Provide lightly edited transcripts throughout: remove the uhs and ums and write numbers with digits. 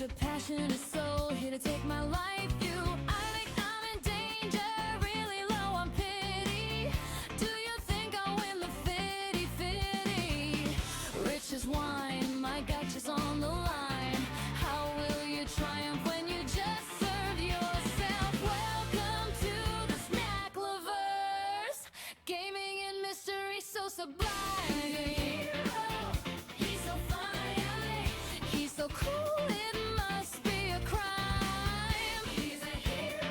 a passionate soul here to take my life. I think I'm in danger, really low on pity. Do you think I'll win the fitty? Rich as wine, my gotcha's on the line. How will you triumph when you just serve yourself? Welcome to the snack lovers, gaming and mystery so sublime. He's so fine, he's so cool, it must be a crime. He's a hero,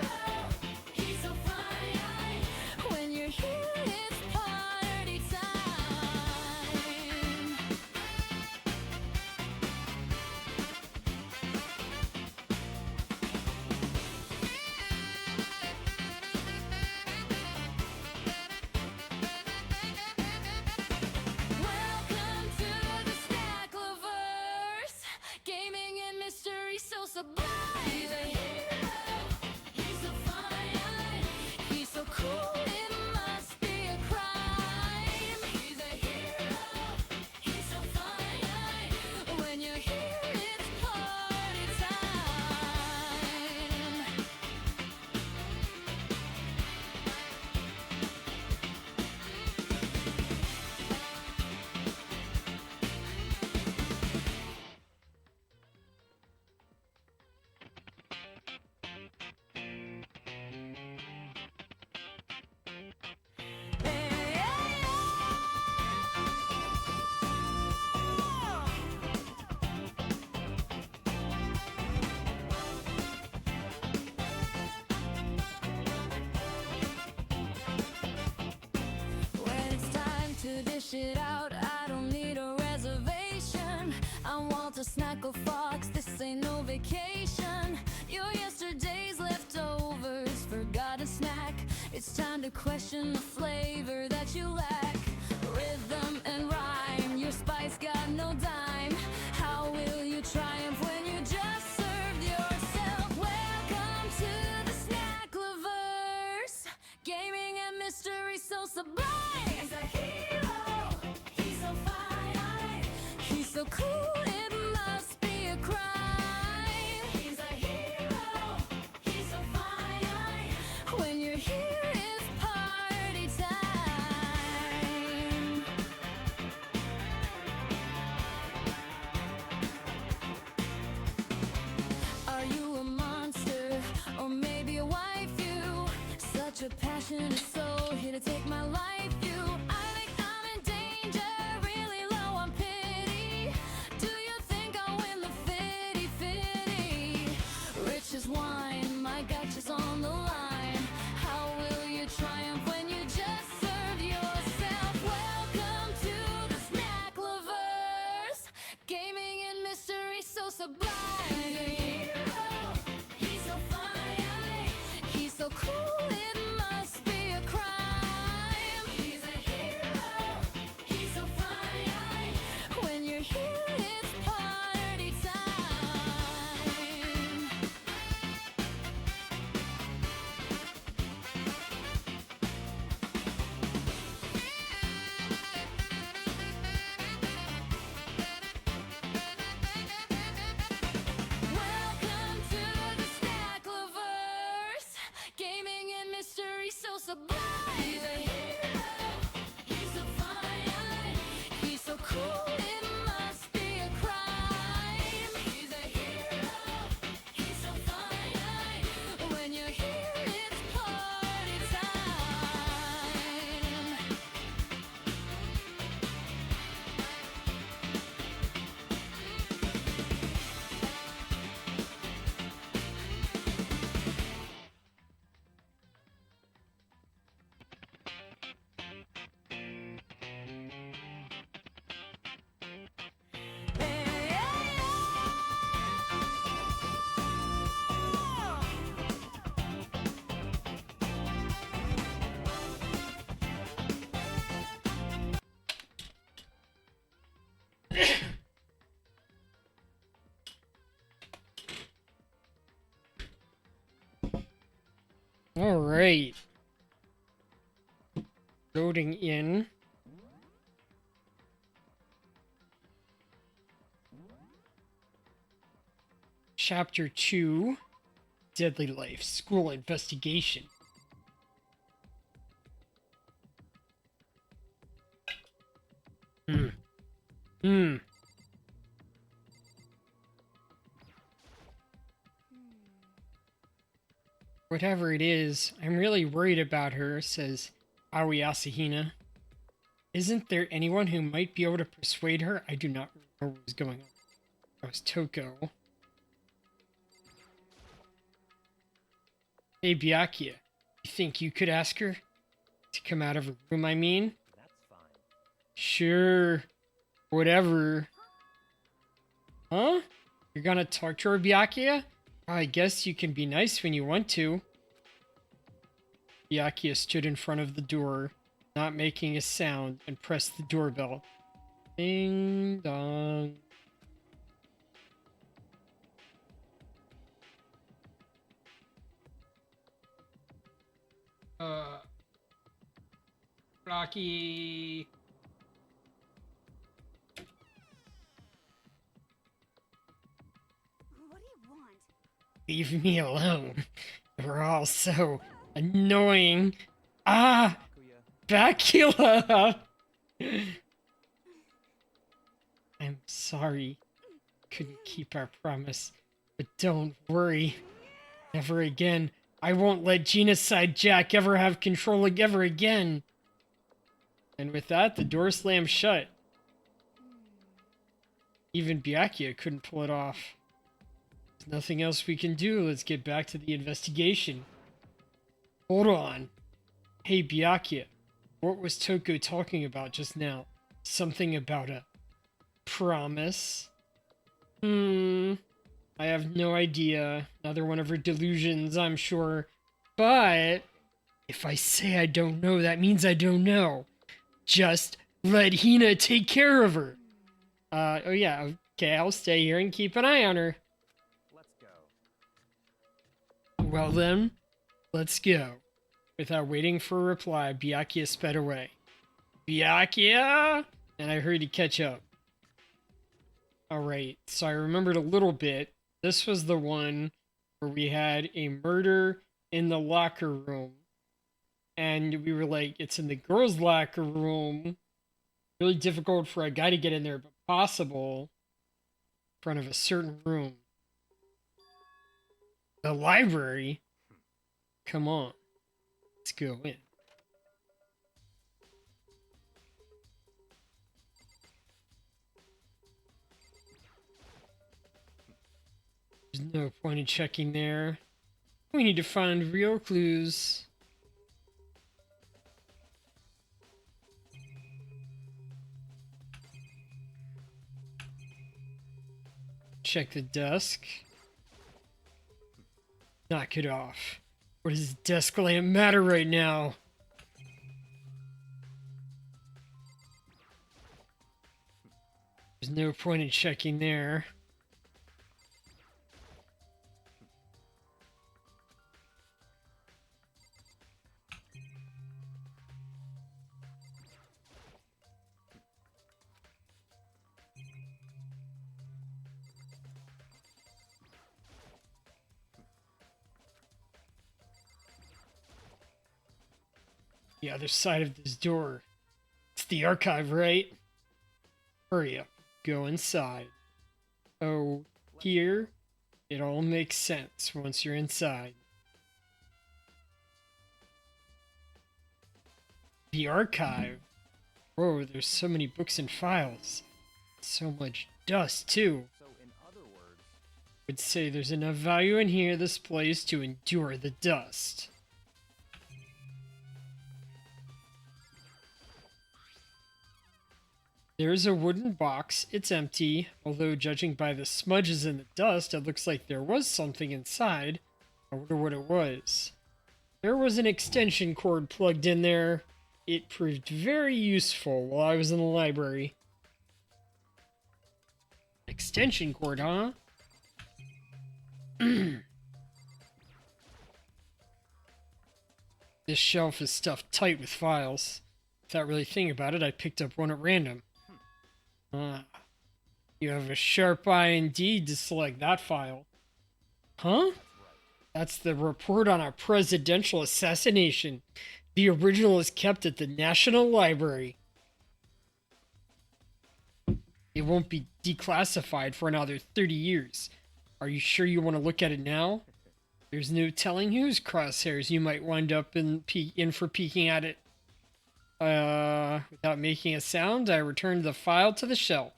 he's so fine. When you're here, it's party time. Welcome to the snack lovers, gaming and mystery so sublime. He's a hero, he's so fine, he's so cool, it must be a crime. He's a hero, he's so fine. When you're here, it's party time. When it's time to dish it out, I don't need a reservation. I'm Walter Snackle Fox, this ain't no vacation. Your yesterday's leftovers, forgotten snack. It's time to question the flavor that you lack. Rhythm and rhyme, your spice got no dime. How will you triumph when you just served yourself? Welcome to the snack lovers, gaming and mystery so sublime. He's a hero, he's so fine, he's so cool, it must be a crime. He's a hero, he's so fine. When you're here, it's party time. Are you a monster or maybe a wife? You such a passionate soul here to take my life. I think I'm in danger, really low on pity. Do you think I'll win the fitty? Rich as wine, my gotcha's on the line. How will you triumph when you just serve yourself? Welcome to the snack lovers, gaming and mystery so sublime. He's a hero, he's so fine, he's so cool, it must be a crime. He's a hero, he's so fine. When you're here, it's party time. Welcome to the snack lovers, gaming and mystery so sublime. He's a hero, he's so fine, he's so cool, it must be a crime. He's a hero, he's so fine. When you're here, it's party time. All right. Loading in. Chapter 2, Deadly Life, School Investigation. Hmm. Whatever it is, I'm really worried about her, says Aoi Asahina. Isn't there anyone who might be able to persuade her? I do not remember what was going on. That was Toko. Hey, Byakuya, you think you could ask her to come out of her room, I mean? That's fine. Sure. Whatever. Huh? You're gonna talk to her, Byakuya? I guess you can be nice when you want to. Byakuya stood in front of the door, not making a sound, and pressed the doorbell. Ding dong. Rocky. What do you want? Leave me alone. We're all so annoying. Ah, Takuya. Bacula! I'm sorry. Couldn't keep our promise. But don't worry. Never again. I won't let Genocide Jack ever have control ever again. And with that, the door slammed shut. Even Byakuya couldn't pull it off. There's nothing else we can do. Let's get back to the investigation. Hold on. Hey, Byakuya. What was Toko talking about just now? Something about a promise? I have no idea. Another one of her delusions, I'm sure. But if I say I don't know, that means I don't know. Just let Hina take care of her. Oh yeah, okay, I'll stay here and keep an eye on her. Let's go. Well then, let's go. Without waiting for a reply, Byakuya sped away. Byakuya! And I hurried to catch up. Alright, so I remembered a little bit. This was the one where we had a murder in the locker room. And we were like, it's in the girls' locker room. Really difficult for a guy to get in there, but possible. In front of a certain room. The library? Come on. Let's go in. There's no point in checking there. We need to find real clues. Check the desk. Knock it off. What does desk lamp matter right now? There's no point in checking there. The other side of this door. It's the archive, right? Hurry up. Go inside. Oh, here? It all makes sense once you're inside. The archive? Whoa, there's so many books and files. So much dust, too. So, in other words, Would say there's enough value in here, this place, to endure the dust. There's a wooden box. It's empty, although judging by the smudges in the dust, it looks like there was something inside. I wonder what it was. There was an extension cord plugged in there. It proved very useful while I was in the library. Extension cord, huh? This shelf is stuffed tight with files. Without really thinking about it, I picked up one at random. You have a sharp eye indeed to select that file. Huh? That's right. That's the report on a presidential assassination. The original is kept at the National Library. It won't be declassified for another 30 years. Are you sure you want to look at it now? There's no telling whose crosshairs you might wind up in for peeking at it. Without making a sound, I returned the file to the shelf.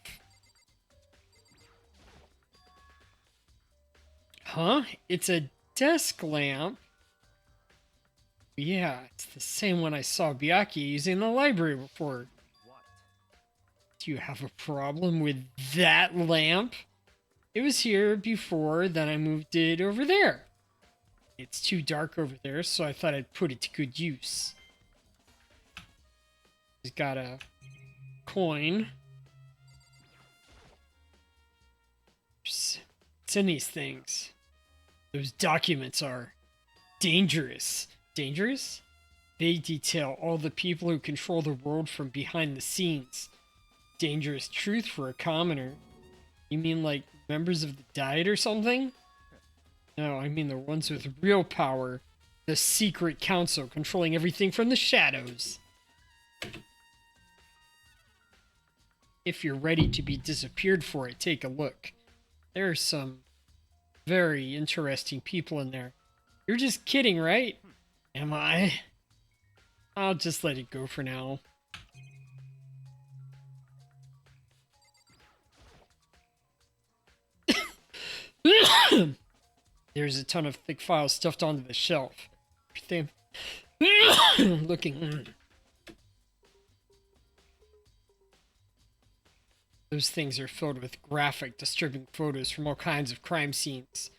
Huh? It's a desk lamp. Yeah, it's the same one I saw Byaki using in the library before. What? Do you have a problem with that lamp? It was here before, then I moved it over there. It's too dark over there, so I thought I'd put it to good use. He's got a coin. What's in these things? Those documents are dangerous. Dangerous? They detail all the people who control the world from behind the scenes. Dangerous truth for a commoner. You mean like members of the Diet or something? No, I mean the ones with real power. The secret council controlling everything from the shadows. If you're ready to be disappeared for it, take a look. There are some very interesting people in there. You're just kidding, right? Am I? I'll just let it go for now. There's a ton of thick files stuffed onto the shelf. Everything looking. Those things are filled with graphic, disturbing photos from all kinds of crime scenes.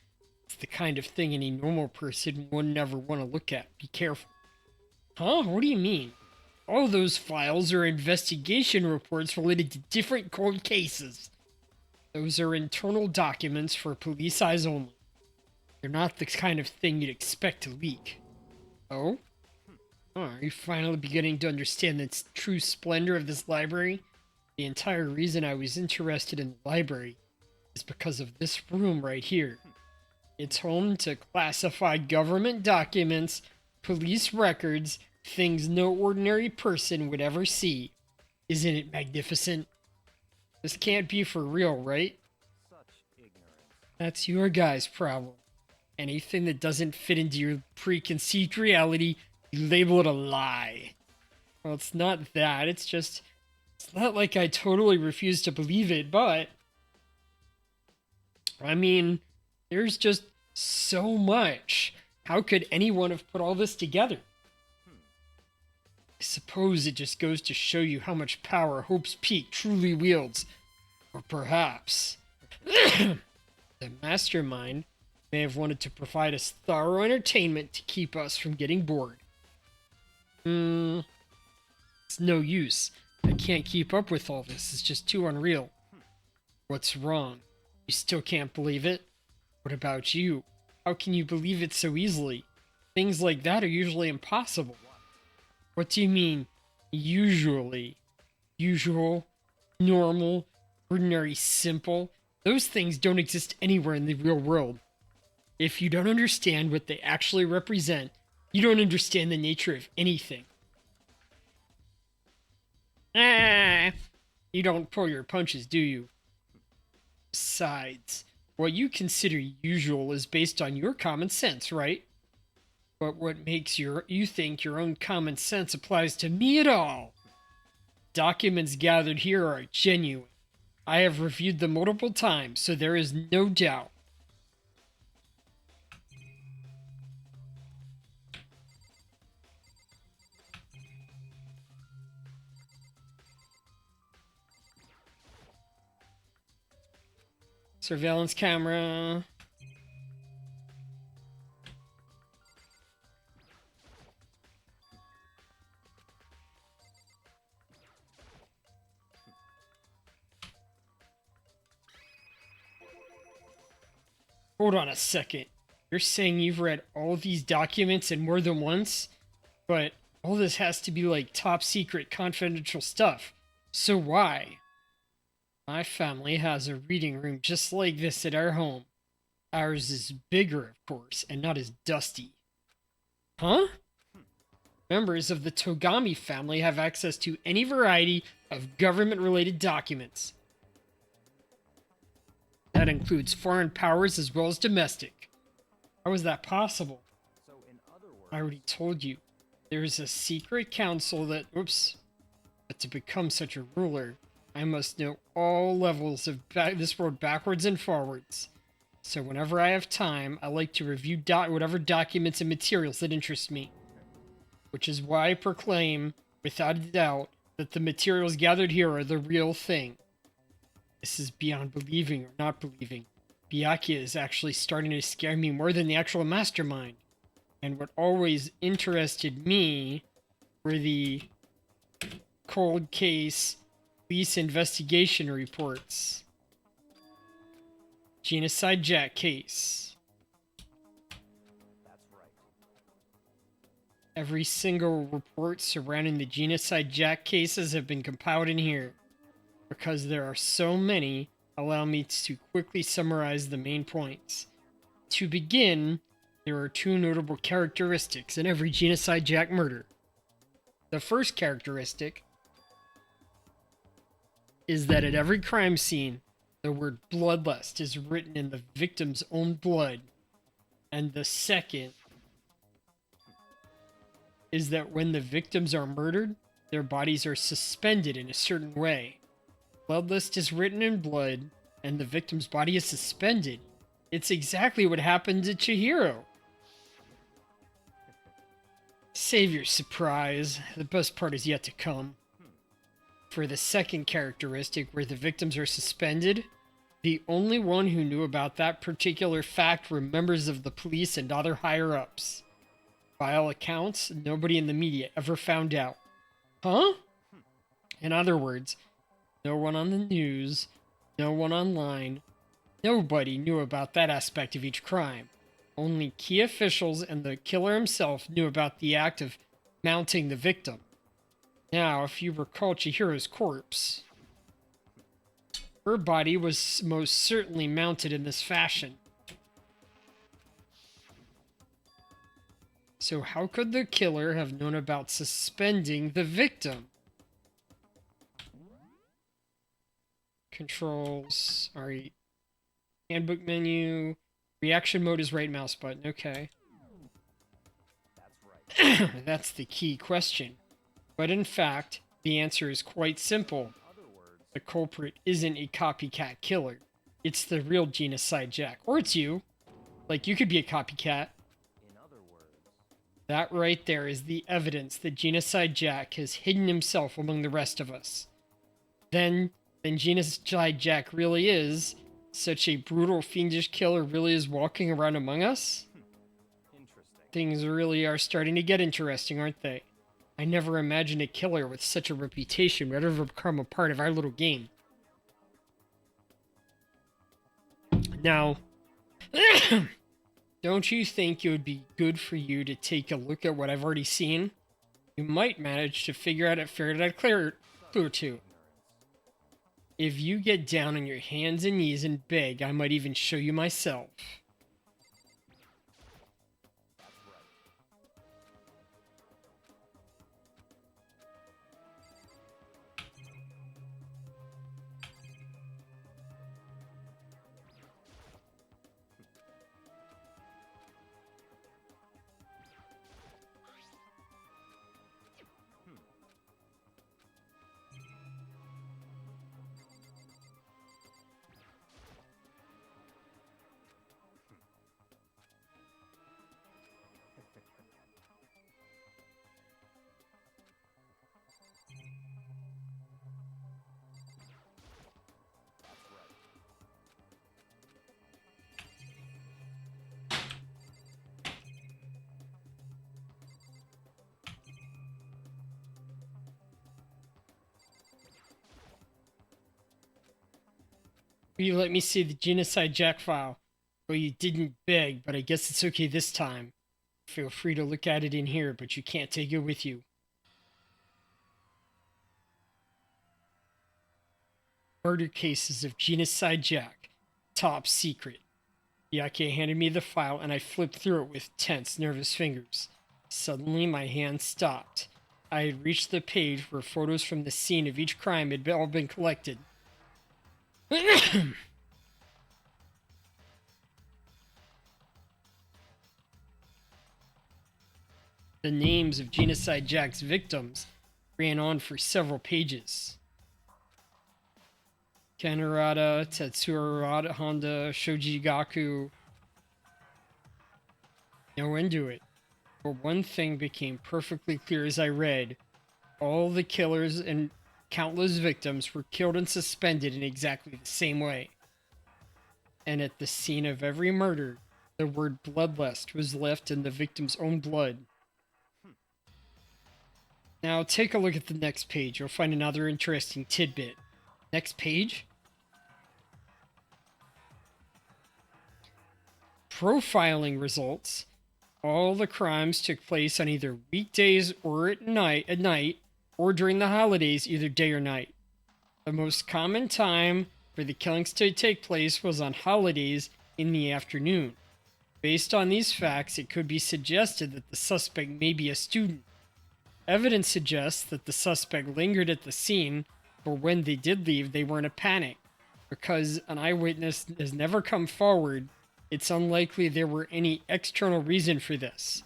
It's the kind of thing any normal person would never want to look at. Be careful. Huh? What do you mean? All those files are investigation reports related to different cold cases. Those are internal documents for police eyes only. They're not the kind of thing you'd expect to leak. Oh? Are you finally beginning to understand the true splendor of this library? The entire reason I was interested in the library is because of this room right here. It's home to classified government documents, police records, things no ordinary person would ever see. Isn't it magnificent? This can't be for real, right? Such ignorance. That's your guy's problem. Anything that doesn't fit into your preconceived reality, you label it a lie. Well, it's not that. It's not like I totally refuse to believe it, but I mean, there's just so much. How could anyone have put all this together? I suppose it just goes to show you how much power Hope's Peak truly wields. Or perhaps the mastermind may have wanted to provide us thorough entertainment to keep us from getting bored. It's no use. I can't keep up with all this. It's just too unreal. What's wrong? You still can't believe it? What about you? How can you believe it so easily? Things like that are usually impossible. What do you mean, usually? Usual, normal, ordinary, simple? Those things don't exist anywhere in the real world. If you don't understand what they actually represent, you don't understand the nature of anything. You don't pull your punches, do you? Besides, what you consider usual is based on your common sense, right? But what makes you think your own common sense applies to me at all? Documents gathered here are genuine. I have reviewed them multiple times, so there is no doubt. Surveillance camera. Hold on a second. You're saying you've read all these documents and more than once? But all this has to be like top secret confidential stuff. So why? My family has a reading room just like this at our home. Ours is bigger, of course, and not as dusty. Huh? Members of the Togami family have access to any variety of government-related documents. That includes foreign powers as well as domestic. How is that possible? So in other words, I already told you. There's a secret council that... Oops. But to become such a ruler, I must know all levels of this world backwards and forwards. So whenever I have time, I like to review whatever documents and materials that interest me. Which is why I proclaim, without a doubt, that the materials gathered here are the real thing. This is beyond believing or not believing. Byakuya is actually starting to scare me more than the actual mastermind. And what always interested me were the cold case police investigation reports. Genocide Jack case. that's right. Every single report surrounding the Genocide Jack cases have been compiled in here. Because there are so many, allow me to quickly summarize the main points. To begin, there are two notable characteristics in every Genocide Jack murder. The first characteristic is that at every crime scene, the word bloodlust is written in the victim's own blood. And the second is that when the victims are murdered, their bodies are suspended in a certain way. Bloodlust is written in blood, and the victim's body is suspended. It's exactly what happened to Chihiro. Save your surprise. The best part is yet to come. For the second characteristic, where the victims are suspended, the only one who knew about that particular fact were members of the police and other higher-ups. By all accounts, nobody in the media ever found out. Huh? In other words, no one on the news, no one online, nobody knew about that aspect of each crime. Only key officials and the killer himself knew about the act of mounting the victim. Now, if you recall Chihiro's corpse, her body was most certainly mounted in this fashion. So how could the killer have known about suspending the victim? Controls, alright. Handbook menu. Reaction mode is right mouse button, okay. That's right. That's the key question. But in fact, the answer is quite simple. In other words, The culprit isn't a copycat killer. It's the real Genocide Jack. Or it's you. Like, you could be a copycat. in other words, That right there is the evidence that Genocide Jack has hidden himself among the rest of us. Then Genocide Jack really is such a brutal, fiendish killer really is walking around among us? interesting. Things really are starting to get interesting, aren't they? I never imagined a killer with such a reputation would ever become a part of our little game. Now, don't you think it would be good for you to take a look at what I've already seen? You might manage to figure out a clue or two. If you get down on your hands and knees and beg, I might even show you myself. Will you let me see the Genocide Jack file? Well, you didn't beg, but I guess it's okay this time. Feel free to look at it in here, but you can't take it with you. Murder cases of Genocide Jack. Top secret. Yake handed me the file, and I flipped through it with tense, nervous fingers. Suddenly, my hand stopped. I had reached the page where photos from the scene of each crime had all been collected. The names of Genocide Jack's victims ran on for several pages. Kanarada, Tetsuya Honda, Shoji Gaku. No end to it. But one thing became perfectly clear as I read. All the killers and countless victims were killed and suspended in exactly the same way. And at the scene of every murder, the word bloodlust was left in the victim's own blood. Now take a look at the next page. You'll find another interesting tidbit. Next page. Profiling results. All the crimes took place on either weekdays or at night, or during the holidays, either day or night. The most common time for the killings to take place was on holidays in the afternoon. Based on these facts, it could be suggested that the suspect may be a student. Evidence suggests that the suspect lingered at the scene, but when they did leave, they were in a panic. Because an eyewitness has never come forward, it's unlikely there were any external reason for this.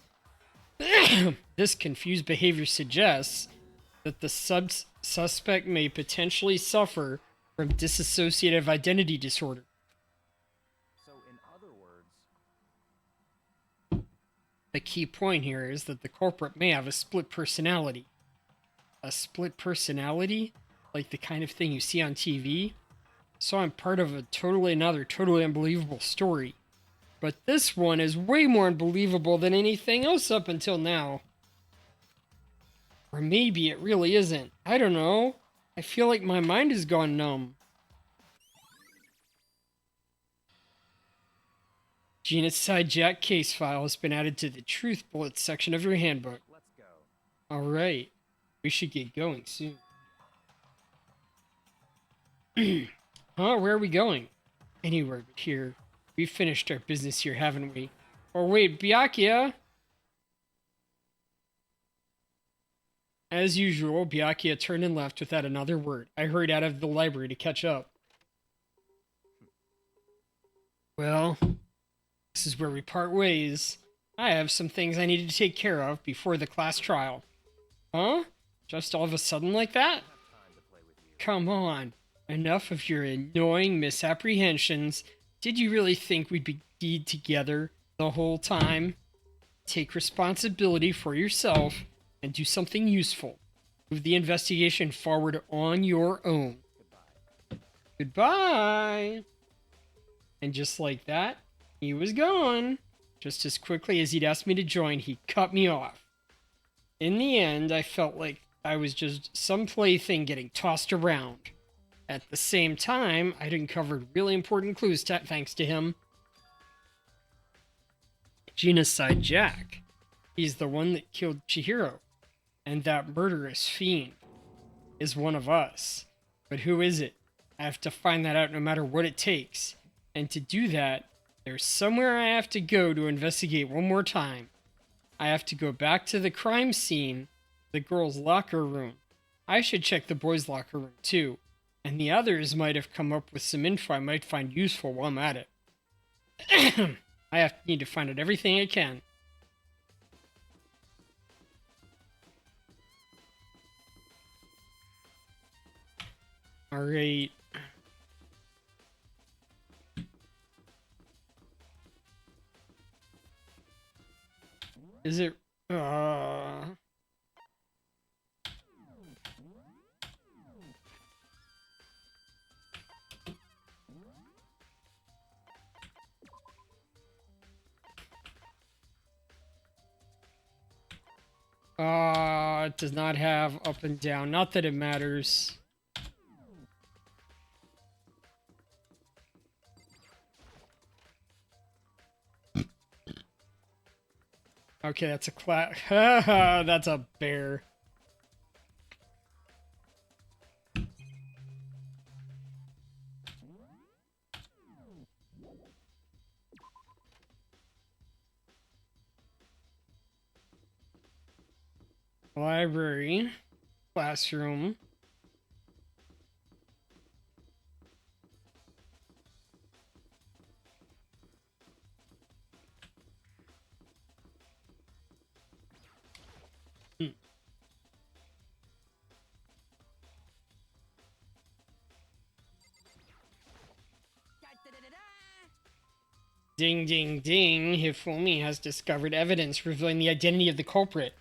This confused behavior suggests that the suspect may potentially suffer from dissociative identity disorder. So, in other words, The key point here is that the culprit may have a split personality. A split personality? Like the kind of thing you see on TV? So I'm part of another totally unbelievable story. But this one is way more unbelievable than anything else up until now. Or maybe it really isn't. I don't know. I feel like my mind has gone numb. Genocide Jack case file has been added to the Truth Bullets section of your handbook. let's go. Alright. We should get going soon. Huh? Where are we going? Anywhere but here. We finished our business here, haven't we? Oh wait, Byakuya! As usual, Byakuya turned and left without another word. I hurried out of the library to catch up. Well, this is where we part ways. I have some things I needed to take care of before the class trial. Huh? Just all of a sudden like that? I don't have time to play with you. Come on. Enough of your annoying misapprehensions. Did you really think we'd be together the whole time? Take responsibility for yourself and do something useful. Move the investigation forward on your own. Goodbye. And just like that, he was gone. Just as quickly as he'd asked me to join, he cut me off. In the end, I felt like I was just some plaything getting tossed around. At the same time, I'd uncovered really important clues thanks to him. Genocide Jack. He's the one that killed Chihiro. And that murderous fiend is one of us. But who is it? I have to find that out no matter what it takes. And to do that, there's somewhere I have to go to investigate one more time. I have to go back to the crime scene, the girls' locker room. I should check the boys' locker room too. And the others might have come up with some info I might find useful while I'm at it. Need to find out everything I can. Alright. Is it... it does not have up and down. Not that it matters. Okay, that's a that's a bear. Library. Classroom. Ding, ding, ding. Hifumi has discovered evidence revealing the identity of the culprit.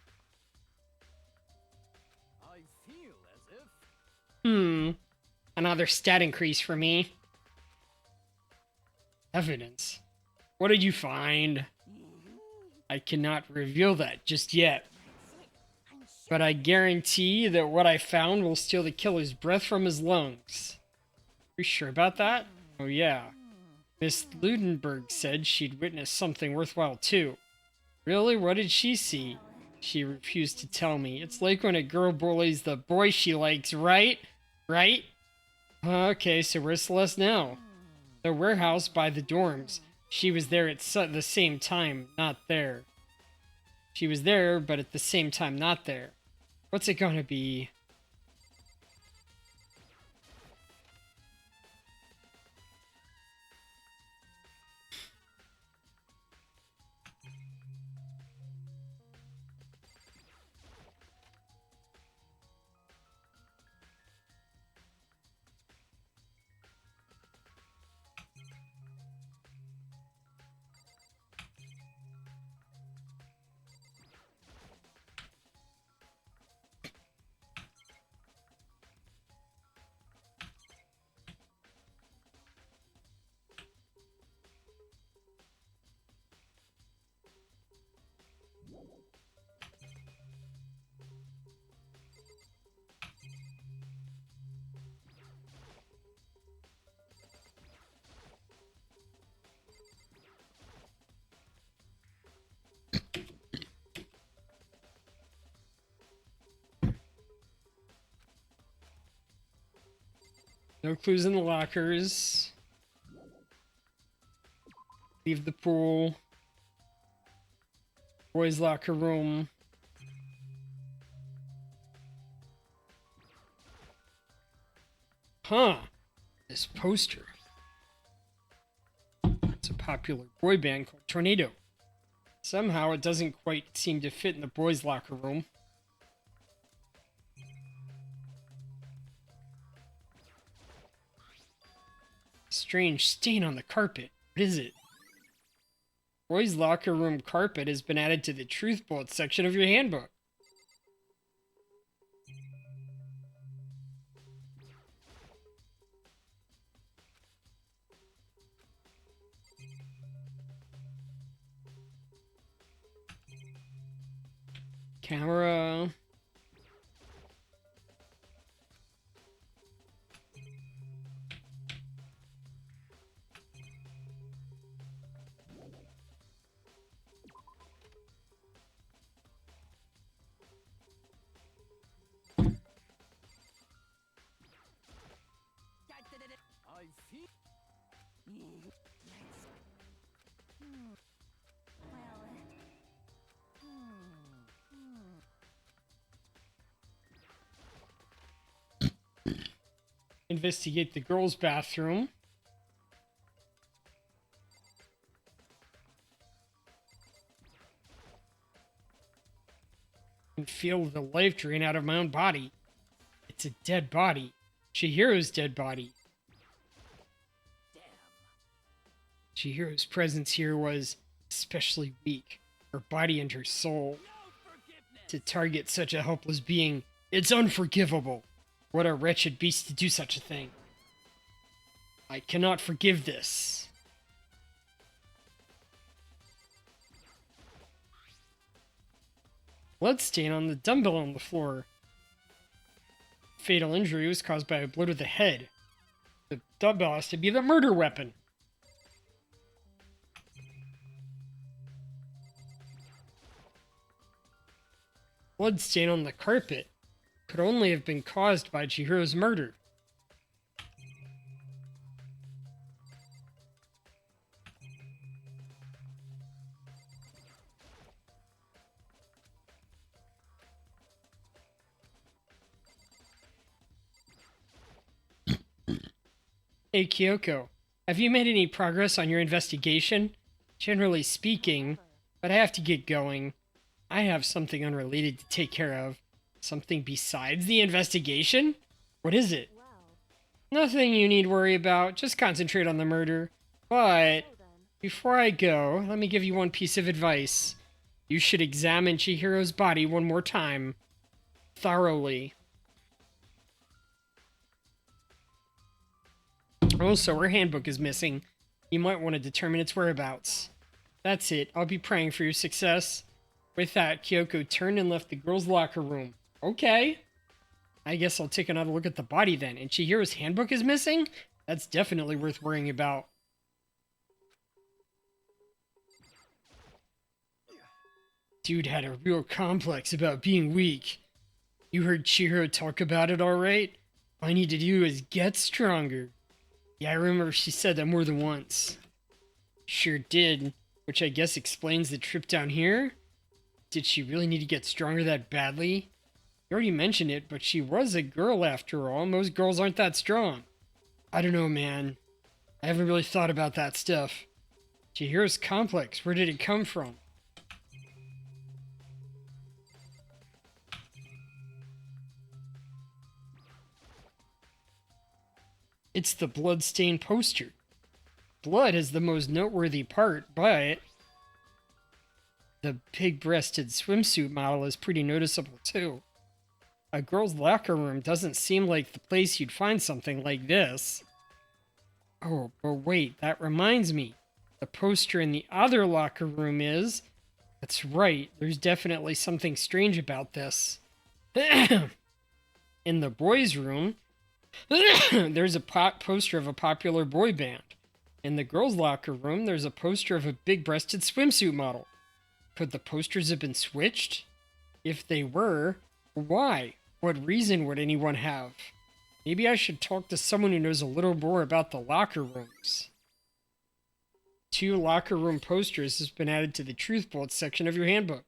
I feel as if Another stat increase for me. Evidence? What did you find? I cannot reveal that just yet. But I guarantee that what I found will steal the killer's breath from his lungs. Are you sure about that? Oh yeah. Miss Ludenberg said she'd witnessed something worthwhile too. Really? What did she see? She refused to tell me. It's like when a girl bullies the boy she likes, right? Right? Okay, so where's Celeste now? The warehouse by the dorms. She was there at the same time, not there. She was there, but at the same time, not there. What's it gonna be? No clues in the lockers. Leave the pool. Boys' locker room. Huh. This poster. It's a popular boy band called Tornado. Somehow it doesn't quite seem to fit in the boys' locker room. Strange stain on the carpet. What is it? Boys' locker room carpet has been added to the truth bullet section of your handbook. Camera. I feel Investigate the girls' bathroom. And feel the life drain out of my own body. It's a dead body. Chihiro's dead body. Chihiro's presence here was especially weak. Her body and her soul. To target such a helpless being, it's unforgivable. What a wretched beast to do such a thing. I cannot forgive this. Bloodstain on the dumbbell on the floor. Fatal injury was caused by a blow to the head. The dumbbell has to be the murder weapon. Bloodstain on the carpet could only have been caused by Chihiro's murder. Hey Kyoko, have you made any progress on your investigation? Generally speaking, but I have to get going. I have something unrelated to take care of. Something besides the investigation? What is it? Nothing you need worry about. Just concentrate on the murder. But before I go, let me give you one piece of advice. You should examine Chihiro's body one more time. Thoroughly. Also, her handbook is missing. You might want to determine its whereabouts. That's it. I'll be praying for your success. With that, Kyoko turned and left the girls' locker room. Okay. I guess I'll take another look at the body then. And Chihiro's handbook is missing? That's definitely worth worrying about. Dude had a real complex about being weak. You heard Chihiro talk about it, alright? All I need to do is get stronger. Yeah, I remember she said that more than once. Sure did, which I guess explains the trip down here. Did she really need to get stronger that badly? You already mentioned it, but she was a girl after all. Most girls aren't that strong. I don't know, man. I haven't really thought about that stuff. Chihiro's complex, where did it come from? It's the blood-stained poster. Blood is the most noteworthy part, but the big-breasted swimsuit model is pretty noticeable too. A girl's locker room doesn't seem like the place you'd find something like this. Oh, but wait, that reminds me. The poster in the other locker room is... That's right, there's definitely something strange about this. In the boys' room, there's a poster of a popular boy band. In the girls' locker room, there's a poster of a big-breasted swimsuit model. Could the posters have been switched? If they were, why? What reason would anyone have? Maybe I should talk to someone who knows a little more about the locker rooms. 2 locker room posters has been added to the Truth Bolt section of your handbook.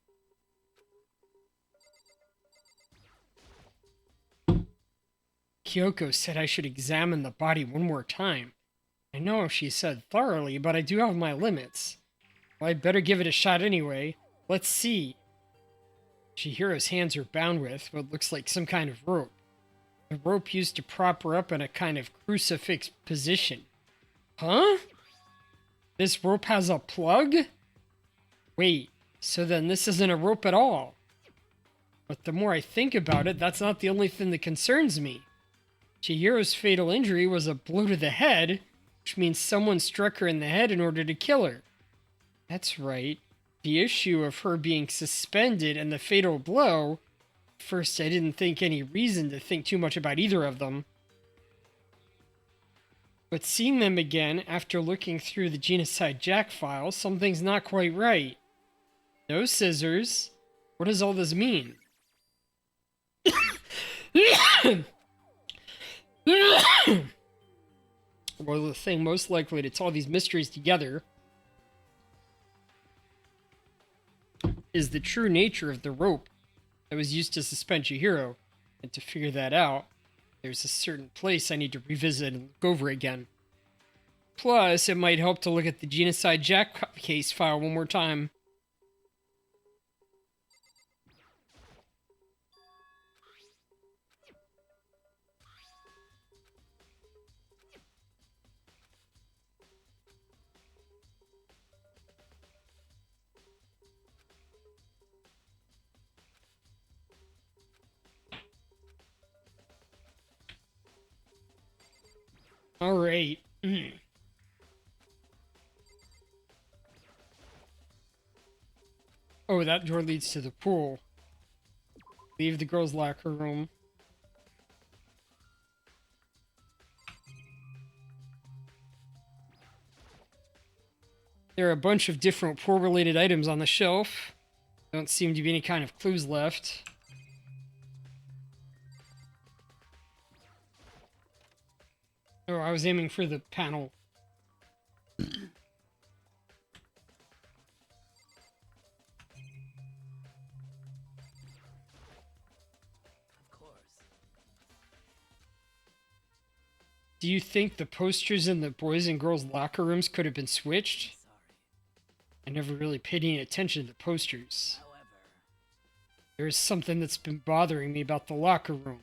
Kyoko said I should examine the body one more time. I know she said thoroughly, but I do have my limits. Well, I'd better give it a shot anyway. Let's see. Chihiro's hands are bound with what looks like some kind of rope. The rope used to prop her up in a kind of crucifix position. Huh? This rope has a plug? Wait, so then this isn't a rope at all. But the more I think about it, that's not the only thing that concerns me. Chihiro's fatal injury was a blow to the head, which means someone struck her in the head in order to kill her. That's right. The issue of her being suspended and the fatal blow, first I didn't think any reason to think too much about either of them. But seeing them again after looking through the Genocide Jack file, something's not quite right. No scissors. What does all this mean? Well, the thing most likely to tie these mysteries together is the true nature of the rope that was used to suspend Chihiro. And to figure that out, there's a certain place I need to revisit and look over again. Plus, it might help to look at the Genocide Jack case file one more time. Alright. Oh, that door leads to the pool. Leave the girls' locker room. There are a bunch of different pool-related items on the shelf. Don't seem to be any kind of clues left. Oh, I was aiming for the panel. Of course. Do you think the posters in the boys and girls locker rooms could have been switched? Sorry. I never really paid any attention to the posters. However, There's something that's been bothering me about the locker room.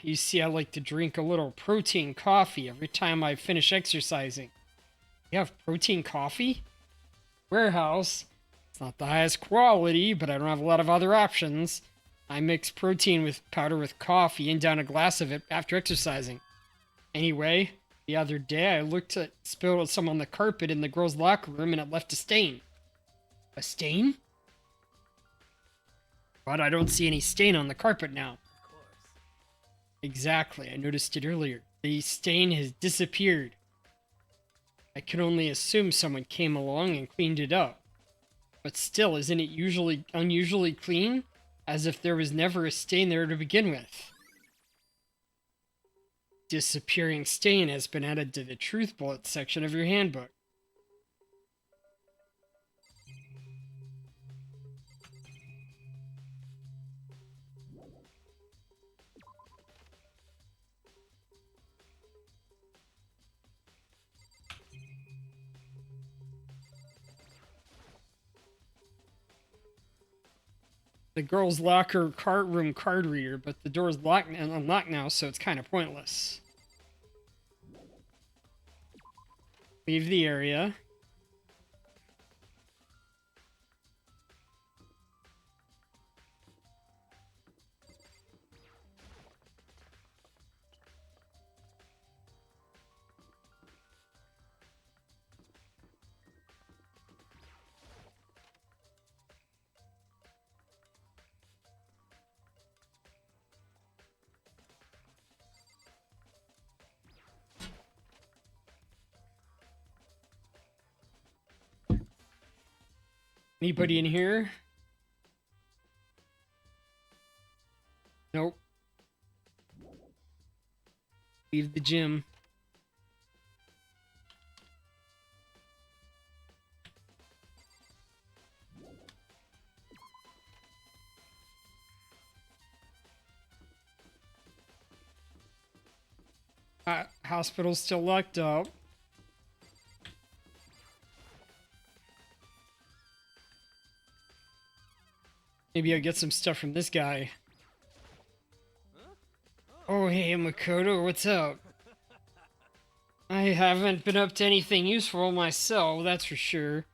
You see, I like to drink a little protein coffee every time I finish exercising. You have protein coffee? Warehouse. It's not the highest quality, but I don't have a lot of other options. I mix protein with powder with coffee and down a glass of it after exercising. Anyway, the other day I looked at spilled some on the carpet in the girls' locker room and it left a stain. A stain? But I don't see any stain on the carpet now. of course. Exactly, I noticed it earlier. The stain has disappeared. I can only assume someone came along and cleaned it up. But still, isn't it unusually clean? As if there was never a stain there to begin with. Disappearing stain has been added to the truth bullet section of your handbook. The girls' locker room card reader, but the door's locked and unlocked now, so it's kind of pointless. Leave the area. Anybody in here? Nope. Leave the gym. Hospital's still locked up. Maybe I'll get some stuff from this guy. Oh, hey, Makoto, what's up? I haven't been up to anything useful myself, that's for sure.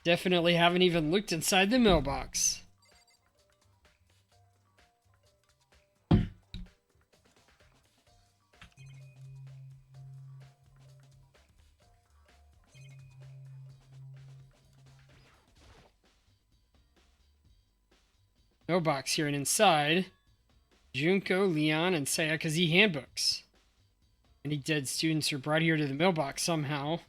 Definitely haven't even looked inside the mailbox. Mailbox here, and inside, Junko, Leon, and Sayaka's handbooks. Any dead students are brought here to the mailbox somehow.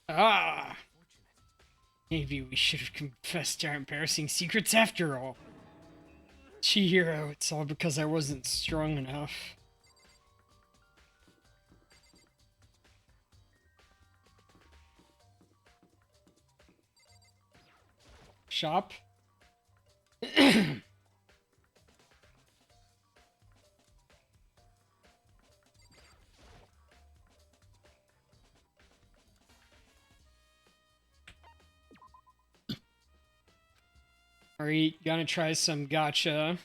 Ah! Maybe we should have confessed our embarrassing secrets after all. Chihiro, it's all because I wasn't strong enough. Shop? Alright, gonna try some gacha.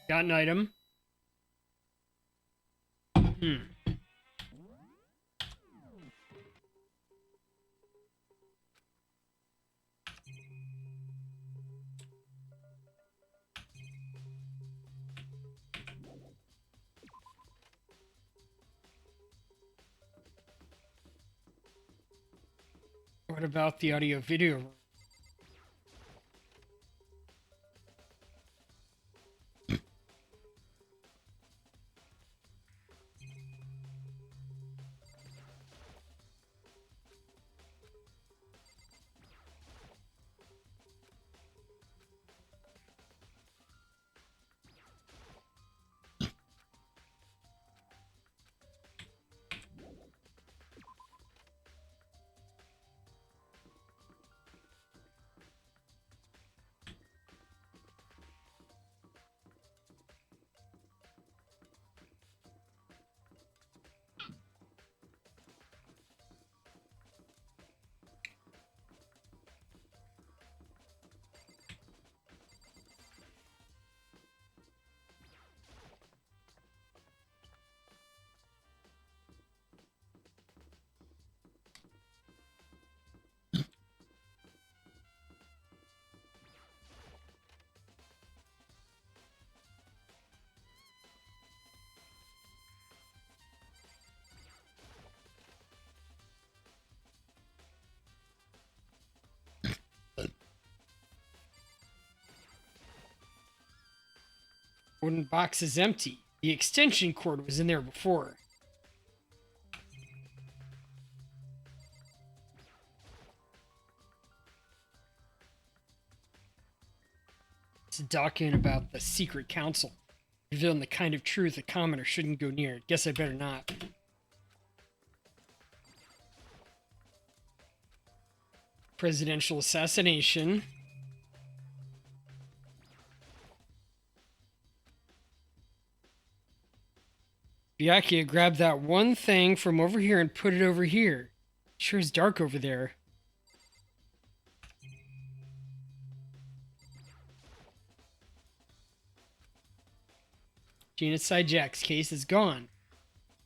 Got an item. What about the audio video room? Wooden box is empty. The extension cord was in there before. It's a document about the secret council, revealing the kind of truth a commoner shouldn't go near. Guess I better not. Presidential assassination. Byakuya grabbed that one thing from over here and put it over here. Sure is dark over there. Genocide Jack's case is gone.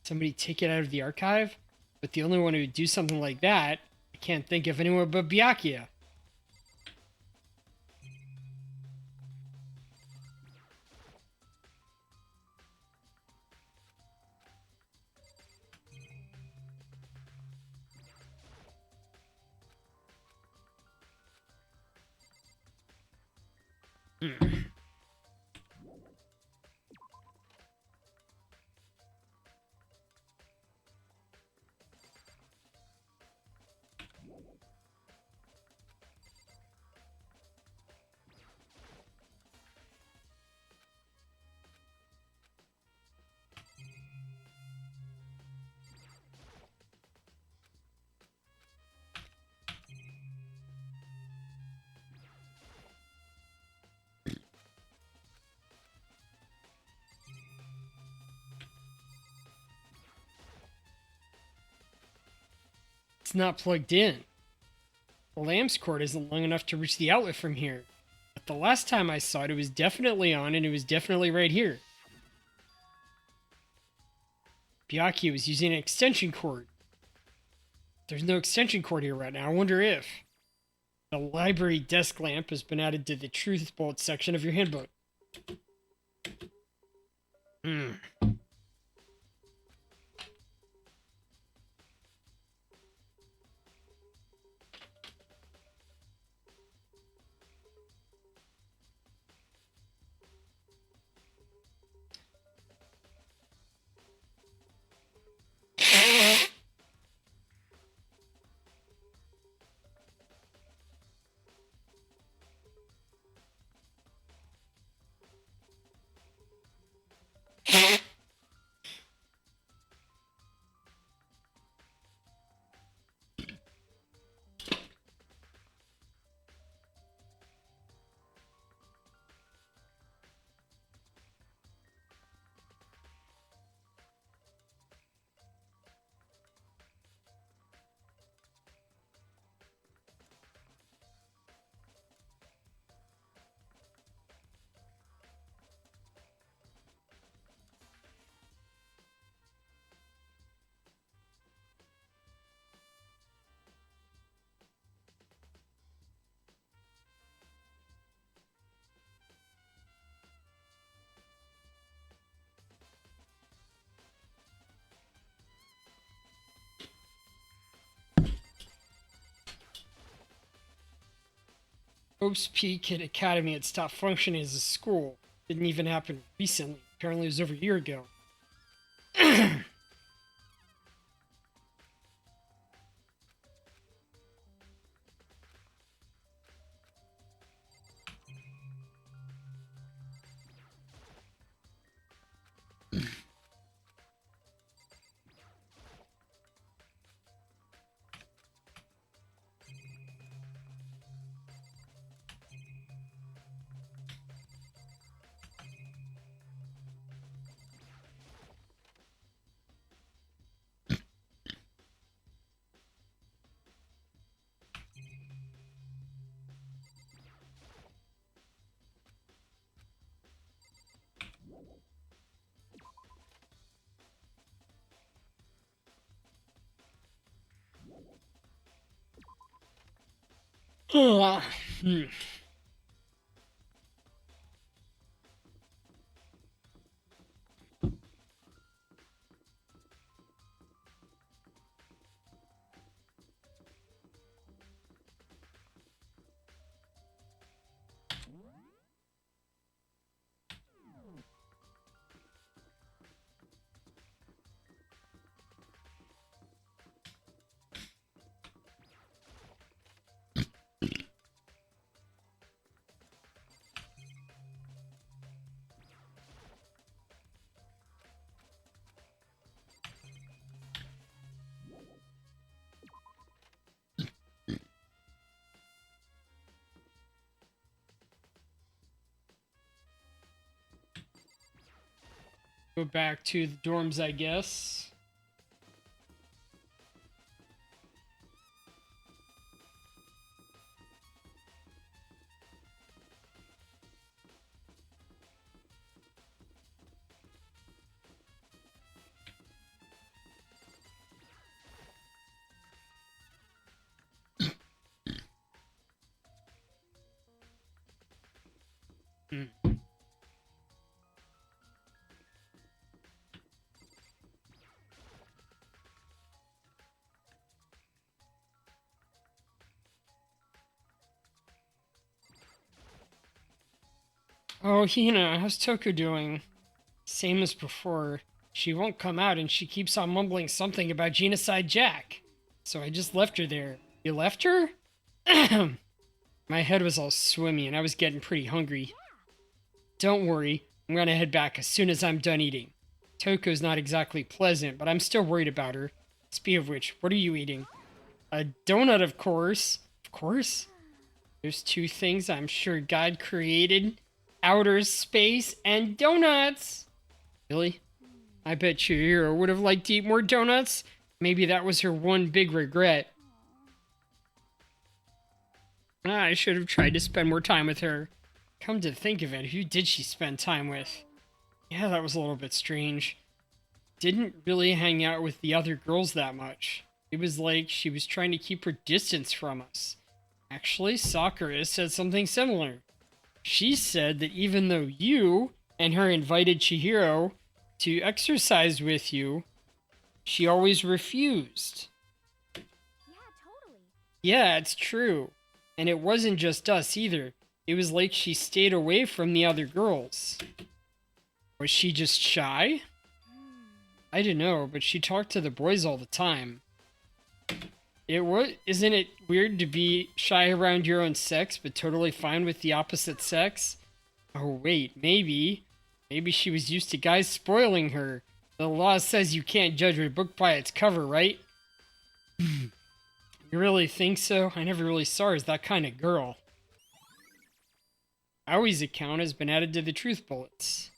Somebody take it out of the archive? But the only one who would do something like that, I can't think of anyone but Byakuya. It's not plugged in. The lamp's cord isn't long enough to reach the outlet from here. But the last time I saw it, it was definitely on and it was definitely right here. Byakuya was using an extension cord. There's no extension cord here right now. I wonder if the library desk lamp has been added to the truth bullet section of your handbook. Hope's Peak Academy had stopped functioning as a school. Didn't even happen recently. Apparently it was over a year ago. Ah, Go back to the dorms, I guess. Hmm. Oh, Hina, how's Toku doing? Same as before. She won't come out and she keeps on mumbling something about Genocide Jack. So I just left her there. You left her? My head was all swimmy and I was getting pretty hungry. Don't worry, I'm gonna head back as soon as I'm done eating. Toko's not exactly pleasant, but I'm still worried about her. Speaking of which, what are you eating? A donut, of course. Of course. There's two things I'm sure God created. Outer space and donuts. Really? I bet your hero would have liked to eat more donuts. Maybe that was her one big regret. I should have tried to spend more time with her. Come to think of it, who did she spend time with? Yeah, that was a little bit strange. Didn't really hang out with the other girls that much. It was like she was trying to keep her distance from us. Actually, Sakura said something similar. She said that even though you and her invited Chihiro to exercise with you, she always refused. Yeah, totally. Yeah, it's true. And it wasn't just us either. It was like she stayed away from the other girls. Was she just shy? I don't know, but she talked to the boys all the time. Isn't it weird to be shy around your own sex, but totally fine with the opposite sex? Oh wait, maybe she was used to guys spoiling her. The law says you can't judge a book by its cover, right? You really think so? I never really saw her as that kind of girl. Aoi's account has been added to the truth bullets.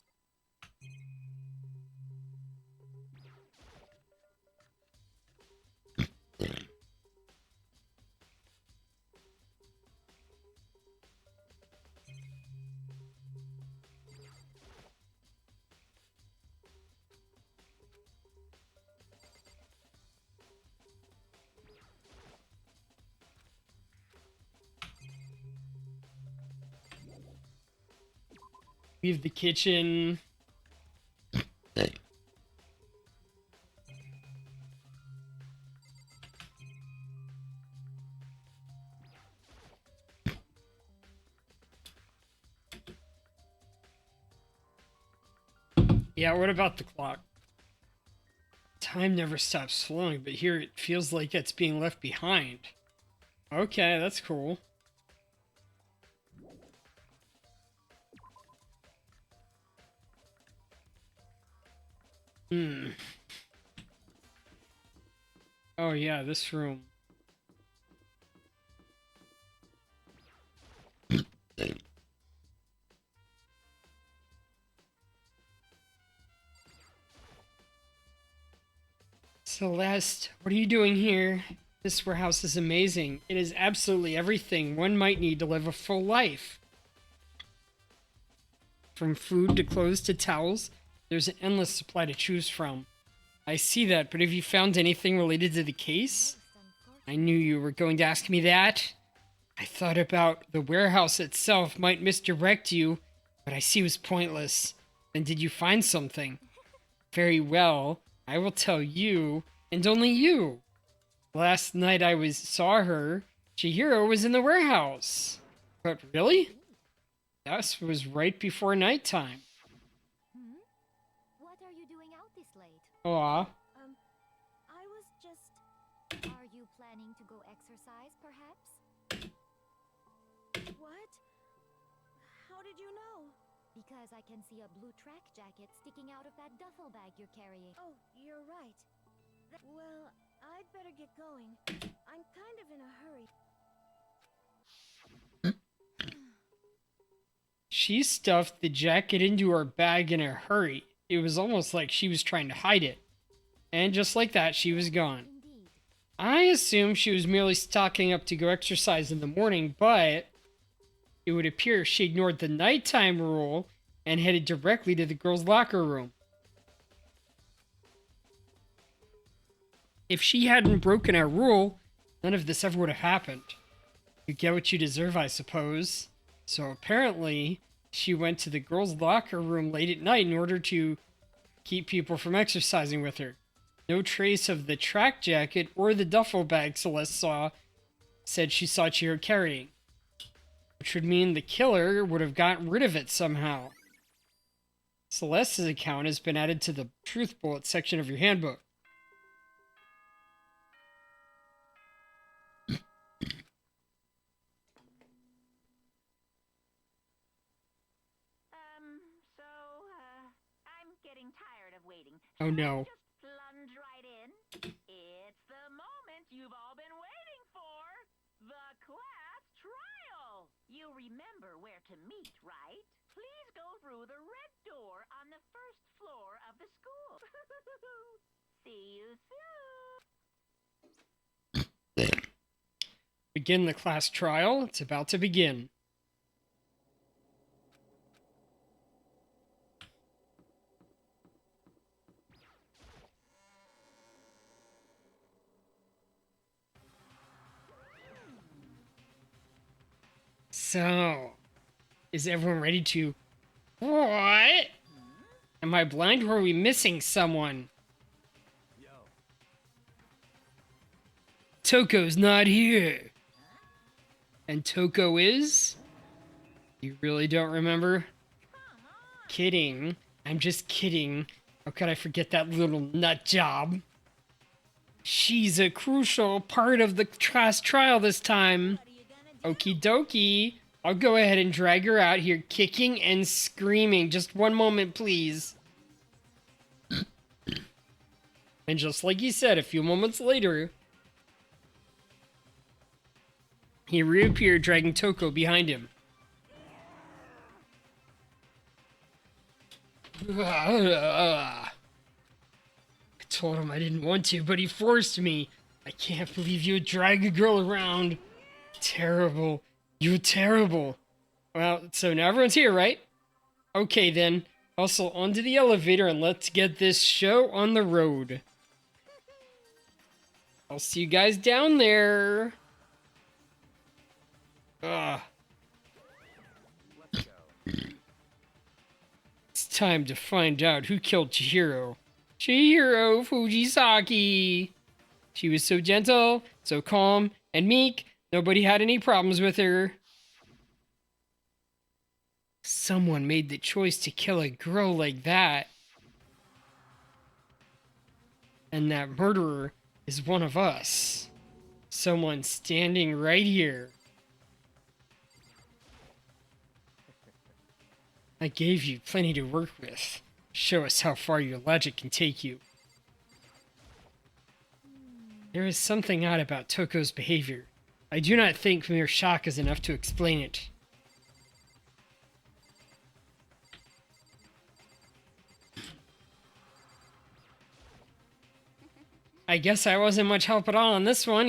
Leave the kitchen. Yeah, what about the clock? Time never stops flowing, but here it feels like it's being left behind. Okay, that's cool. Oh yeah, this room. Celeste, what are you doing here? This warehouse is amazing. It is absolutely everything one might need to live a full life. From food to clothes to towels, there's an endless supply to choose from. I see that, but have you found anything related to the case? I knew you were going to ask me that. I thought about the warehouse itself might misdirect you, but I see it was pointless. Then did you find something? Very well, I will tell you, and only you. Last night saw her. Chihiro was in the warehouse. But really? That was right before nighttime. What are you doing out this late? Aw. I was just... Are you planning to go exercise, perhaps? What? How did you know? Because I can see a blue track jacket sticking out of that duffel bag you're carrying. Oh, you're right. Well, I'd better get going. I'm kind of in a hurry. She stuffed the jacket into her bag in a hurry. it was almost like she was trying to hide it. And just like that, she was gone. Indeed. I assumed she was merely stocking up to go exercise in the morning, but it would appear she ignored the nighttime rule and headed directly to the girls' locker room. If she hadn't broken our rule, none of this ever would have happened. You get what you deserve, I suppose. So apparently, she went to the girls' locker room late at night in order to keep people from exercising with her. No trace of the track jacket or the duffel bag Celeste said she saw Chihiro carrying. Which would mean the killer would have gotten rid of it somehow. Celeste's account has been added to the truth bullet section of your handbook. I'm getting tired of waiting. Oh no. Just plunge right in. It's the moment you've all been waiting for. The class trial. You remember where to meet, right? Please go through the red door on the first floor of the school. See you soon. Begin the class trial. It's about to begin. So, is everyone ready to... What? Am I blind or are we missing someone? Yo. Toko's not here. And Toko is? You really don't remember? Kidding. I'm just kidding. How could I forget that little nut job? She's a crucial part of the class trial this time. Okie dokie. I'll go ahead and drag her out here kicking and screaming. Just one moment, please. And just like he said, a few moments later, he reappeared dragging Toko behind him. I told him I didn't want to, but he forced me. I can't believe you would drag a girl around. Terrible. You're terrible. Well, so now everyone's here, right? Okay, then. Also, onto the elevator and let's get this show on the road. I'll see you guys down there. Ugh. Let's go. It's time to find out who killed Chihiro. Chihiro Fujisaki. She was so gentle, so calm, and meek. Nobody had any problems with her. Someone made the choice to kill a girl like that. And that murderer is one of us. Someone standing right here. I gave you plenty to work with. Show us how far your logic can take you. There is something odd about Toko's behavior. I do not think mere shock is enough to explain it. I guess I wasn't much help at all on this one.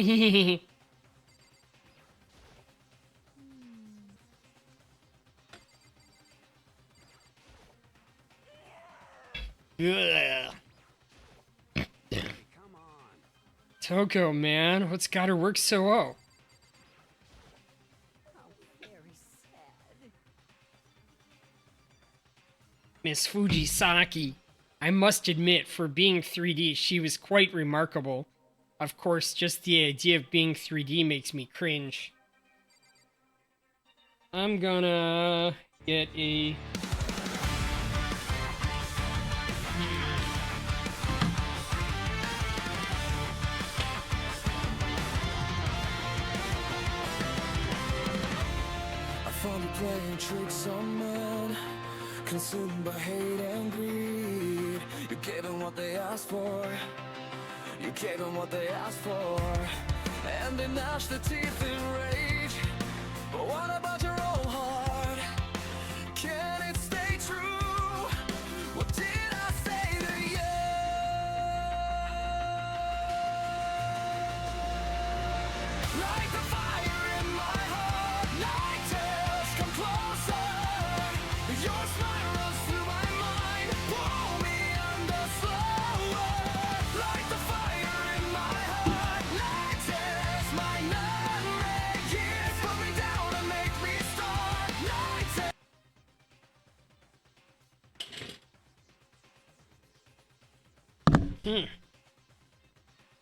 Ugh. Come on. Toko, man, what's got her work so well? How very sad. Miss Fujisaki. I must admit, for being 3D, she was quite remarkable. Of course, just the idea of being 3D makes me cringe. I'm gonna get a... I found you playing tricks on men, consumed by hate and greed. You gave them what they asked for. You gave them what they asked for, and they gnashed their teeth in rage. But what about your own heart? Can it stay true? What did I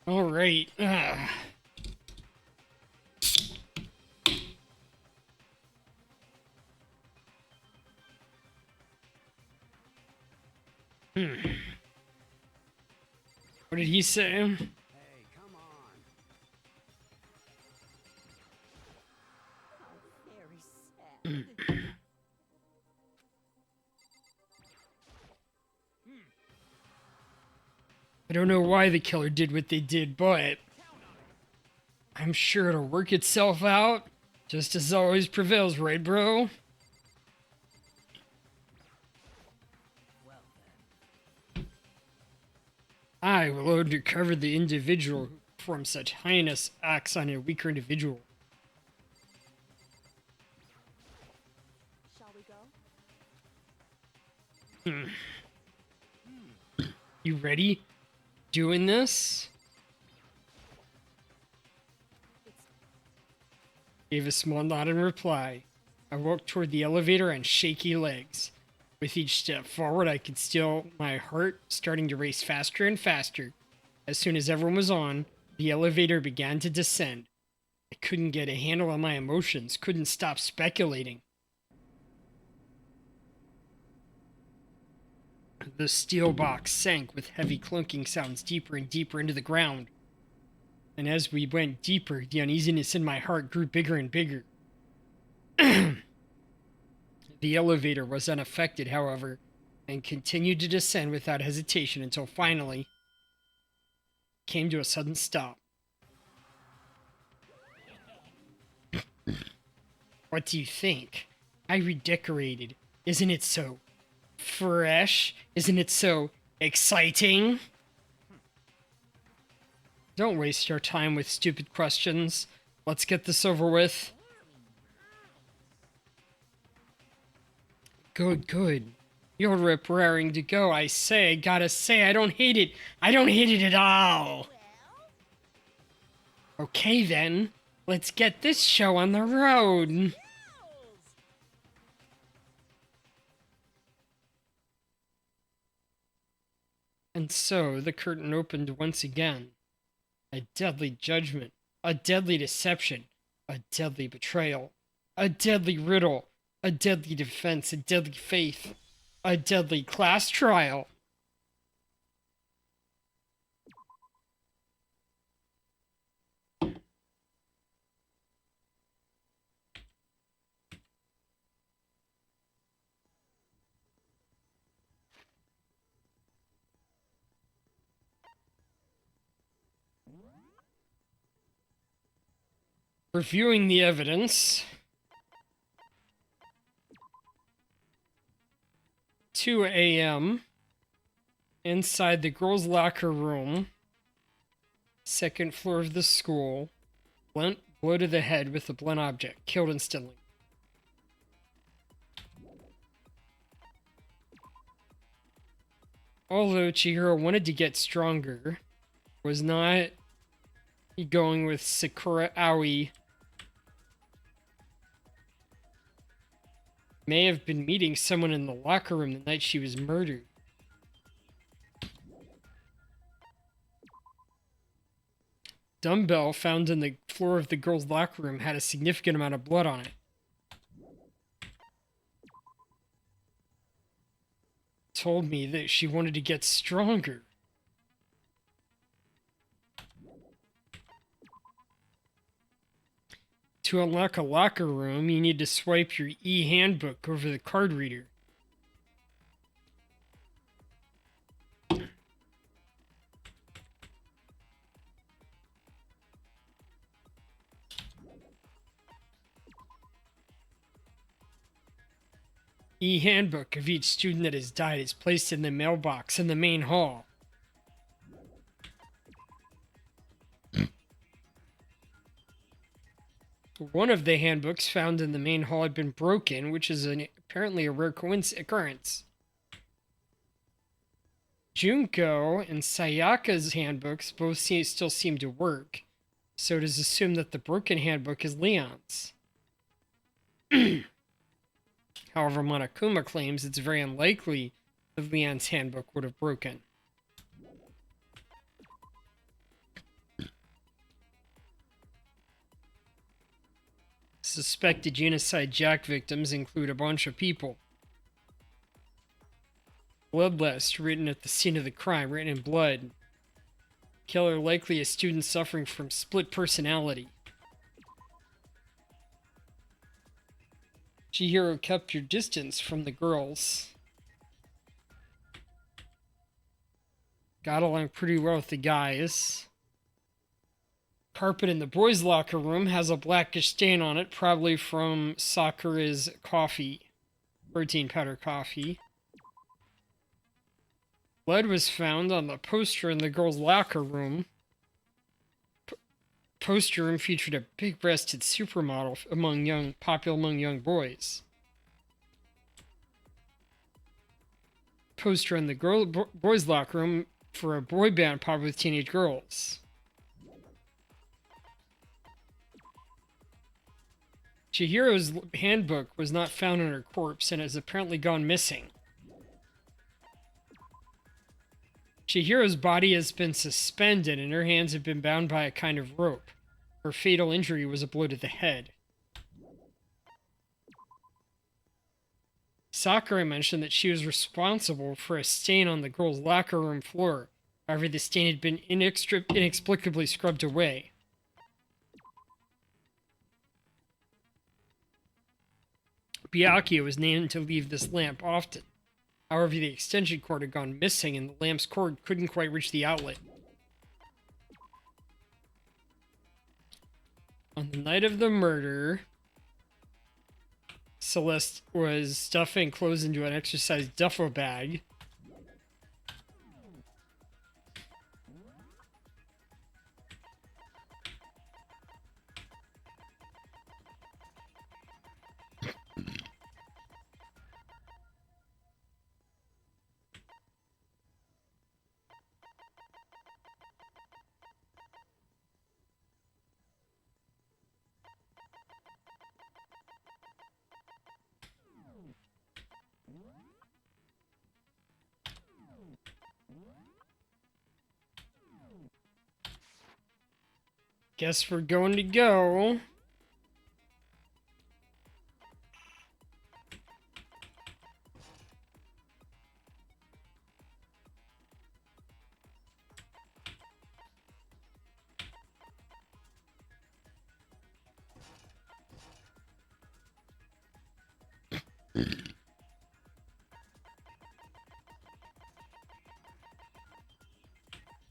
All right. Ah. What did he say? Hey, come on. Very sad. I don't know why the killer did what they did, but I'm sure it'll work itself out. Justice always prevails, right, bro? I will undercover the individual who performs such heinous acts on a weaker individual. Shall we go? You ready? Doing this? Gave a small nod in reply. I walked toward the elevator on shaky legs. With each step forward, I could feel my heart starting to race faster and faster. As soon as everyone was on, the elevator began to descend. I couldn't get a handle on my emotions, couldn't stop speculating. The steel box sank with heavy clunking sounds deeper and deeper into the ground. And as we went deeper, the uneasiness in my heart grew bigger and bigger. The elevator was unaffected, however, and continued to descend without hesitation until finally came to a sudden stop. What do you think? I redecorated. Isn't it so fresh? Isn't it so exciting? Don't waste your time with stupid questions. Let's get this over with. Good, good. You're rip-raring to go, I say. Gotta say, I don't hate it. I don't hate it at all. Okay, then. Let's get this show on the road. And so the curtain opened once again. A deadly judgment, a deadly deception, a deadly betrayal, a deadly riddle, a deadly defense, a deadly faith, a deadly class trial. Reviewing the evidence. 2 a.m. Inside the girls' locker room. Second floor of the school. Blunt blow to the head with a blunt object. Killed instantly. Although Chihiro wanted to get stronger, was not going with Sakura Aoi. May have been meeting someone in the locker room the night she was murdered. Dumbbell found in the floor of the girls' locker room had a significant amount of blood on it. Told me that she wanted to get stronger. To unlock a locker room, you need to swipe your e-handbook over the card reader. E-handbook of each student that has died is placed in the mailbox in the main hall. One of the handbooks found in the main hall had been broken, which is apparently a rare occurrence. Junko and Sayaka's handbooks both still seem to work, so it is assumed that the broken handbook is Leon's. However, Monokuma claims it's very unlikely that Leon's handbook would have broken. Suspected genocide jack victims include a bunch of people. Bloodlust written at the scene of the crime, written in blood. Killer likely a student suffering from split personality. Chihiro kept your distance from the girls. Got along pretty well with the guys. Carpet in the boys' locker room has a blackish stain on it, probably from Sakura's coffee. Protein powder coffee. Blood was found on the poster in the girls' locker room. Poster room featured a big-breasted supermodel popular among young boys. Poster in the boys' locker room for a boy band popular with teenage girls. Chihiro's handbook was not found on her corpse and has apparently gone missing. Chihiro's body has been suspended and her hands have been bound by a kind of rope. Her fatal injury was a blow to the head. Sakura mentioned that she was responsible for a stain on the girls' locker room floor. However, the stain had been inexplicably scrubbed away. Byakuya was named to leave this lamp often. However, the extension cord had gone missing and the lamp's cord couldn't quite reach the outlet. On the night of the murder, Celeste was stuffing clothes into an exercise duffel bag. Guess we're going to go.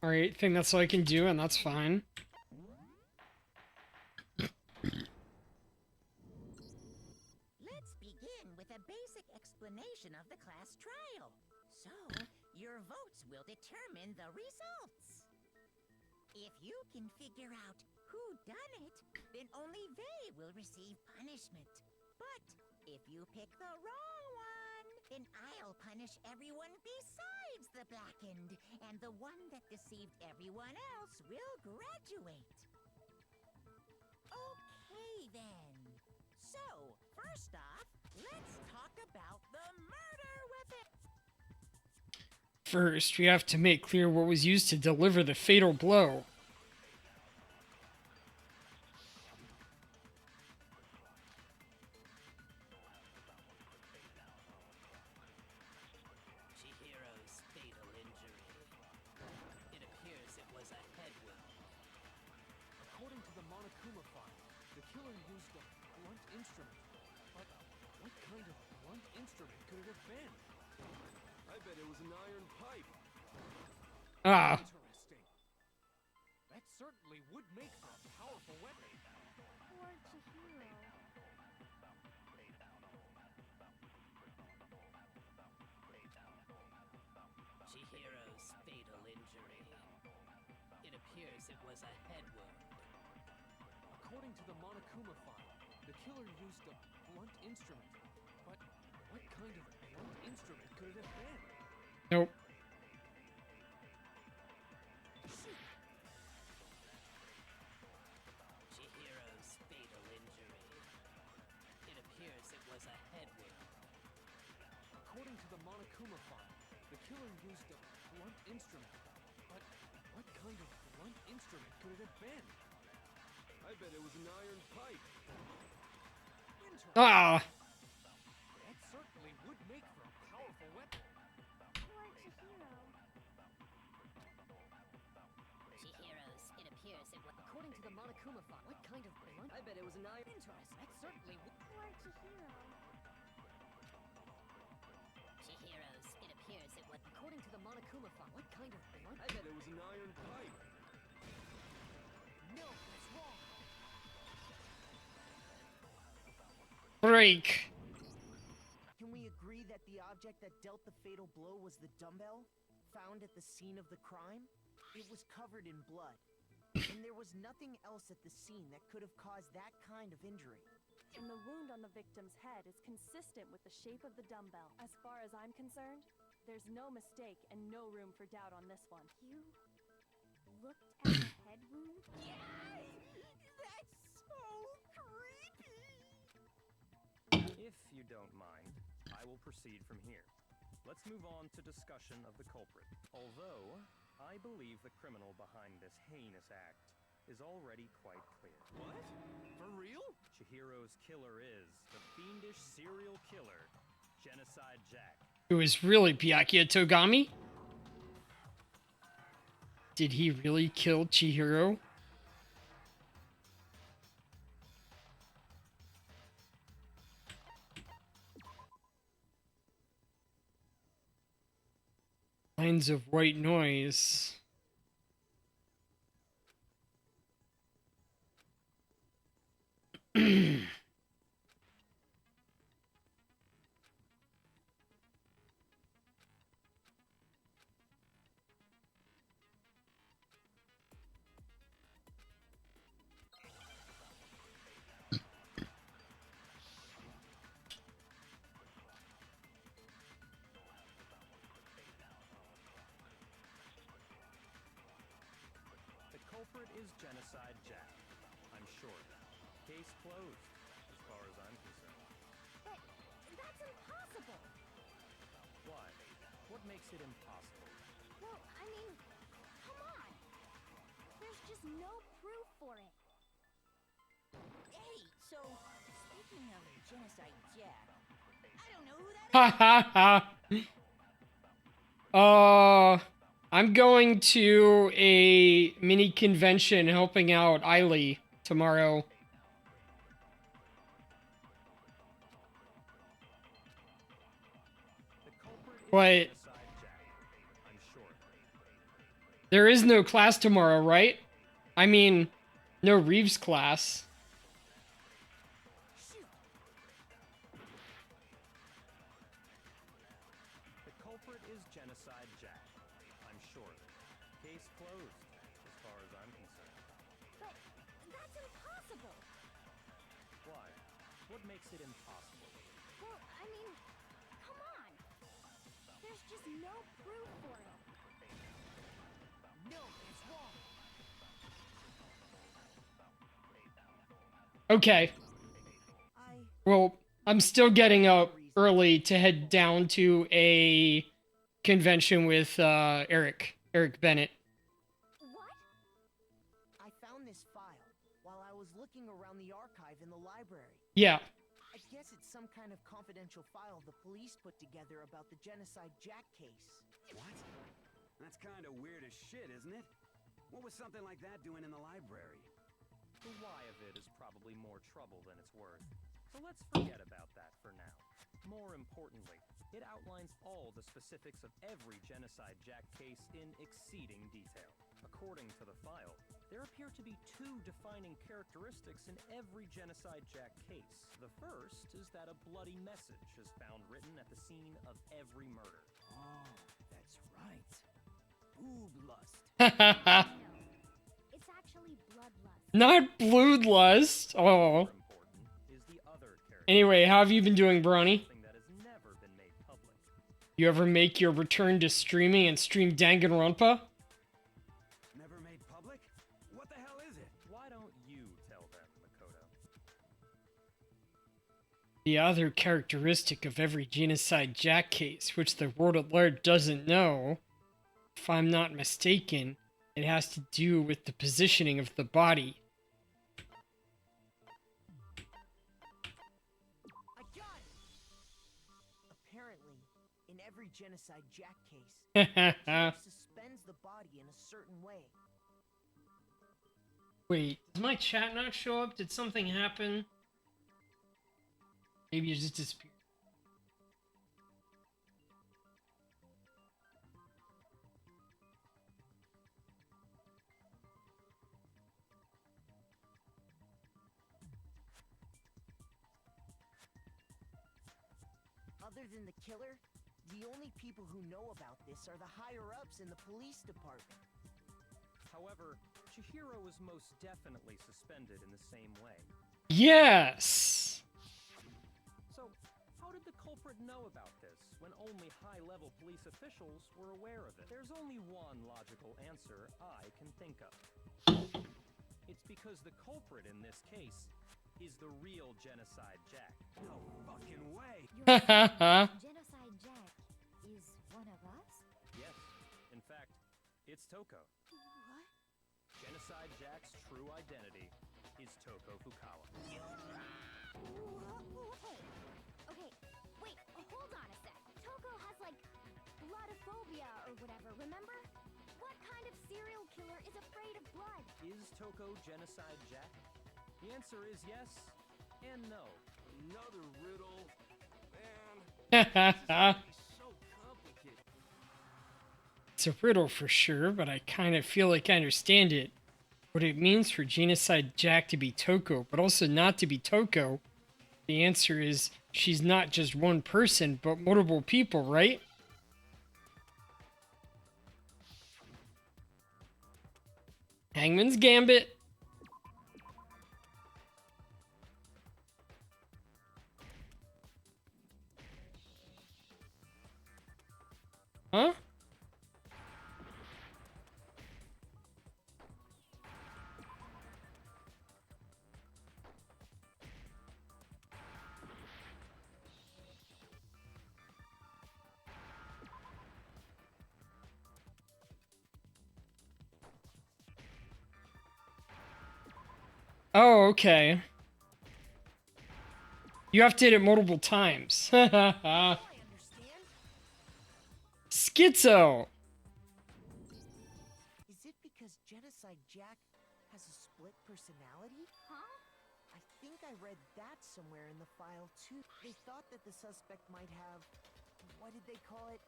Alright, I think that's all I can do, and that's fine. Let's begin with a basic explanation of the class trial. So, your votes will determine the results. If you can figure out who done it, then only they will receive punishment. But if you pick the wrong one, then I'll punish everyone besides the blackened, and the one that deceived everyone else will graduate. Okay, then. So, first off, let's talk about the murder weapon. First, we have to make clear what was used to deliver the fatal blow. Chihiro's fatal injury. It appears it was a head wound. According to the Monokuma file, the killer used a blunt instrument. But what kind of blunt instrument could it have been? I bet it was an iron pipe. Ah, Interesting. That certainly would make for a powerful weapon. Poor Chihiro. Chihiro's fatal injury. It appears it was a head wound. According to the Monokuma file, the killer used a blunt instrument. But what kind of blunt instrument could it have been? nope. Chihiro's fatal injury. It appears it was a head wound. According to the Monokuma file, the killer used a blunt instrument. But what kind of blunt instrument could it have been? I bet it was an iron pipe. interesting. Ah! That certainly would make for a powerful weapon. Poor Chihiro. Chihiro's, it appears it was. According to the Monokuma file, what kind of blunt? I bet it was an iron. Interesting. That certainly would. Poor Chihiro. Chihiro's, it appears it was. According to the Monokuma file, what kind of blunt? I bet it was an iron pipe. No, that's wrong. Break! Can we agree that the object that dealt the fatal blow was the dumbbell found at the scene of the crime? It was covered in blood, and there was nothing else at the scene that could have caused that kind of injury. And the wound on the victim's head is consistent with the shape of the dumbbell. As far as I'm concerned, there's no mistake and no room for doubt on this one. You looked at the head wound? That's so creepy! If you don't mind, I will proceed from here. Let's move on to discussion of the culprit. Although, I believe the criminal behind this heinous act is already quite clear. What? For real? Chihiro's killer is the fiendish serial killer, Genocide Jack. Who is really Byakuya Togami? Did he really kill Chihiro? Lines of white noise. The culprit is Genocide Jack. I'm sure. Case closed, as far as I'm concerned. But that's impossible. Why? What makes it impossible? Well, I mean, come on. There's just no proof for it. Hey, so speaking of Genocide Jack, I don't know who that is. Ha ha ha! I'm going to a mini convention helping out Eiley tomorrow. The culprit is But Genocide Jack. I'm sure. there is no class tomorrow, right? I mean, no Reeves class. The culprit is Genocide Jack. I'm sure. Case closed, as far as I'm concerned. But that's impossible. Why? What makes it impossible? Well, I mean, come on. There's just no proof for it. No, it's wrong. Okay. Well, I'm still getting up early to head down to a convention with Eric Bennett. What? I found this file while I was looking around the archive in the library. Yeah. I guess it's some kind of confidential file the police put together about the Genocide Jack case. What? That's kind of weird as shit, isn't it? What was something like that doing in the library? The why of it is probably more trouble than it's worth. So let's forget about that for now. More importantly, it outlines all the specifics of every Genocide Jack case in exceeding detail. According to the file, there appear to be two defining characteristics in every Genocide Jack case. The first is that a bloody message is found written at the scene of every murder. Oh, that's right. Boob lust. It's actually bloodlust. Not bloodlust. Oh. More important is the other character. Anyway, how have you been doing, Brawny? Something that has never been made public. You ever make your return to streaming and stream Danganronpa? Never made public? What the hell is it? Why don't you tell them, Makoto? The other characteristic of every Genocide Jack case, which the world at large doesn't know, if I'm not mistaken, it has to do with the positioning of the body. Genocide Jack case. It suspends the body in a certain way. Wait, did my chat not show up? Did something happen? Maybe it just disappeared. Other than the killer, the only people who know about this are the higher-ups in the police department. However, Chihiro was most definitely suspended in the same way. Yes! So, how did the culprit know about this when only high-level police officials were aware of it? There's only one logical answer I can think of. It's because the culprit in this case is the real Genocide Jack. No fucking way! Genocide Jack is one of us? Yes, in fact, it's Toko. What? Genocide Jack's true identity is Toko Fukawa. Okay, wait, hold on a sec. Toko has like bloodophobia or whatever, remember? What kind of serial killer is afraid of blood? Is Toko Genocide Jack? The answer is yes and no. Another riddle. Man, so complicated. It's a riddle for sure, but I kind of feel like I understand it. What it means for Genocide Jack to be Toko, but also not to be Toko. The answer is she's not just one person, but multiple people, right? Hangman's Gambit. Huh? Oh, okay. You have to hit it multiple times. Schizo! Is it because Genocide Jack has a split personality? Huh? I think I read that somewhere in the file too. They thought that the suspect might have, what did they call it?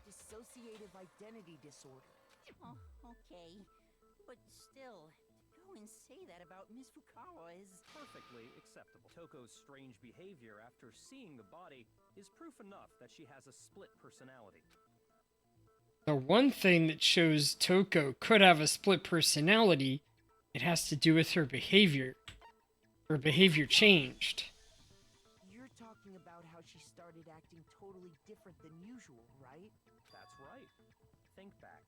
Dissociative identity disorder. Oh, okay. But still, to go and say that about Miss Fukawa is... Perfectly acceptable. Toko's strange behavior after seeing the body is proof enough that she has a split personality. The one thing that shows Toko could have a split personality, it has to do with her behavior. Her behavior changed. You're talking about how she started acting totally different than usual, right? That's right. Think back.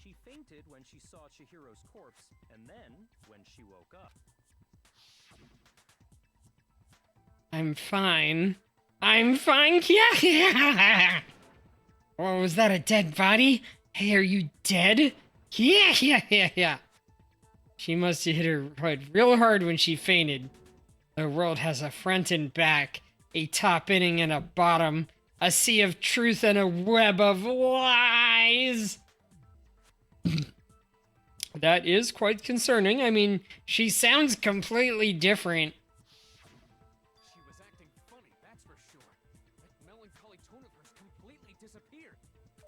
She fainted when she saw Chihiro's corpse, and then when she woke up. I'm fine. I'm fine. Yeah. Oh, was that a dead body? Hey, are you dead? Yeah. She must have hit her head real hard when she fainted. The world has a front and back, a top inning and a bottom, a sea of truth and a web of lies. That is quite concerning. I mean, she sounds completely different. She was acting funny, that's for sure. That melancholy tone of hers completely disappeared.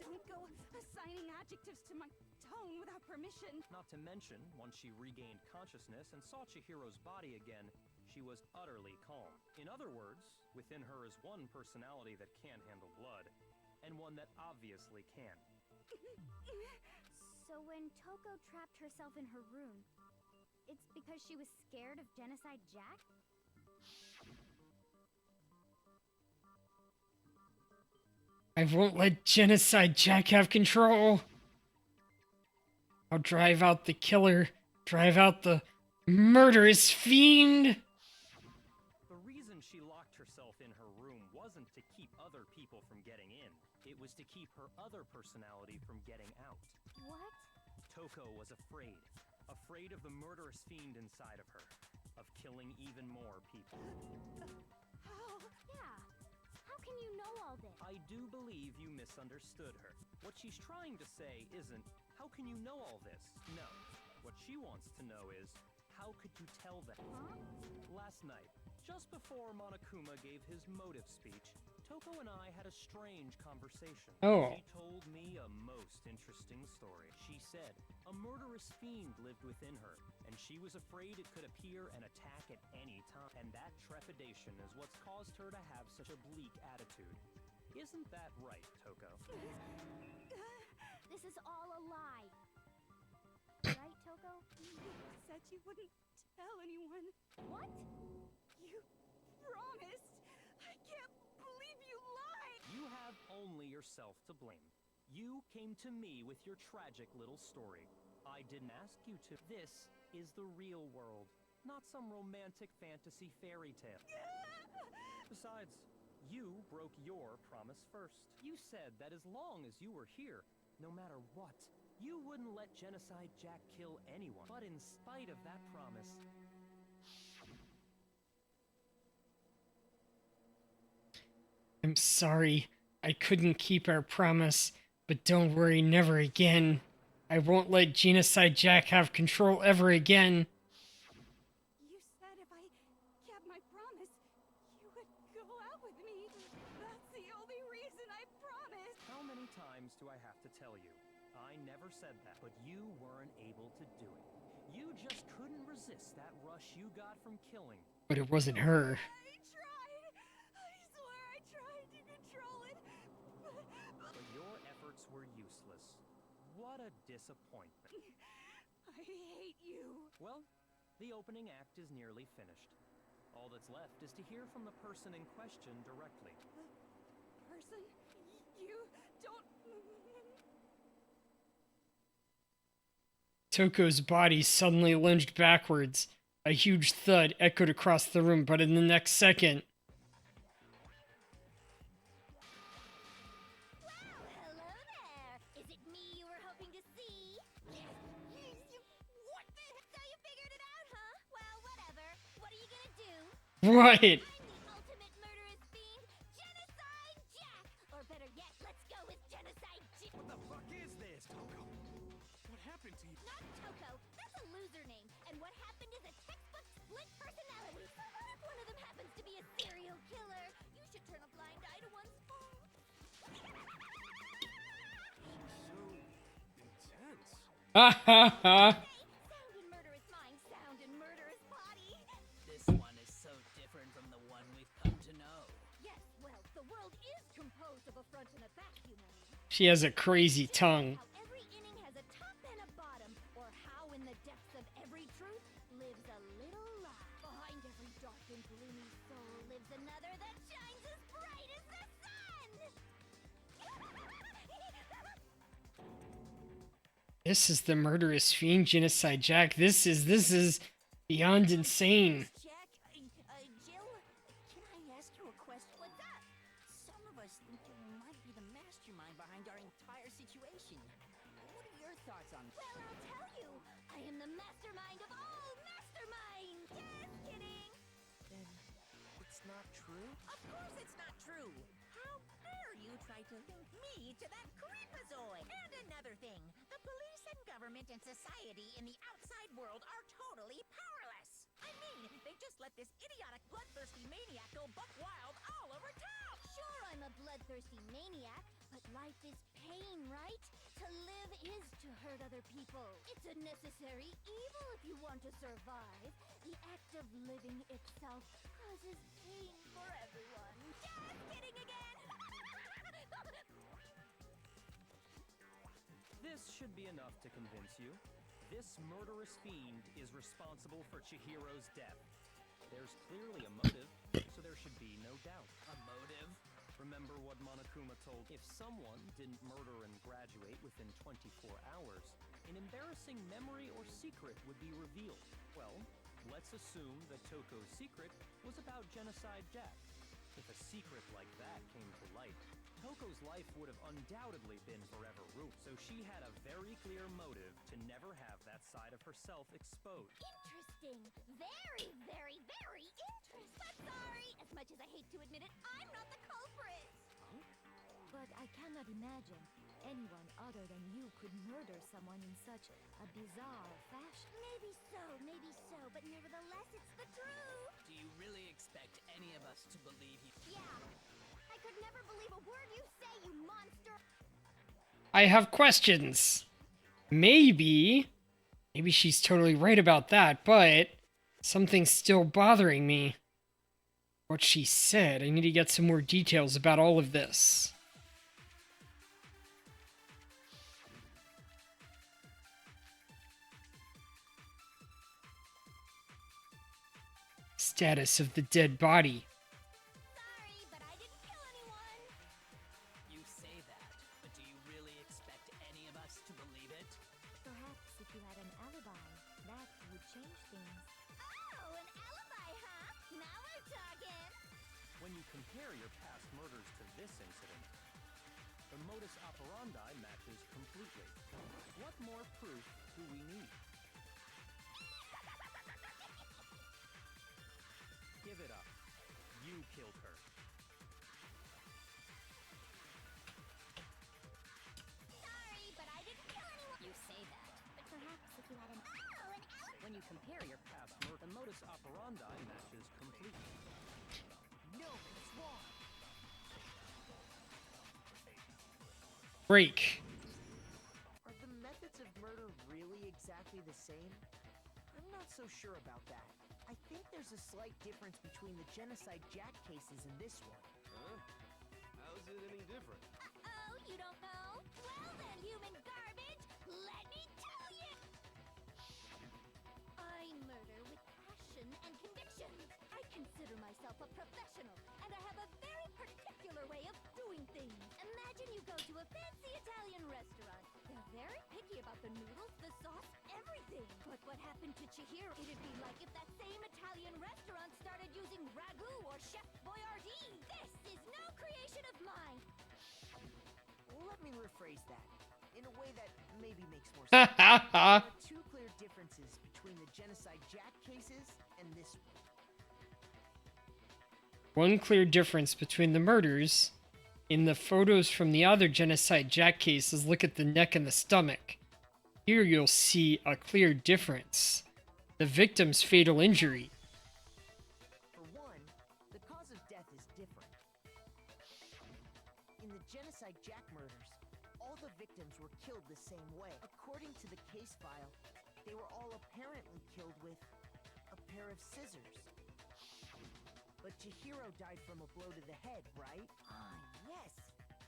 Don't go assigning adjectives to my tone without permission. Not to mention, once she regained consciousness and saw Chihiro's body again, she was utterly calm. In other words, within her is one personality that can't handle blood, and one that obviously can. So when Toko trapped herself in her room, it's because she was scared of Genocide Jack? I won't let Genocide Jack have control. I'll drive out the killer, drive out the murderous fiend. The reason she locked herself in her room wasn't to keep other people from getting in. It was to keep her other personality from getting out. What? Toko was afraid. Afraid of the murderous fiend inside of her. Of killing even more people. How? Yeah. How can you know all this? I do believe you misunderstood her. What she's trying to say isn't, how can you know all this? No. What she wants to know is, how could you tell them? Huh? Last night, just before Monokuma gave his motive speech, Toko and I had a strange conversation. Oh. She told me a most interesting story. She said a murderous fiend lived within her, and she was afraid it could appear and attack at any time. And that trepidation is what's caused her to have such a bleak attitude. Isn't that right, Toko? This is all a lie. Right, Toko? You said you wouldn't tell anyone. What? You promised. I can't believe you lied. You have only yourself to blame. You came to me with your tragic little story. I didn't ask you to. This is the real world, not some romantic fantasy fairy tale. Besides, you broke your promise first. You said that as long as you were here, no matter what, you wouldn't let Genocide Jack kill anyone. But in spite of that promise, I'm sorry. I couldn't keep our promise, but don't worry, never again. I won't let Genocide Jack have control ever again. You said if I kept my promise, you would go out with me. That's the only reason I promised. how many times do I have to tell you? I never said that, but you weren't able to do it. You just couldn't resist that rush you got from killing. But it wasn't her. I tried. I swear I tried to control it. But your efforts were useless. What a disappointment. I hate you. Well, the opening act is nearly finished. All that's left is to hear from the person in question directly. Person, you don't. Toko's body suddenly lunged backwards. A huge thud echoed across the room, but in the next second, Well, hello there. Is it me you were hoping to see? What the? So you figured it out, huh? Well, whatever. What are you gonna do? what? I'm the ultimate murderous fiend, Genocide Jack! Or better yet, let's go with Genocide Jack! What the fuck is this, Toko? What happened to you? Not Toko, that's a loser name. And what happened is a textbook split personality. If one of them happens to be a serial killer, you should turn a blind eye to one's fault. So intense. Ha ha ha. Sound in murderous mind, sound in murderous body. This one is so different from the one we've come to know. Yes, well, the world is composed of a front and a back, you know. She has a crazy tongue. How every inning has a top and a bottom, or how in the depths of every truth lives a little lie. Behind every dark and gloomy soul lives another that shines as bright as the sun. This is the murderous fiend, Genocide Jack. This is beyond insane. Jack, Jill, can I ask you a question? What's up? Some of us think you might be the mastermind behind our entire situation. What are your thoughts on Well, I'll tell you. I am the mastermind of all masterminds. Just kidding. Then it's not true? Of course it's not true. How dare you try to link me to that creepazoid? And another thing, the police and government and society in the outside world are totally powerless. I mean, they just let this idiotic, bloodthirsty maniac go buck wild all over town. Sure, I'm a bloodthirsty maniac, but life is pain, right? To live is to hurt other people. It's a necessary evil if you want to survive. The act of living itself causes pain for everyone. Just kidding again! This should be enough to convince you. This murderous fiend is responsible for Chihiro's death. There's clearly a motive, so there should be no doubt. A motive? Remember what Monokuma told? If someone didn't murder and graduate within 24 hours, an embarrassing memory or secret would be revealed. Well, let's assume that Toko's secret was about Genocide Jack. If a secret like that came to light, Coco's life would have undoubtedly been forever ruined, so she had a very clear motive to never have that side of herself exposed. Interesting. Very, very, very interesting. But sorry, as much as I hate to admit it, I'm not the culprit. But I cannot imagine anyone other than you could murder someone in such a bizarre fashion. Maybe so, but nevertheless, it's the truth. Do you really expect any of us to believe you? Yeah. I could never believe a word you say, you monster. I have questions. Maybe she's totally right about that, but something's still bothering me. What she said, I need to get some more details about all of this. Status of the dead body. Sorry, but I didn't kill anyone. You say that, but do you really expect any of us to believe it? Perhaps if you had an alibi, that would change things. Oh, an alibi, huh? Now we're talking. When you compare your past murders to this incident, the modus operandi matches completely. What more proof do we need? Give it up. You killed her. Sorry, but I didn't kill anyone. You say that, but Perhaps if you had an Oh, an alibi. When you compare your past murder, the modus operandi matches completely. No, it's wrong. Break. Are the methods of murder really exactly the same? I'm not so sure about that. I think there's a slight difference between the Genocide Jack cases and this one. Huh? How's it any different? Oh, you don't know? Well then, human garbage, let me tell you! I murder with passion and conviction. I consider myself a professional, and I have a very particular way of doing things. Imagine you go to a fancy Italian restaurant. They're very picky about the noodles, the sauce, everything. But what happened to Chihiro? It'd be like if that same Italian restaurant started using ragu or Chef Boyardee. This is no creation of mine. Let me rephrase that in a way that maybe makes more sense. There are two clear differences between the Genocide Jack cases and this one. One clear difference between the murders in the photos from the other Genocide Jack cases, look at the neck and the stomach. Here you'll see a clear difference. The victim's fatal injury. For one, the cause of death is different. In the Genocide Jack murders, all the victims were killed the same way. According to the case file, they were all apparently killed with a pair of scissors. But Chihiro died from a blow to the head, right? Yes.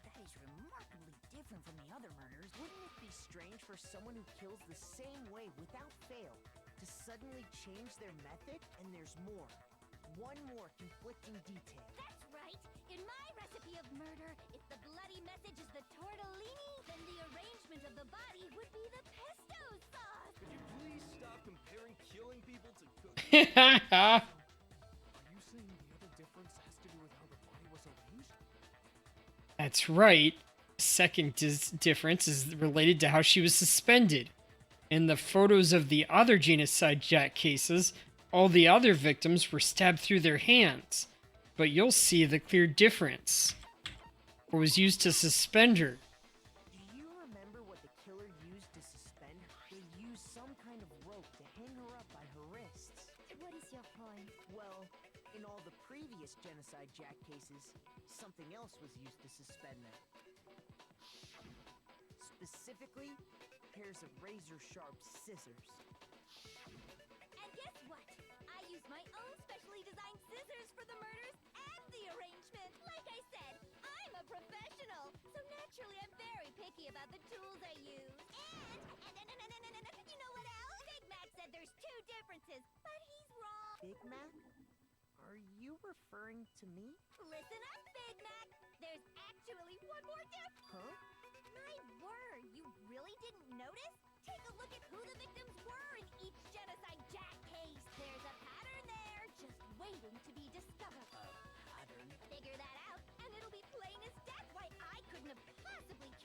That is remarkably different from the other murders. Wouldn't it be strange for someone who kills the same way without fail to suddenly change their method? And there's more. One more conflicting detail. That's right. In my recipe of murder, if the bloody message is the tortellini, then the arrangement of the body would be the pesto sauce. Could you please stop comparing killing people to cooking? Are you saying the other difference has to do with how the body was arranged? That's right. Second difference is related to how she was suspended. In the photos of the other Genocide Jack cases, all the other victims were stabbed through their hands. But you'll see the clear difference. What was used to suspend her. Do you remember what the killer used to suspend her? They used some kind of rope to hang her up by her wrists. What is your point? Well, in all the previous Genocide Jack cases, something else was used to suspend them. Specifically, pairs of razor-sharp scissors. And guess what? I use my own specially designed scissors for the murders and the arrangement. Like I said, I'm a professional, so naturally I'm very picky about the tools I use. And you know what else? Big Mac said there's two differences, but he's wrong. Big Mac? Are you referring to me? Listen up, Big Mac. There's actually one more difference. Huh? My word, you really didn't notice? Take a look at who the victims were in each Genocide Jack case. There's a pattern there, just waiting to be discovered. Pattern? Figure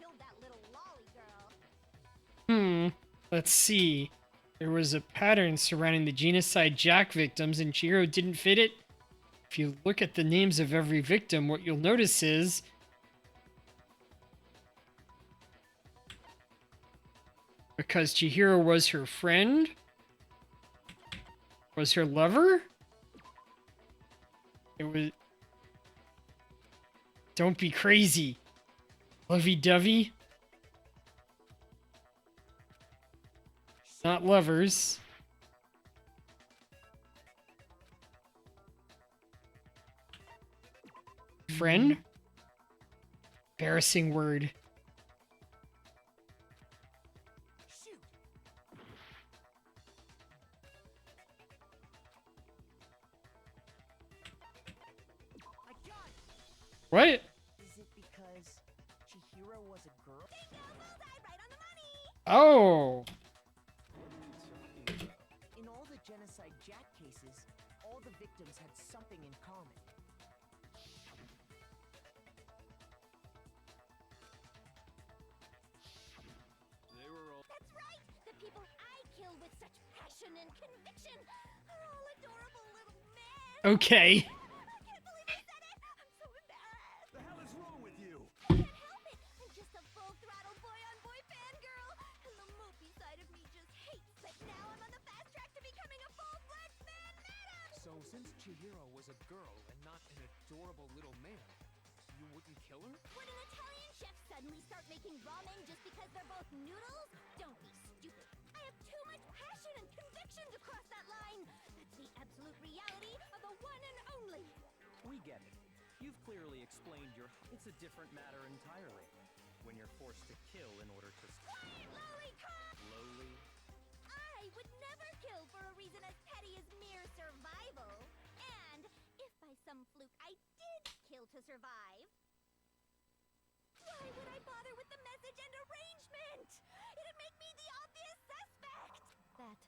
killed that little lolly girl. Let's see. There was a pattern surrounding the genocide Jack victims, and Chihiro didn't fit it. If you look at the names of every victim, what you'll notice is because Chihiro was her friend, was her lover, it was... Don't be crazy. Lovey-dovey. Not lovers. Friend? Embarrassing word. Shoot. I got it. What? Is it because Chihiro was a girl? Right on the money. Oh. In all the genocide Jack cases, all the victims had something in common. They were all. That's right. The people I kill with such passion and conviction are all adorable little men. Okay. I can't believe I said it. I'm so embarrassed. The hell is wrong with you? I can't help it. I'm just a full-throttle boy-on-boy fangirl, and the mopey side of me just hates that now I'm on the fast track to becoming a full-fledged man madam. So since Chihiro was a girl and not an adorable little man, you wouldn't kill her? Would an Italian chef suddenly start making ramen just because they're both noodles? Don't be stupid. I have too much passion and conviction to cross that line. That's the absolute reality of the one and only. We get it. You've clearly explained your... It's a different matter entirely. When you're forced to kill in order to... Quiet, lolicon! Slowly... I would never kill for a reason as petty as mere survival. And if by some fluke I did kill to survive, why would I bother with the message and arrangement? It'd make me the obvious suspect. That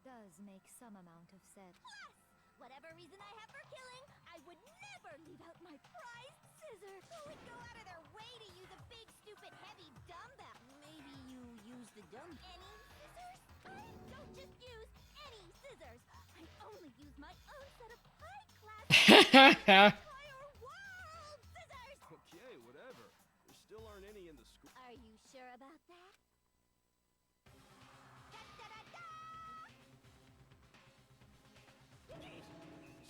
does make some amount of sense. Plus, whatever reason I have for killing, I would never leave out my prized scissors. Who would go out of their way to use a big, stupid, heavy dumbbell? Maybe you use the Any scissors? I don't just use any scissors. I only use my own set of high-class entire world scissors. Okay, whatever. There still aren't any in the school. Are you sure about that? Da-da-da-da!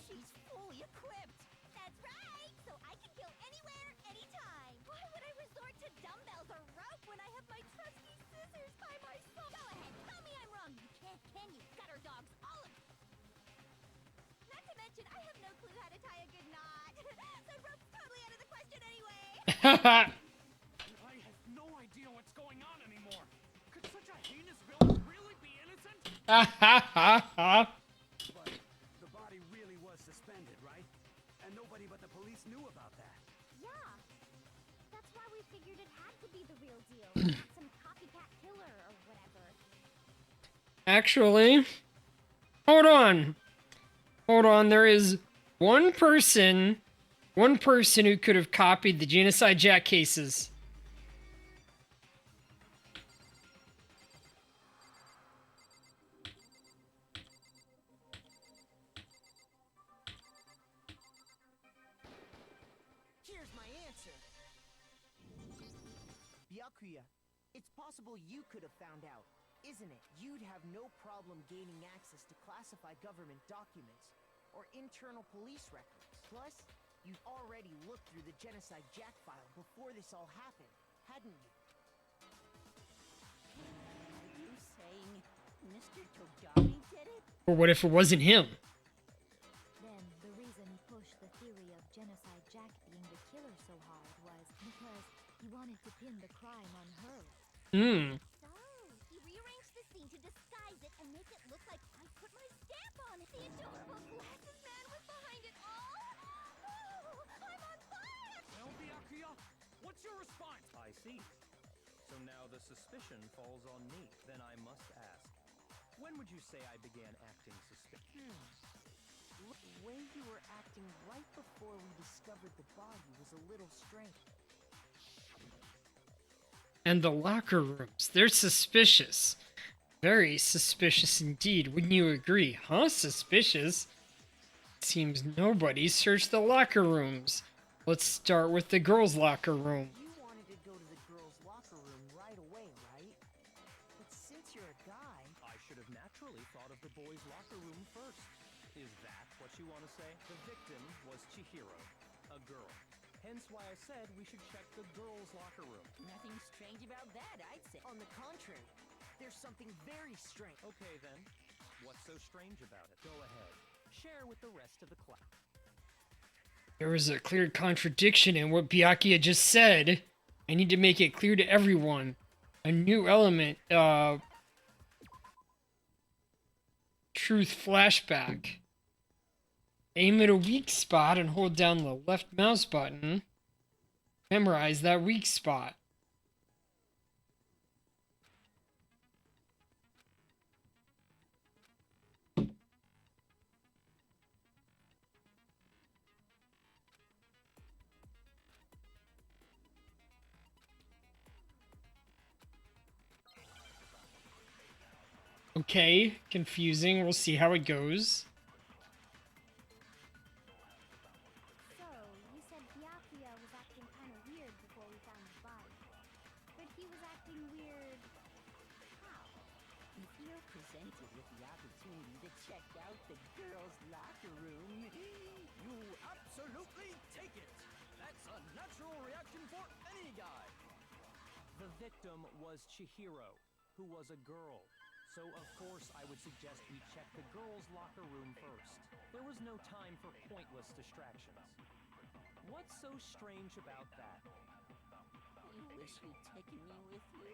She's fully equipped. That's right! So I can kill anywhere, anytime! Why would I resort to dumbbells or rope when I have my trusty scissors by my side? Go ahead, tell me I'm wrong. You can't, can you? Gutter dogs, all of you! Not to mention, I have no clue how to tie a good knot. So rope's totally out of the question anyway. I have no idea what's going on anymore. Could such a heinous villain really be innocent? But the body really was suspended, right? And nobody but the police knew about that. Yeah. That's why we figured it had to be the real deal. Not some copycat killer or whatever. Actually, hold on. Hold on. There is one person who could have copied the Genocide Jack cases. Here's my answer. Byakuya, it's possible you could have found out, isn't it? You'd have no problem gaining access to classified government documents or internal police records. Plus, you'd already looked through the Genocide Jack file before this all happened, hadn't you? Are you saying Mr. Togami did it? Or what if it wasn't him? Then the reason he pushed the theory of Genocide Jack being the killer so hard was because he wanted to pin the crime on her. So, he rearranged the scene to disguise it and make it look like I put my stamp on it. The adorable glasses man was behind it all. Oh, I'm on fire! Well, Byakuya, what's your response? I see. So now the suspicion falls on me. Then I must ask, when would you say I began acting suspicious? The way you were acting right before we discovered the body was a little strange. and the locker rooms. They're suspicious. Very suspicious indeed. Wouldn't you agree? Huh? Suspicious? Seems nobody searched the locker rooms. Let's start with the girls' locker room. You wanted to go to the girls' locker room right away, right? But since you're a guy... I should have naturally thought of the boys' locker room first. Is that what you want to say? The victim was Chihiro, a girl. Hence why I said we should check the girls' locker room. Nothing strange about that, I'd say. On the contrary, there's something very strange. Okay then, what's so strange about it? Go ahead, share with the rest of the class. There was a clear contradiction in what Byakuya just said. I need to make it clear to everyone. A new element, truth flashback. Aim at a weak spot and hold down the left mouse button. Memorize that weak spot. Okay, confusing. We'll see how it goes. So, you said Byakuya was acting kind of weird before we found his body. But he was acting weird... how? If you're presented with the opportunity to check out the girls' locker room, You absolutely take it! That's a natural reaction for any guy! The victim was Chihiro, who was a girl. So of course I would suggest we check the girls' locker room first. There was no time for pointless distractions. What's so strange about that? you wish you'd taken me with you.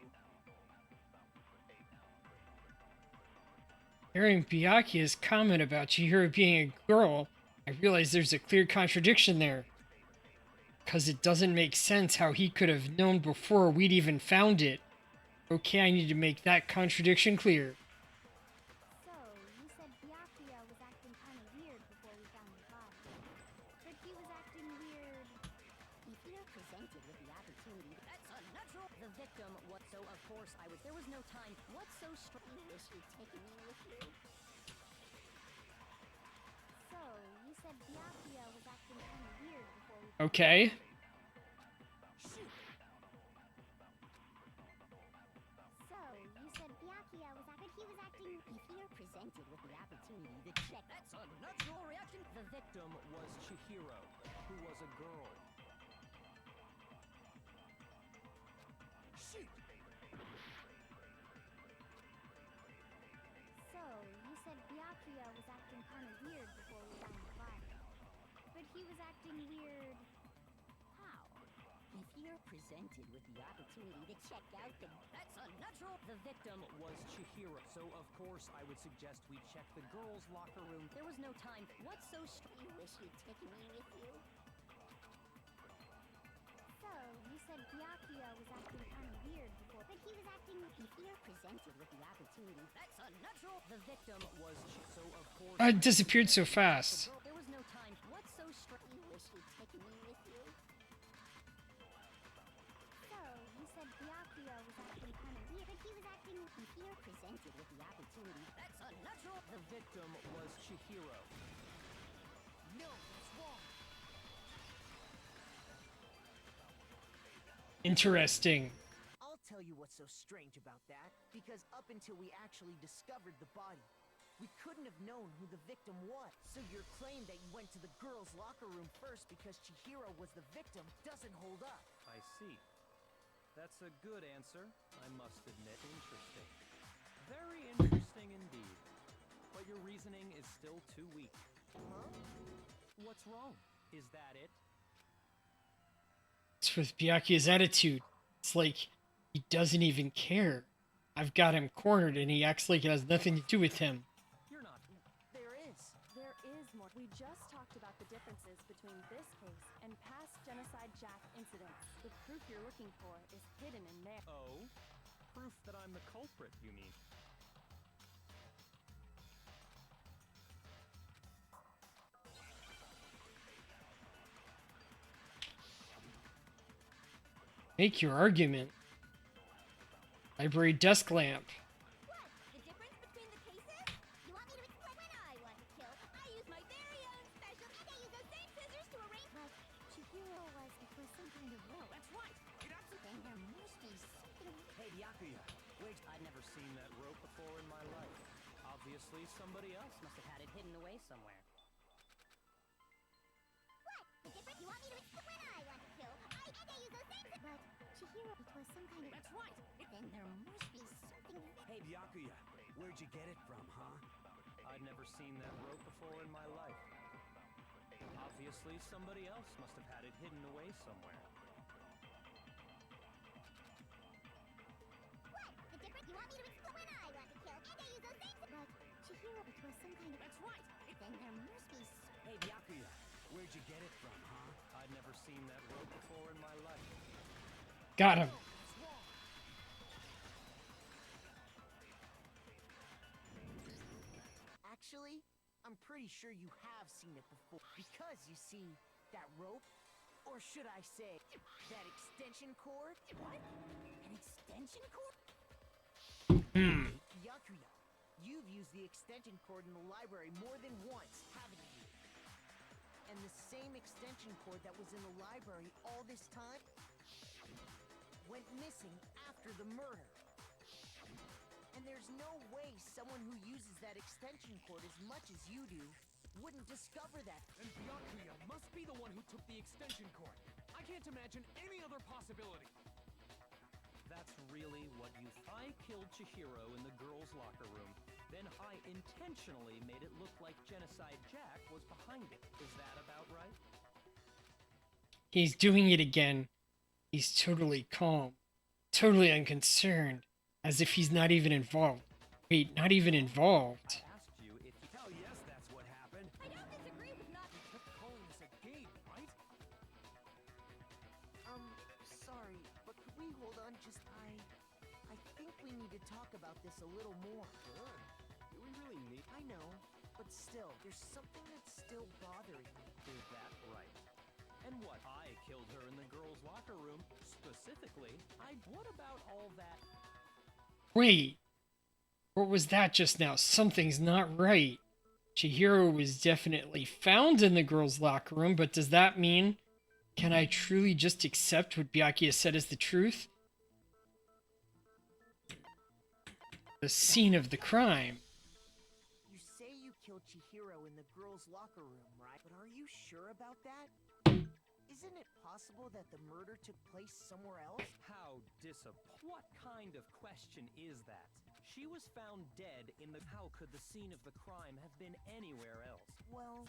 Hearing Byakuya's comment about Chihiro being a girl, I realize there's a clear contradiction there. Because it doesn't make sense how he could have known before we'd even found it. Okay, I need to make that contradiction clear. So, you said Byakuya was acting kind of weird before we found his body. But he was acting weird... If you're presented with the opportunity, that's unnatural. The victim was so of course I was. There was no time. What's so strange? You wish you'd taken me with you. So, you said Byakuya was acting kind of weird before we... Okay. So, you said Byakuya was acting... But he was acting... If you're presented with the opportunity to check, That's a natural reaction! The victim was Chihiro, who was a girl. Shoot! So, you said Byakuya was acting kind of weird before we found his body. But he was acting weird... how? if you're presented with the opportunity to check out the, That's unnatural! The victim was Chihiro, so of course I would suggest we check the girls' locker room. there was no time. What's so strange? You wish you'd taken me with you. So, you said Byakuya was acting kind of weird before... But he was acting... If you're presented with the opportunity, That's unnatural! The victim was so of course It disappeared so fast. there was no time. What's so strange? You wish you'd taken me with you. So, you said Byakuya was acting kind of weird... But he was acting... If you're presented with the opportunity, That's unnatural! the victim was Chihiro. No, that's wrong. Interesting. I'll tell you what's so strange about that, because up until we actually discovered the body, we couldn't have known who the victim was. So your claim that you went to the girls' locker room first because Chihiro was the victim doesn't hold up. I see. That's a good answer, I must admit. Interesting. Very interesting indeed. But your reasoning is still too weak. Huh? What's wrong? Is that it? It's with Byakuya's attitude. It's like he doesn't even care. I've got him cornered and he acts like it has nothing to do with him. You're not. There is. There is more. We just talked about the differences between this case and past Genocide Jack incidents. The proof you're looking for is hidden in there. Oh? Proof that I'm the culprit, you mean? Make your argument. Library desk lamp. What? The difference between the cases? You want me to explain? When I want to kill, I use my very own special, and I use those same scissors to arrange. But Chihiro was some kind of rope. That's right. It absolutely. Then there must be something. Hey, Byakuya, wait, I'd never seen that rope before in my life. Obviously, somebody else must have had it hidden away somewhere. What? The difference? You want me to explain? When I want to kill, and I use those same. But Chihiro, it was some kind of. That's right. Then there must be something. Hey, Byakuya, where'd you get it from, huh? I'd never seen that rope before in my life. Obviously, somebody else must have had it hidden away somewhere. What? The difference? You want me to explain? When I want to kill, and I use those same. But Chihiro, it was some kind of. That's right. Then there must be. Hey, Byakuya, where'd you get it from, huh? I'd never seen that rope before in my life. Got him. Actually, I'm pretty sure you have seen it before. Because you see, that rope, or should I say, that extension cord? What? An extension cord? Byakuya, you've used the extension cord in the library more than once, haven't you? And the same extension cord that was in the library all this time went missing after the murder. And there's no way someone who uses that extension cord as much as you do wouldn't discover that. And Byakuya must be the one who took the extension cord. I can't imagine any other possibility. That's really what you... I killed Chihiro in the girls' locker room. Then I intentionally made it look like Genocide Jack was behind it. Is that about right? He's doing it again. He's totally calm, totally unconcerned, as if he's not even involved. Wait, not even involved. I asked you if you... Hell yes, that's what happened. I don't disagree with not. You kept calling this a game, right? Sorry, but could we hold on just I think we need to talk about this a little more. Sure. Do we really need... I know, but still, there's something that's still bothering me. Is that right? And what? I killed her in the girls' locker room. Specifically, what about all that? Wait, what was that just now? Something's not right. Chihiro was definitely found in the girls' locker room, but does that mean... Can I truly just accept what Byakuya said is the truth? The scene of the crime. You say you killed Chihiro in the girls' locker room, right? But are you sure about that? Isn't it possible that the murder took place somewhere else? How What kind of question is that? She was found dead in the... How could the scene of the crime have been anywhere else? Well,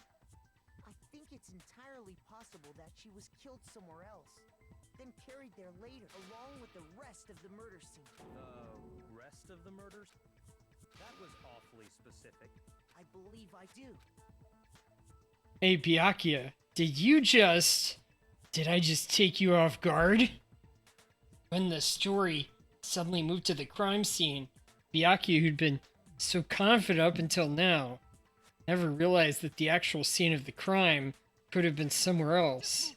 I think it's entirely possible that she was killed somewhere else, then carried there later, along with the rest of the murder scene. The rest of the murders? That was awfully specific. I believe I do. Hey, Byakuya, did I just take you off guard? When the story suddenly moved to the crime scene, Byakuya, who'd been so confident up until now, never realized that the actual scene of the crime could have been somewhere else.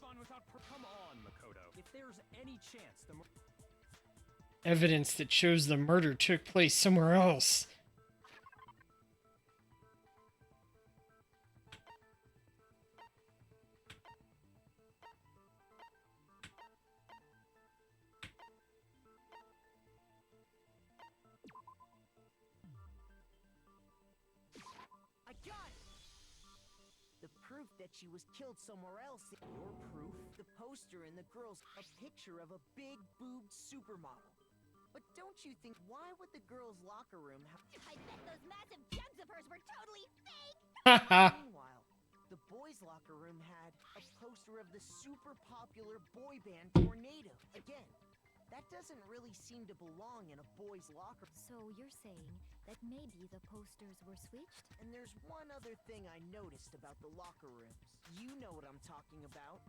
Come on, Makoto. If there's any chance the... Evidence that shows the murder took place somewhere else. I got it! The proof that she was killed somewhere else. Your proof? The poster in the girls, a picture of a big boobed supermodel. But don't you think, why would the girls' locker room have... I bet those massive jugs of hers were totally fake! Meanwhile, the boys' locker room had a poster of the super popular boy band Tornado. Again, that doesn't really seem to belong in a boys' locker. So you're saying that maybe the posters were switched? And there's one other thing I noticed about the locker rooms. You know what I'm talking about,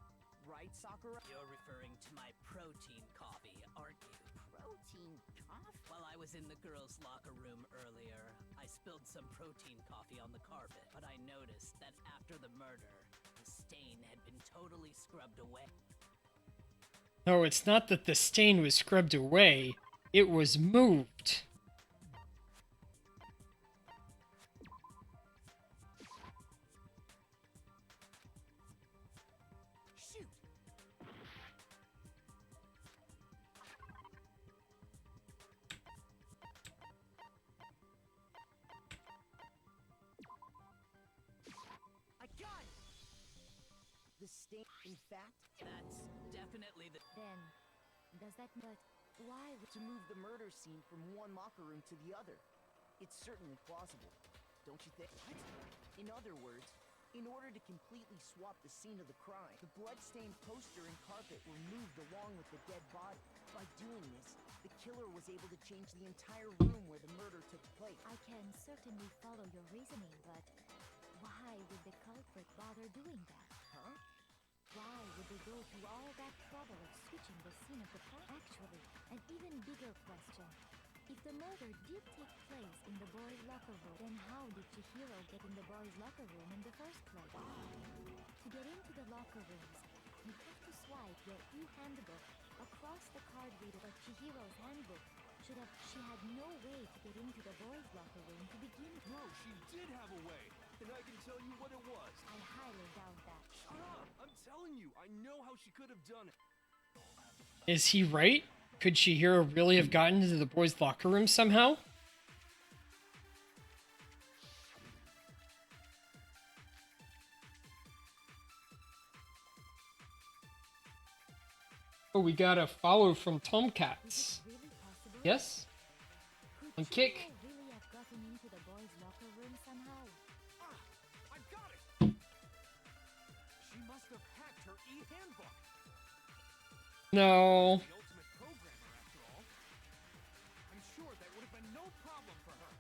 right, Sakura? You're referring to my protein coffee, aren't you? Protein coffee? While I was in the girls' locker room earlier, I spilled some protein coffee on the carpet, but I noticed that after the murder, the stain had been totally scrubbed away. No, it's not that the stain was scrubbed away. it was moved. Shoot! I got it! The stain, in fact, That's definitely the. Then, does that but why would to move the murder scene from one locker room to the other. It's certainly plausible, don't you think? What? In other words, in order to completely swap the scene of the crime, the blood-stained poster and carpet were moved along with the dead body. By doing this, the killer was able to change the entire room where the murder took place. I can certainly follow your reasoning, but why would the culprit bother doing that? Huh? Why would they go through all that trouble of switching the scene of the crime? Actually, an even bigger question. If the murder did take place in the boys' locker room, then how did Chihiro get in the boys' locker room in the first place? To get into the locker rooms, you have to swipe your e-handbook across the card reader, but Chihiro's handbook she had no way to get into the boys' locker room to begin with. No, she did have a way, and I can tell you what it was. I highly doubt that. Shut up! I'm telling you, I know how she could have done it. Is he right? Could Chihiro really have gotten into the boys' locker room somehow? Oh, we got a follow from Tomcats. Really possible? Yes? Could On kick. Chihiro really have gotten into the boys' locker room somehow? Ah, I got it! She must have hacked her e-handbook. No. The ultimate programmer, after all. I'm sure that would have been no problem for her.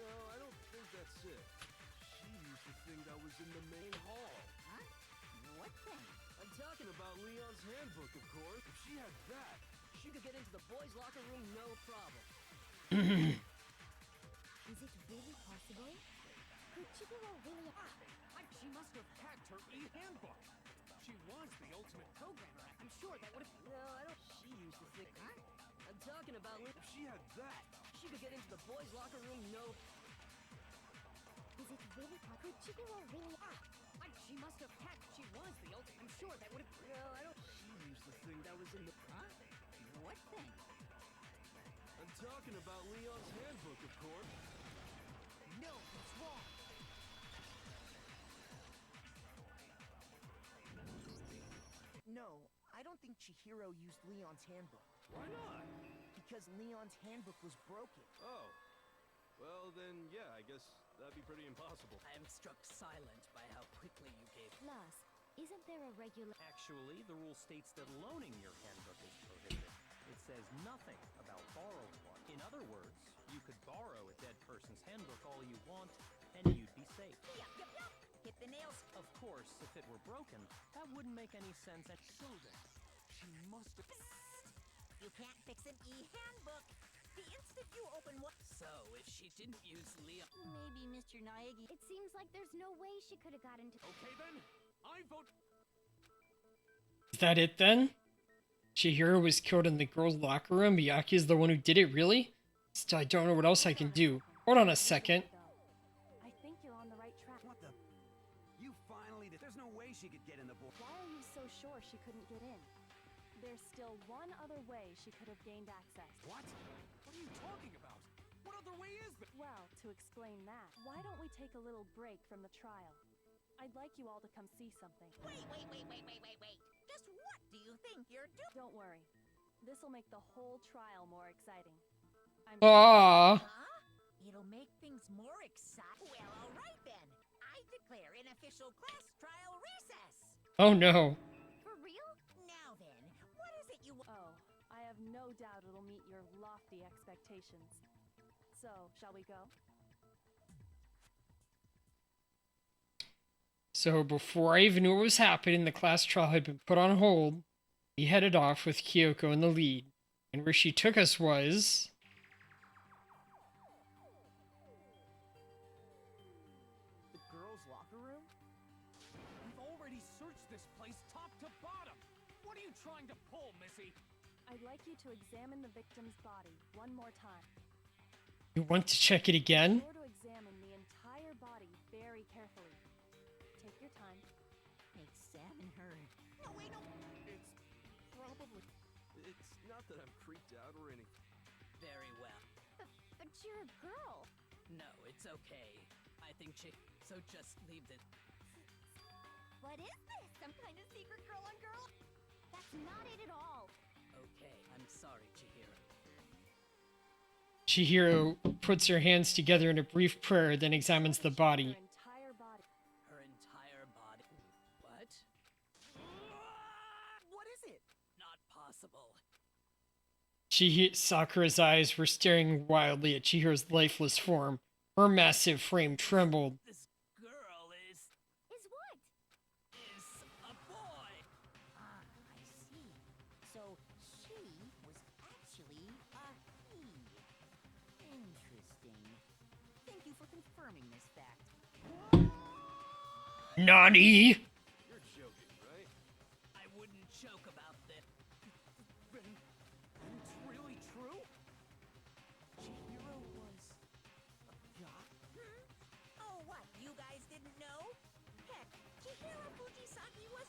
No, I don't think that's it. She used the thing that was in the main hall. Huh? What thing? I'm talking about Leon's handbook, of course. If she had that, She could get into the boys' locker room, no problem. Is it really possible? Could Chihiro really she must have hacked her e-handbook. She was the ultimate programmer. I'm sure that would have. No, I don't. She used the thing. Huh? I'm talking about. If she had that, She could get into the boys' locker room, no. Is it really Could Chihiro really She must have hacked. She was the ultimate. I'm sure that would have. No, I don't. she used the thing that was in the... Huh? What thing? I'm talking about Leon's handbook, of course. No, it's wrong. No, I don't think Chihiro used Leon's handbook. Why not? Because Leon's handbook was broken. Oh. Well, then, yeah, I guess that'd be pretty impossible. I am struck silent by how quickly you gave. Plus, isn't there a regular Actually, the rule states that loaning your handbook is prohibited. It says nothing about borrowing one. In other words, you could borrow a dead person's handbook all you want, and you'd be safe. Yup, yup, yup. Hit the nails. Of course, if it were broken, that wouldn't make any sense. And So then, she must have... You can't fix an e-handbook. The instant you open one. So, if she didn't use Leon. maybe Mr. Naegi? It seems like there's no way she could have got into Okay, then. I vote... Is that it then? Chihiro was killed in the girls' locker room. Miyake is the one who did it, really? Still, I don't know what else I can do. Hold on a second. I think you're on the right track. What the? You finally did. There's no way she could get in the board. Why are you so sure she couldn't get in? There's still one other way she could have gained access. What? What are you talking about? What other way is there? Well, to explain that, why don't we take a little break from the trial? I'd like you all to come see something. Wait. Just what do you think you're doing? Don't worry. This'll make the whole trial more exciting. I'm Aww. Huh? It'll make things more exciting. Well, all right then. I declare an official class trial recess. Oh no. For real? Now then, what is it you want? Oh, I have no doubt it'll meet your lofty expectations. So, shall we go? So before I even knew what was happening, the class trial had been put on hold. We headed off with Kyoko in the lead. And where she took us was... The girls' locker room? We've already searched this place top to bottom. What are you trying to pull, Missy? I'd like you to examine the victim's body one more time. You want to check it again? Be sure to examine the entire body very carefully. Take your time. Examine her. No, wait, no. It's probably... It's not that I'm creeped out or anything. Very well. But you're a girl. No, it's okay. I think so just leave it. What is this? Some kind of secret girl on girl? That's not it at all. Okay, I'm sorry, Chihiro. Chihiro puts her hands together in a brief prayer, then examines the body. Her entire body. Her entire body. What? What is it? Not possible. Sakura's eyes were staring wildly at Chihiro's lifeless form. Her massive frame trembled. This girl is Is what? a boy. Ah, I see. So she was actually a he. Interesting. Thank you for confirming this fact. Nani? You're joking, right? I wouldn't joke about this. Then it's really true? Chihiro was a guy? Oh, what? You guys didn't know? Heck, Chihiro Fujisaki was...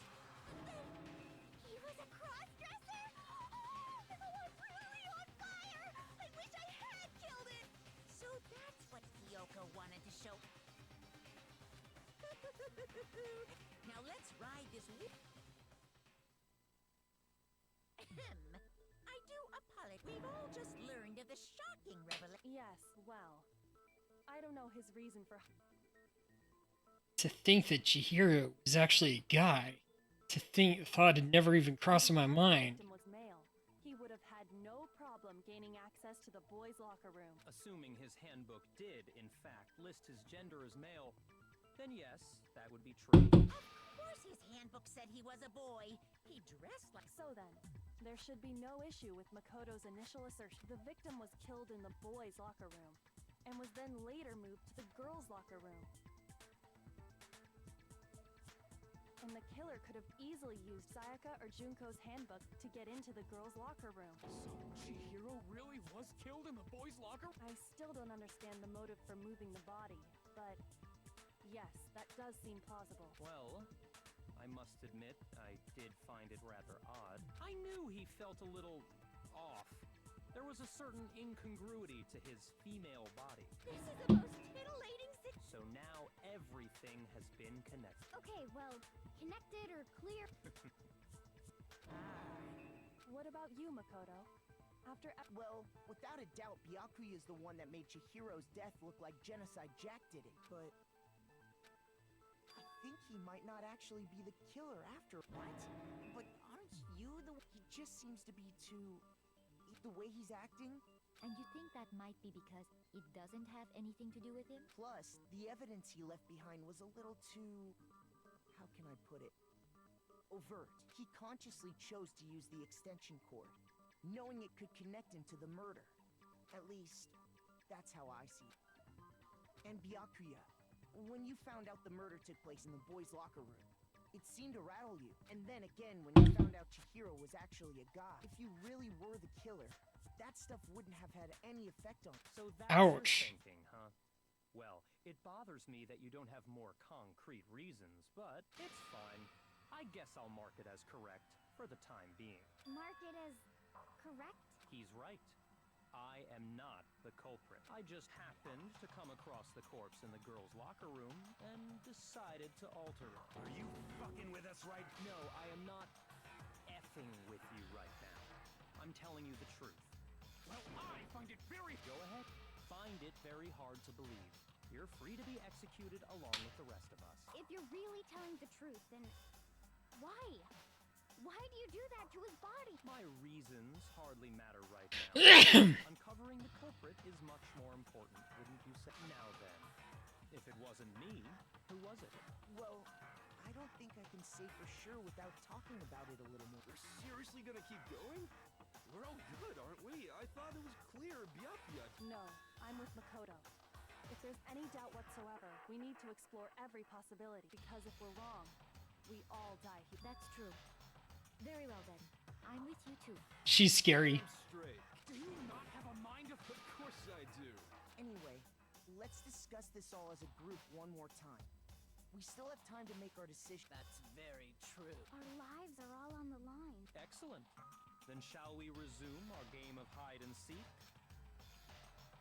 He was a cross-dresser? Oh, I'm really on fire! I wish I had killed him! So that's what Kyoko wanted to show. Now let's ride this whip. I do apologize. We've all just learned of the shocking revelation. Yes, well, I don't know his reason for... To think that Chihiro was actually a guy. Thought had never even crossed my mind. The victim was male. He would have had no problem gaining access to the boys' locker room. Assuming his handbook did, in fact, list his gender as male, then yes, that would be true. Of course his handbook said he was a boy. He dressed like... So then, there should be no issue with Makoto's initial assertion. The victim was killed in the boys' locker room, and was then later moved to the girls' locker room. And the killer could have easily used Sayaka or Junko's handbook to get into the girls' locker room. So Chihiro really was killed in the boys' locker? I still don't understand the motive for moving the body, but yes, that does seem plausible. Well, I must admit, I did find it rather odd. I knew he felt a little off. There was a certain incongruity to his female body. This is the most titillating So now everything has been connected. Okay, well, connected or clear. What about you, Makoto? After Well, without a doubt, Byakuya is the one that made Chihiro's death look like Genocide Jack did it, but... I think he might not actually be the killer after... What? But aren't you the... He just seems to be too... The way he's acting... And you think that might be because it doesn't have anything to do with him? Plus, the evidence he left behind was a little too... How can I put it? Overt. He consciously chose to use the extension cord, knowing it could connect him to the murder. At least, that's how I see it. And Byakuya, when you found out the murder took place in the boys' locker room, it seemed to rattle you. And then again, when you found out Chihiro was actually a guy, if you really were the killer, that stuff wouldn't have had any effect on... So that's Ouch. your thinking, huh? Well, it bothers me that you don't have more concrete reasons, but it's fine. I guess I'll mark it as correct for the time being. Mark it as correct? He's right. I am not the culprit. I just happened to come across the corpse in the girls' locker room and decided to alter it. Are you fucking with us right? No, I am not effing with you right now. I'm telling you the truth. Well, I find it very... Go ahead. Find it very hard to believe. You're free to be executed along with the rest of us. If you're really telling the truth, then why? Why do you do that to his body? My reasons hardly matter right now. Uncovering the culprit is much more important, wouldn't you say? Now then, if it wasn't me, who was it? Well, I don't think I can say for sure without talking about it a little more. We're seriously gonna keep going? We're all good, aren't we? I thought it was clear, Byakuya. No, I'm with Makoto. If there's any doubt whatsoever, we need to explore every possibility, because if we're wrong, we all die here. That's true. Very well then. I'm with you too. She's scary. Straight. Do you not have a mind of course I do. Anyway, let's discuss this all as a group one more time. We still have time to make our decision. That's very true. Our lives are all on the line. Excellent. Then shall we resume our game of hide and seek?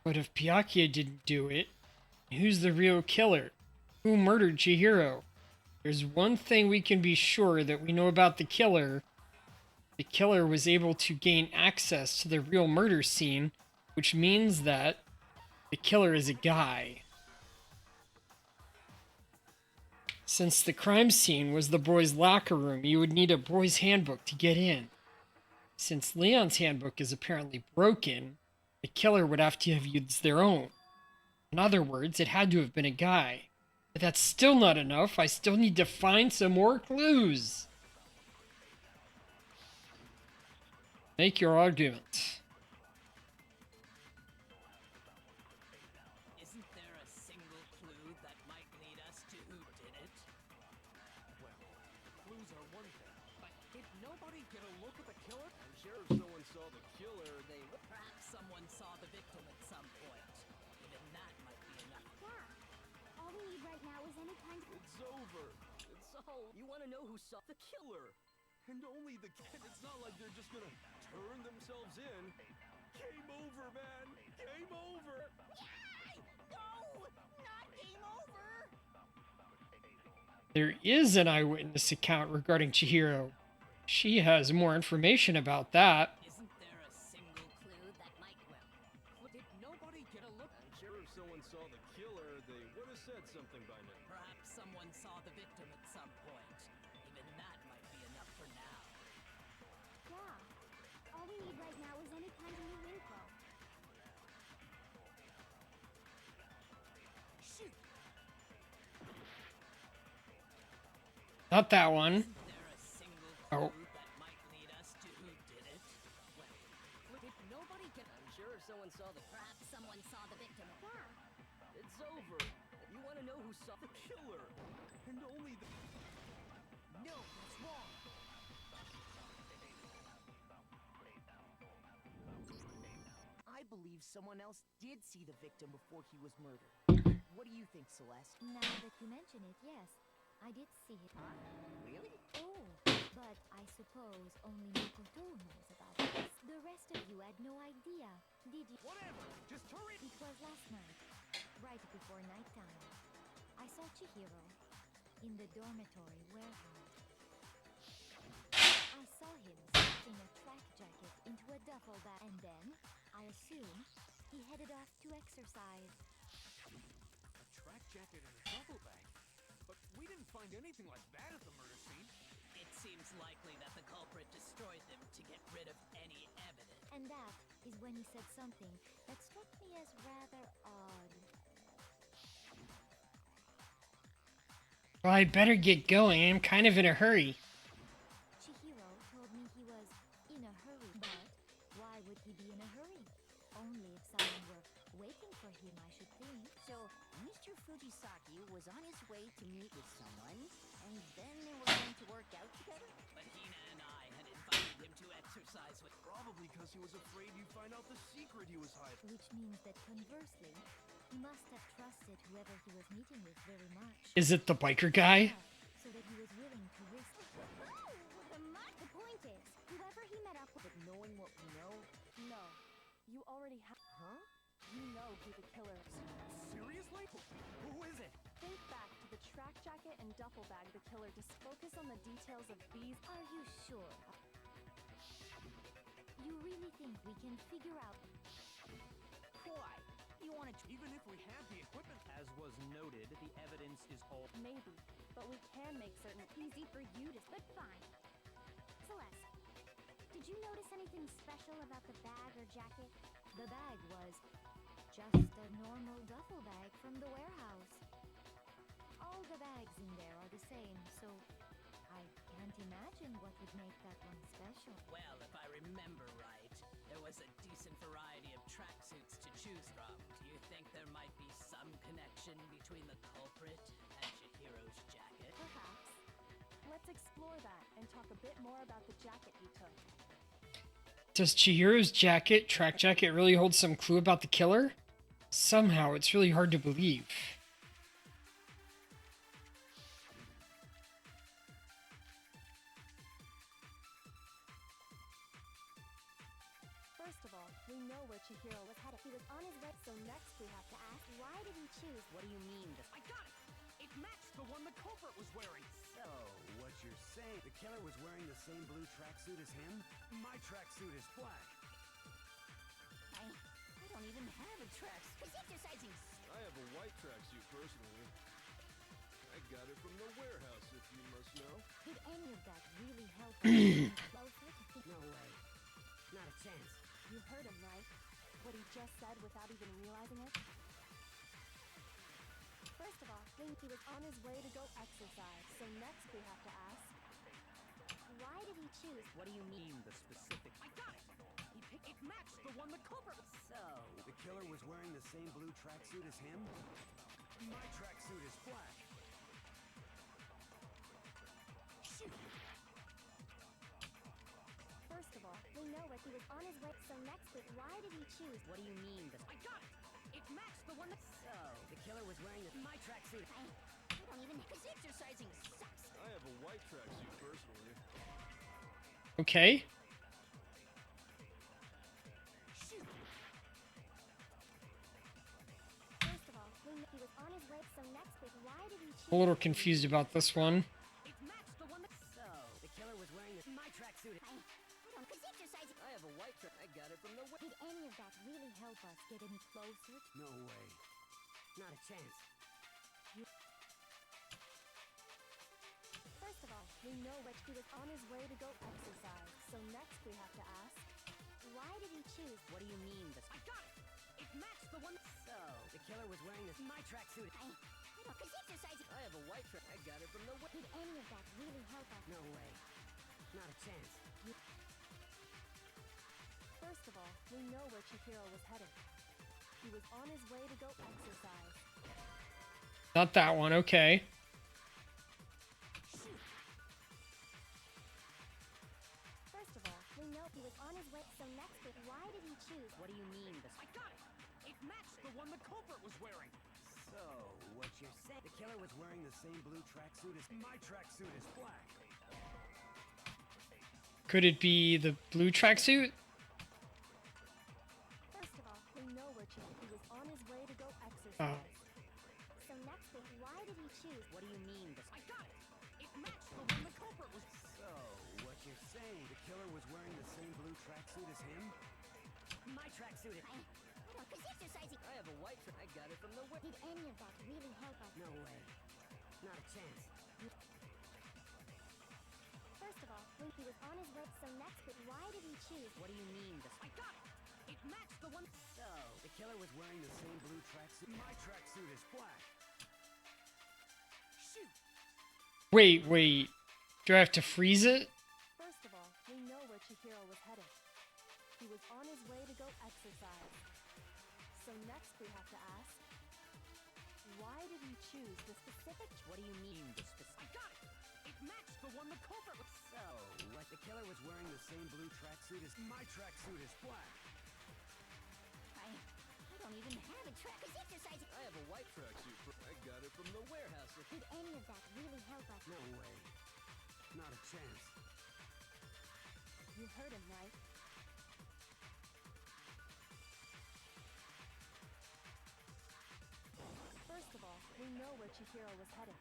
But if Byakuya didn't do it, who's the real killer? Who murdered Chihiro? There's one thing we can be sure that we know about the killer. The killer was able to gain access to the real murder scene, which means that the killer is a guy. Since the crime scene was the boys' locker room, you would need a boys' handbook to get in. Since Leon's handbook is apparently broken, the killer would have to have used their own. In other words, it had to have been a guy. But that's still not enough. I still need to find some more clues. Make your argument. Isn't there a single clue that might lead us to who did it? Well, clues are one thing, but did nobody get a look at the killer? I'm sure if someone saw the killer, they would. Perhaps someone saw the victim at some point. Even that might be enough. Yeah. All we need right now is any kind of... It's over. It's all. You want to know who saw the killer? And only the kid. It's not like they're just gonna turn themselves in. Game over, man. Game over. Yay! No! Not game over! There is an eyewitness account regarding Chihiro. She has more information about that. Isn't there a single clue that might, well, Did nobody get a look? I'm sure if someone saw the killer, they would have said something by now. perhaps someone saw the victim at some point. Even that might be enough for now. Yeah. All we need right now is any kind of new info. Shoot! Not that one. Isn't there a single Oh. clue that might lead us to who did it? Well, Did nobody get? I'm sure if someone saw the. Perhaps someone saw the victim. Yeah. It's over. You want to know who saw the killer? And only the. No, that's wrong. I believe someone else did see the victim before he was murdered. What do you think, Celeste? Now that you mention it, yes. I did see it. Really? Oh, but I suppose only Makoto knows about this. The rest of you had no idea, did you? Whatever. Just hurry. It was last night, right before nighttime. I saw Chihiro in the dormitory warehouse. I saw him stuffing a track jacket into a duffel bag, and then, I assume, he headed off to exercise. A track jacket and a duffel bag. But we didn't find anything like that at the murder scene. it seems likely that the culprit destroyed them to get rid of any evidence. And that is when he said something that struck me as rather odd. Well, I better get going. I'm kind of in a hurry. Chihiro told me he was in a hurry, but why would he be in a hurry? Only if someone were waiting for him, I should think. So, Mr. Fujisaki was on his way to meet with someone, and then they were going to work out together? But Hina and I had invited him to exercise with. Probably because he was afraid you'd find out the secret he was hiding. Which means that conversely, he must have trusted whoever he was meeting with very much. Is it the biker guy? So that he was willing to risk. The point is, whoever he met up with. But knowing what we know, No. You already have. huh? You know who the killer is. Seriously? Who is it? Think back to the track jacket and duffel bag the killer just focus on the details of these. Are you sure? You really think we can figure out? Why? You want to... Even if we had the equipment. As was noted, the evidence is all. Maybe, but we can make certain. Easy for you to, but fine. Celeste, did you notice anything special about the bag or jacket? The bag was just a normal duffel bag from the warehouse. All the bags in there are the same, so I can't imagine what would make that one special. Well, if I remember right, there was a decent variety of tracksuits to choose from. Do you think there might be some connection between the culprit and Chihiro's jacket? Perhaps. Let's explore that and talk a bit more about the jacket he took. Does Chihiro's track jacket, really hold some clue about the killer? Somehow, it's really hard to believe. First of all, we know where Chihiro was headed. He was on his way, so next we have to ask, why did he choose? What do you mean? I got it! It matched the one the culprit was wearing. So, what you're saying, the killer was wearing the same blue tracksuit as him? My tracksuit is black. I don't even have a track. He's exercising. I have a white tracksuit personally. I got it from the warehouse, if you must know. Did any of that really help us get closer to think? No way. Not a chance. You heard him, right? What he just said without even realizing it? First of all, he was on his way to go exercise, so next we have to ask, Why did he choose? What do you mean, the specific? I got it! It matched the one the culprit was... So, the killer was wearing the same blue tracksuit as him? My tracksuit is black. Shoot! First of all, we know it. He was on his way. So next, why did he choose? What do you mean? I got it! It matched the one that... So, the killer was wearing my tracksuit. I don't even. His exercising sucks. I have a white tracksuit personally. Okay. First of all, we know he was on his way. So next, why did he choose? A little confused about this one. It matched the one that... So, the killer was wearing my tracksuit. I don't. His exercising. I have a white track. I got it from the Did any of that really help us get any closer? No way. Not a chance. first of all, we know which he was on his way to go exercise, so next we have to ask, why did he choose? What do you mean? I got it! It matched the one that... So, the killer was wearing my tracksuit. I don't, cause exercising. I have a white track. I got it from the... Did any of that really help us? No way. Not a chance. First of all, we know where Chihiro was headed. He was on his way to go exercise. Not that one, okay. First of all, we know he was on his way, so next bit, why did he choose? What do you mean? I got it! It matched the one the culprit was wearing! So, what you're saying? The killer was wearing the same blue tracksuit as... My tracksuit is black. Could it be the blue tracksuit? First of all, we know where he was on his way to go Oh. exercise. So next bit, why did he choose? What do you mean? I got it! It matched the one the culprit was... So, what you're saying? The killer was wearing the same blue tracksuit as him? My tracksuit is... I don't, cause exercising. I have a white track. I got it from the... Did any of that really help us? No way. Not a chance. First of all, when he was on his way, so next bit, why did he choose? What do you mean? I got it! It matched the one... So, The killer was wearing the same blue tracksuit. My tracksuit is black. Shoot! Wait. Do I have to freeze it? First of all, we know where Chihiro was headed. He was on his way to go exercise. So next we have to ask, why did he choose the specific... what do you mean? The specific... I got it! It matched the one the culprit was... So, what? The killer was wearing the same blue tracksuit as... My tracksuit is black. I don't even have a track, cause exercising. I have a white tracksuit. I got it from the warehouse. Did any of that really help us? No way. Not a chance. You heard him, right? First of all, we know where Chihiro was headed.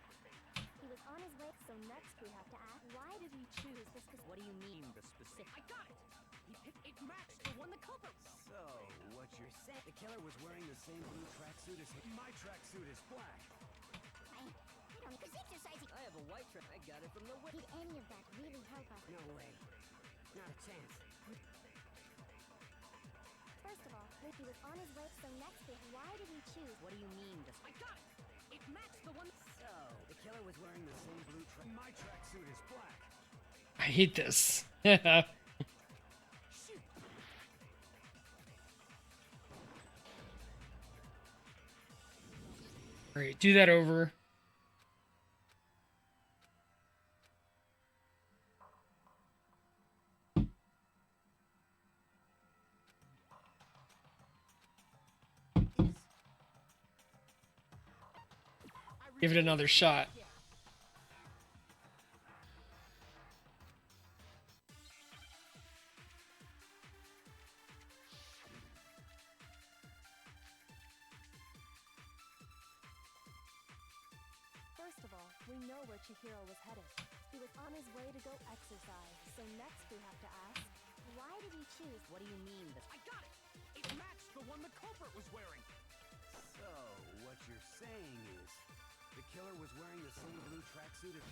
He was on his way, so next we have to ask, why did he choose the specific... What do you mean? The specific... I got it! It matched the one the culprit was... So, what you're saying? The killer was wearing the same blue tracksuit as him? My tracksuit is black. I don't, cause exercising. I have a white track. I got it from the... Did any of that really help us? No way. Not a chance. First of all, he was on his way, so next bit, why did he choose? What do you mean? I got it! It matched the one... So, the killer was wearing the same blue track... My tracksuit is black. I hate this. Shoot! Alright, do that over. Give it another shot. First of all, we know where Chihiro was headed. He was on his way to go exercise. So next we have to ask, Why did he choose? What do you mean? I got it! It matched the one the culprit was wearing! So, what you're saying is, the killer was wearing the same blue tracksuit as...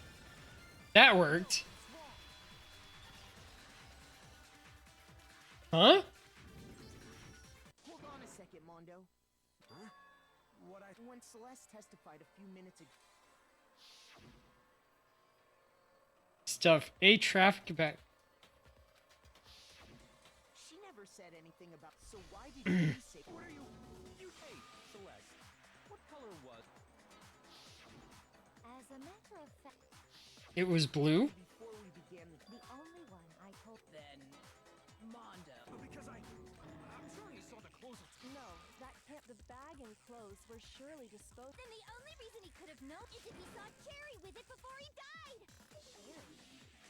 That worked. Huh? Hold on a second, Mondo. Huh? When Celeste testified a few minutes ago, Stuff a traffic back. she never said anything about. So why did you say? What are you... Hey, Celeste. What color was... As a matter of fact, It was blue? Before we began the only one I told. Then, Mondo. Because I'm sure he saw the clothes of... no, that can't. The bag and clothes were surely disposed. Then the only reason he could have known is if he saw Cherry with it before he died. Cherry.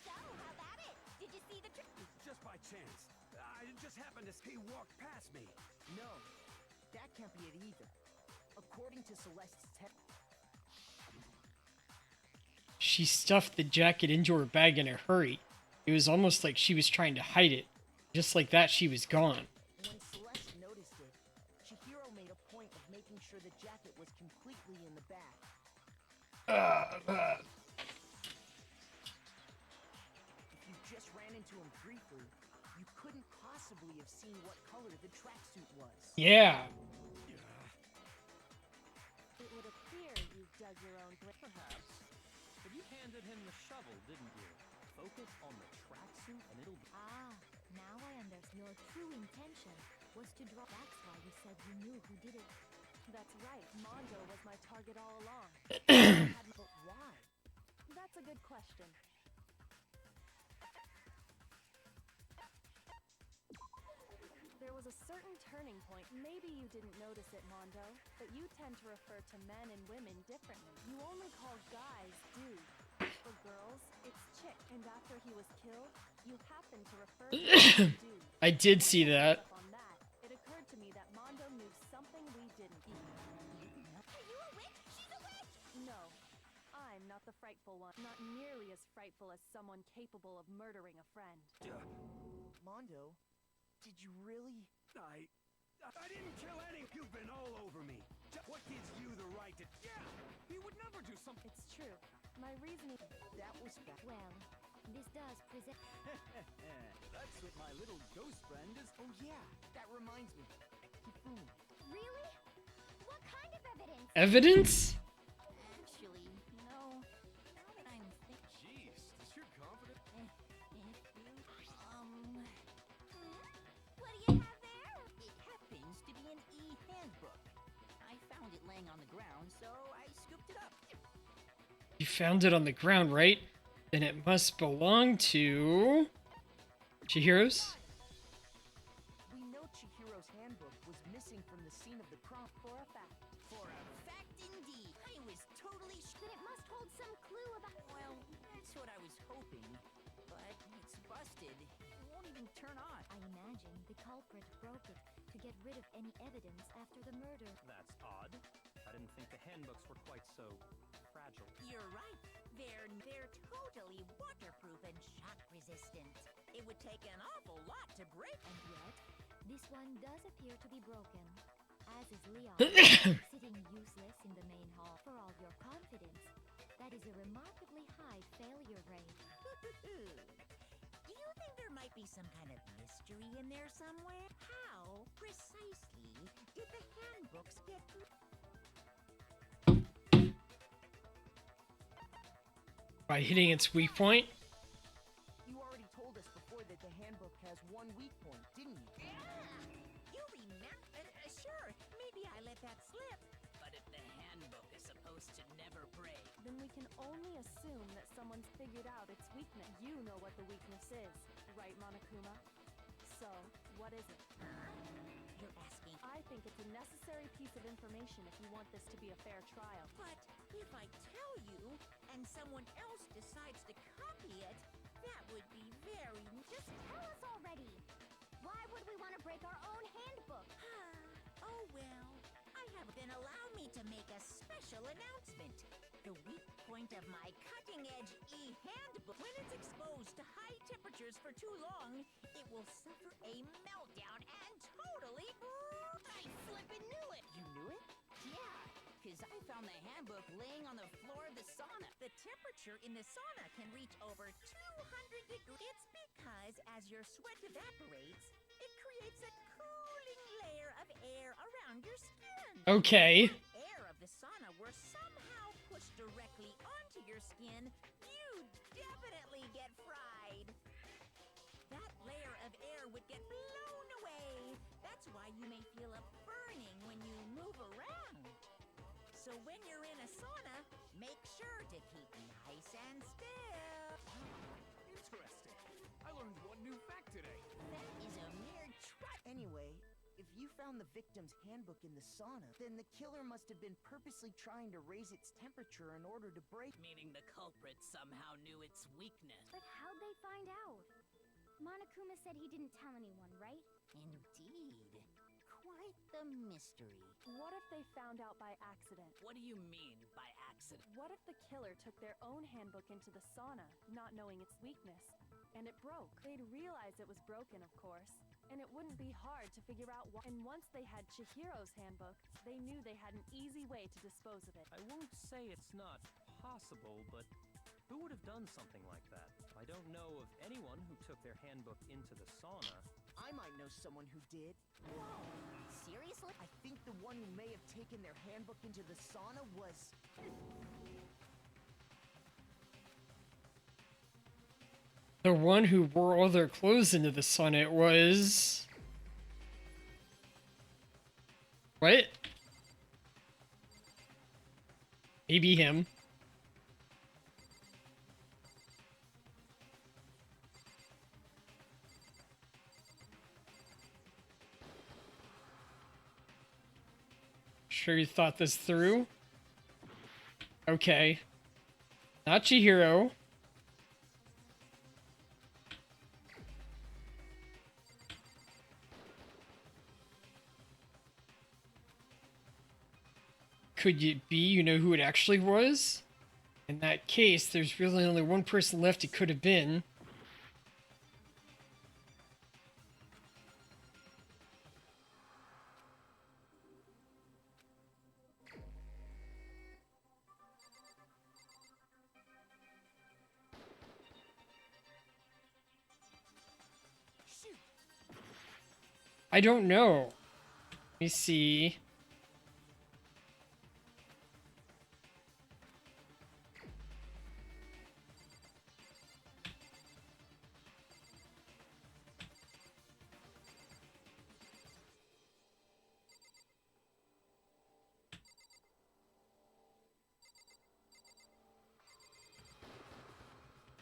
So how about it? Did you see the trick? Just by chance. I just happened to see he walked past me. No, that can't be it either. According to Celeste's She stuffed the jacket into her bag in a hurry. It was almost like she was trying to hide it. Just like that, she was gone. when Celeste noticed it, Chihiro made a point of making sure the jacket was completely in the bag. If you just ran into him briefly, you couldn't possibly have seen what color the tracksuit was. Yeah. It would appear you've dug your own grave. Perhaps. But you handed him the shovel, didn't you? Focus on the tracksuit and it'll be... Ah, now I understand. Your true intention was to draw. That's why you said you knew who did it. That's right. Mondo was my target all along. But why? That's a good question. There was a certain turning point. Maybe you didn't notice it, Mondo, but you tend to refer to men and women differently. You only call guys dude. For girls, it's chick. And after he was killed, you happen to refer to him as dude. I did see that. On that, it occurred to me that Mondo knew something we didn't. Are you a witch? She's a witch! No, I'm not the frightful one. Not nearly as frightful as someone capable of murdering a friend. Mondo, did you really? I didn't kill any. You've been all over me. What gives you the right to... Yeah! He would never do something... It's true. My reasoning. That was bad. Well, this does present. That's what my little ghost friend is... Oh yeah, that reminds me. Hifumi. Really? What kind of evidence? Evidence? Actually, now that I'm thinking. Jeez, does your confidence... What do you have there? It happens to be an e-handbook. I found it laying on the ground, so I scooped it up. You found it on the ground, right? Then it must belong to... Chihiro's? We know Chihiro's handbook was missing from the scene of the crime. For a fact. For a fact indeed. I was totally Then it must hold some clue about. Well, that's what I was hoping. But it's busted. It won't even turn on. I imagine the culprit broke it to get rid of any evidence after the murder. That's odd. I didn't think the handbooks were quite so... fragile. You're right. They're totally waterproof and shock resistant. It would take an awful lot to break. And yet, this one does appear to be broken. As is Leon, sitting useless in the main hall. For all your confidence, that is a remarkably high failure rate. Do you think there might be some kind of mystery in there somewhere? How precisely did the handbooks get... By hitting its weak point? You already told us before that the handbook has one weak point, didn't you? You remember? Sure, maybe I let that slip. But if the handbook is supposed to never break, Then we can only assume that someone's figured out its weakness. You know what the weakness is, right, Monokuma? So, what is it? you're asking? I think it's a necessary piece of information if you want this to be a fair trial. But if I tell you and someone else decides to copy it, that would be very... Just tell us already. Why would we want to break our own handbook? Oh well, I have been allowed me to make a special announcement. The weak point of my cutting-edge e-handbook, when it's exposed to high temperatures for too long, it will suffer a meltdown and totally... I flippin' knew it! You knew it? Yeah, because I found the handbook laying on the floor of the sauna. The temperature in the sauna can reach over 200 degrees. It's because as your sweat evaporates, it creates a cooling layer of air around your skin. Okay. Air of the sauna were somehow pushed directly onto your skin, you definitely get fried. That layer of air would get blown away. That's why you may feel a burning when you move around. So when you're in a sauna, make sure to keep nice and still. Interesting. I learned one new fact today. That is a mere Anyway, if you found the victim's handbook in the sauna, then the killer must have been purposely trying to raise its temperature in order to break... Meaning the culprit somehow knew its weakness. But how'd they find out? Monokuma said he didn't tell anyone, right? Indeed. Quite the mystery. What if they found out by accident? What do you mean by accident? What if the killer took their own handbook into the sauna, not knowing its weakness, and it broke? They'd realize it was broken, of course, and it wouldn't be hard to figure out why. And once they had Chihiro's handbook, they knew they had an easy way to dispose of it. I won't say it's not possible, but who would have done something like that? I don't know of anyone who took their handbook into the sauna. I might know someone who did. Whoa! Seriously? I think the one who may have taken their handbook into the sauna was... The one who wore all their clothes into the sauna was... What? Maybe him. Sure you thought this through? Okay. Not Chihiro. Could it be you know who it actually was? In that case, there's really only one person left it could have been. I don't know. Let me see.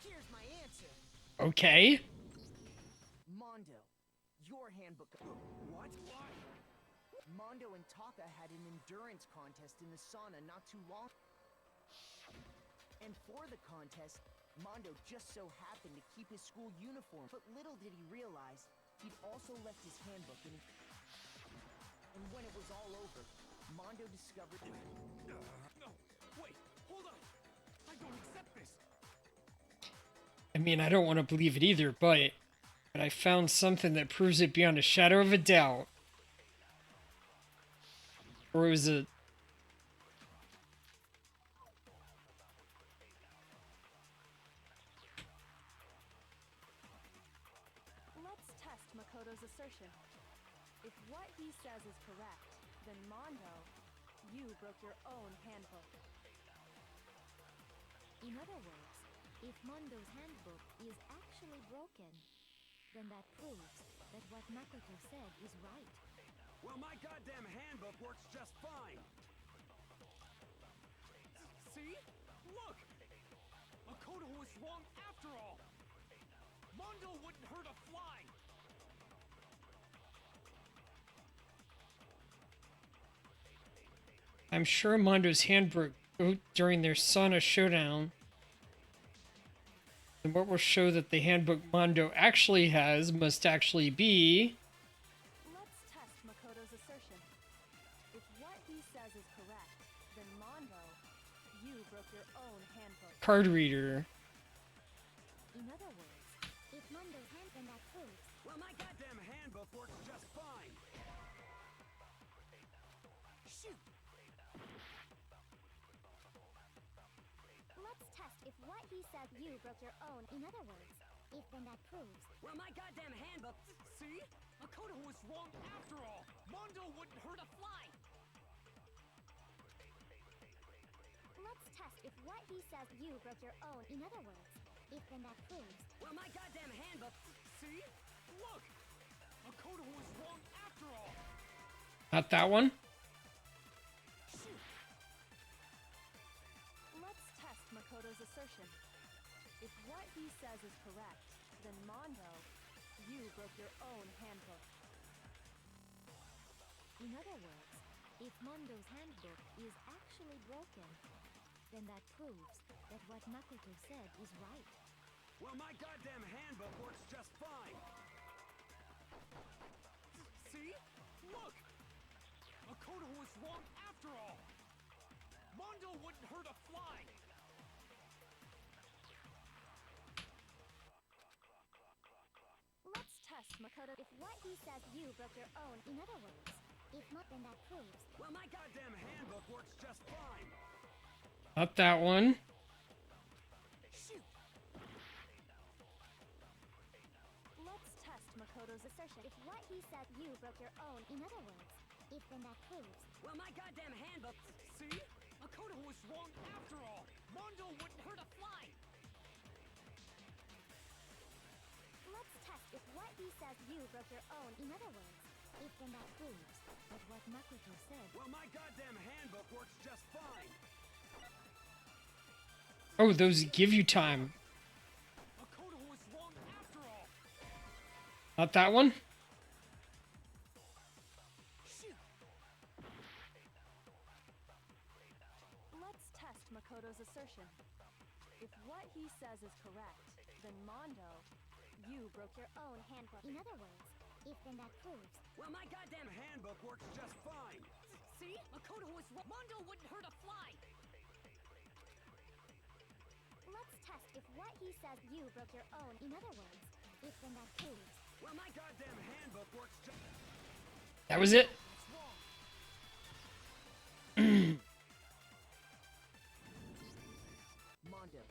Here's my answer. Okay. Mondo, your handbook... What? Why? Mondo and Taka had an endurance contest in the sauna not too long. And for the contest, Mondo just so happened to keep his school uniform. But little did he realize, he'd also left his handbook in... And when it was all over, Mondo discovered... No! Wait! Hold on! I don't accept this! I mean, I don't want to believe it either, but I found something that proves it beyond a shadow of a doubt. Or was it... Let's test Makoto's assertion. If what he says is correct, then Mondo, you broke your own handbook. In other words, if Mondo's handbook is actually broken, then that proves that what Makoto said is right. Well, my goddamn handbook works just fine. See? Look! Makoto was wrong after all! Mondo wouldn't hurt a fly! I'm sure Mondo's handbook wrote during their sauna showdown. And what will show that the handbook Mondo actually has must actually be... Let's test Makoto's assertion. If what he says is correct, then Mondo, you broke your own handbook. card reader. In other words, if Mondo's handbook that proves. Well, my goddamn handbook works just fine. Shoot! Let's test if what he says you broke your own. In other words, if then that proves. Well, my goddamn handbook. See? Makoto was wrong after all. Mondo wouldn't hurt a fly. Let's test if what he says you broke your own. In other words, if then that proves. Well, my goddamn handbook. See? Look! Makoto was wrong after all. Not that one? Let's test Makoto's assertion. If what he says is correct, then Mondo, you broke your own handbook. In other words, if Mondo's handbook is actually broken, then that proves that what Makoto said is right. Well, my goddamn handbook works just fine. See? Look! Makoto was wrong after all. Mondo wouldn't hurt a fly. Let's test Makoto. If what he says you broke your own. In other words, if not, then that proves. Well, my goddamn handbook works just fine. Not that one. Shoot! Let's test Makoto's assertion. If what he says you broke your own. In other words, if then that proves. Well, my goddamn handbook. See? Makoto was wrong after all. Mondo wouldn't hurt a fly. Let's test if what he says you broke your own. In other words, if then that proves that what Makoto said. Well, my goddamn handbook works just fine. Oh, those give you time. Makoto was wrong after all. Not that one? Shoot! Let's test Makoto's assertion. If what he says is correct, then Mondo, you broke your own handbook. In other words, if then that proves. Well, my goddamn handbook works just fine. See? Makoto was wrong. Mondo wouldn't hurt a fly. Let's test if what he says you broke your own. In other words, if then that proves. Well, my goddamn handbook works just... That was it? Mondo,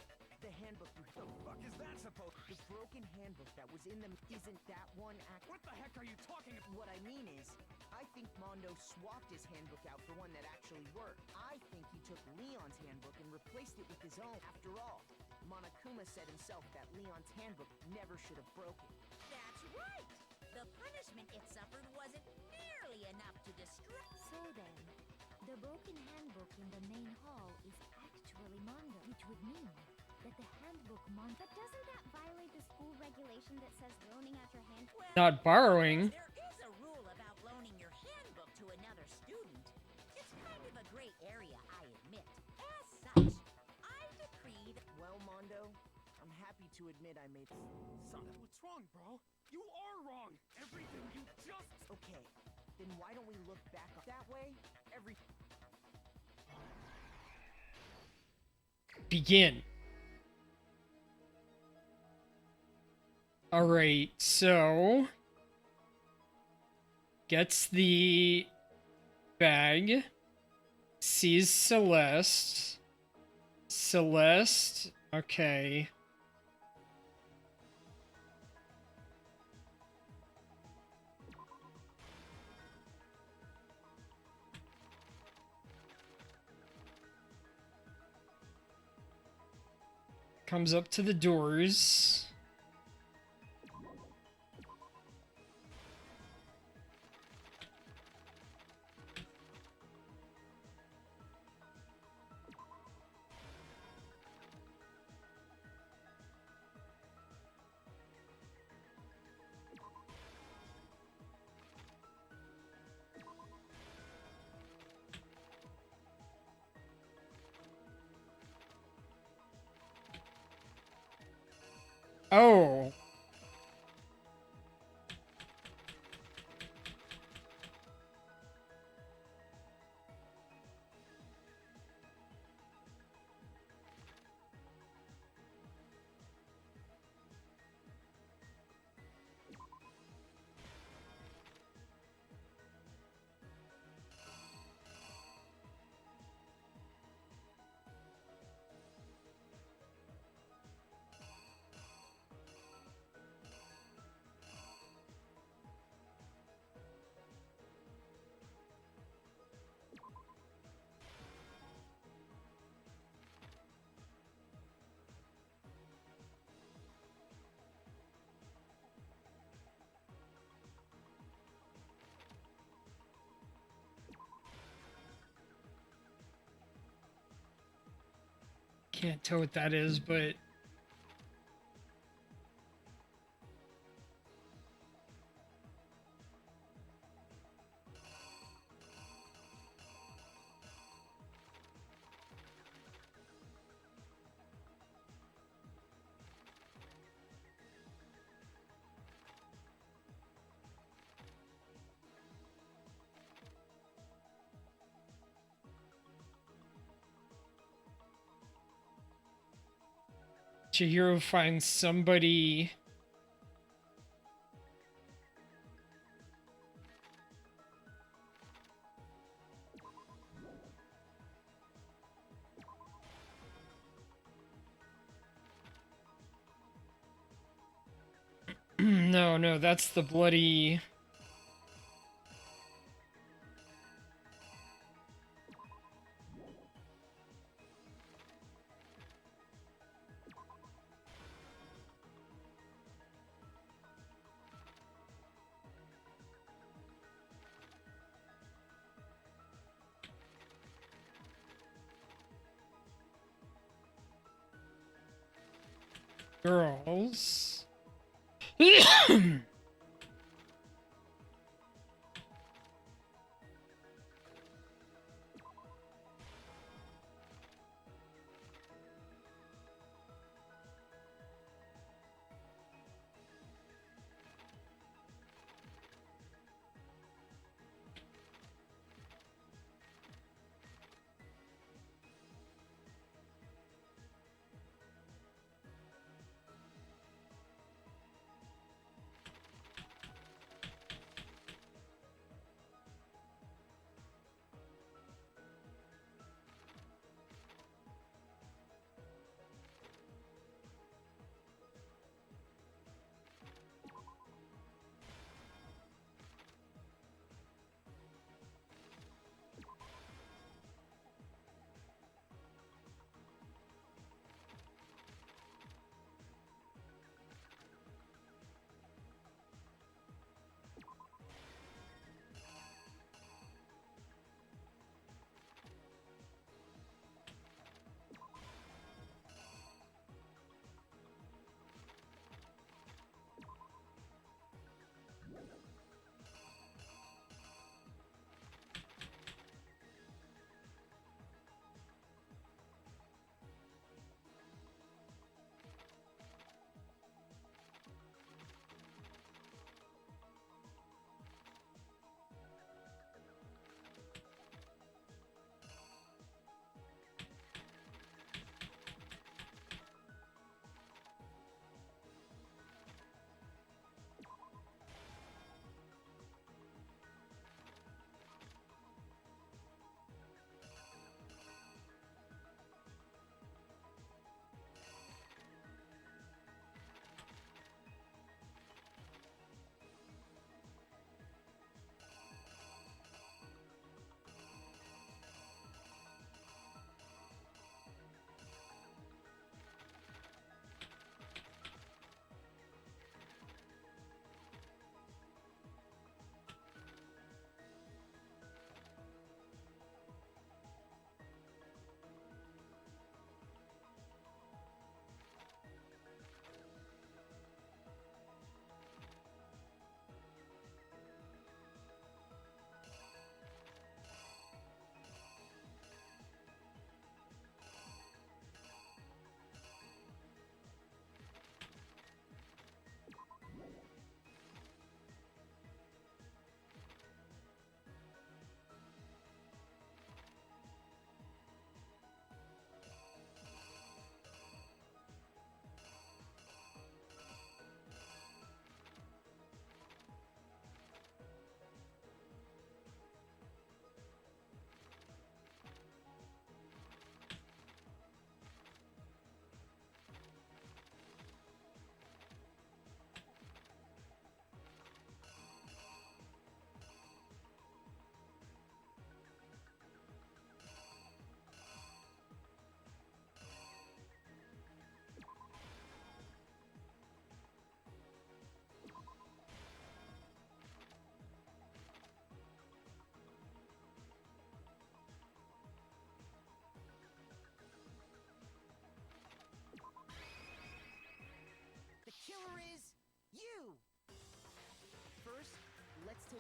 the handbook you The fuck is that supposed to... The broken handbook that was in them isn't that one act. What the heck are you talking about? What I mean is, I think Mondo swapped his handbook out for one that actually worked. I think he took Leon's handbook and replaced it with his own. After all, Monokuma said himself that Leon's handbook never should have broken. That's right! The punishment it suffered wasn't nearly enough to destroy. So then, the broken handbook in the main hall is actually Mondo, which would mean that the handbook Mondo. But doesn't that violate the school regulation that says loaning out your handbook? Well, Not borrowing. there is a rule about loaning your handbook to another student. It's kind of a gray area, I admit. As such, I decree that... Well, Mondo, I'm happy to admit I made... Son, what's wrong, bro? You are wrong. Everything you just... Okay, then why don't we look back on... That way, every... Begin. Alright, so... Gets the bag. Sees Celeste. Celeste. Okay. Comes up to the doors. Oh. Can't tell what that is, but Chihiro finds somebody. No, no, that's the bloody. Girls.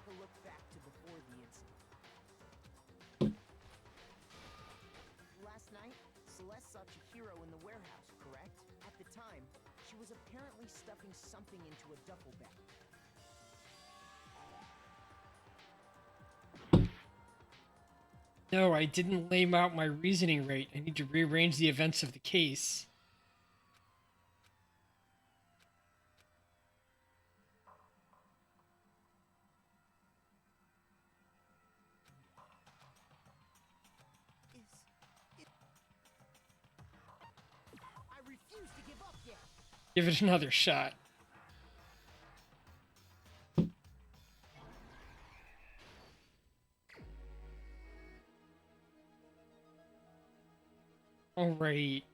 take a look back to before the incident. Last night, Celeste saw Chihiro in the warehouse, correct? At the time, she was apparently stuffing something into a duffel bag. No, I didn't lay out my reasoning right. I need to rearrange the events of the case. I refuse to give up yet. Give it another shot. All right.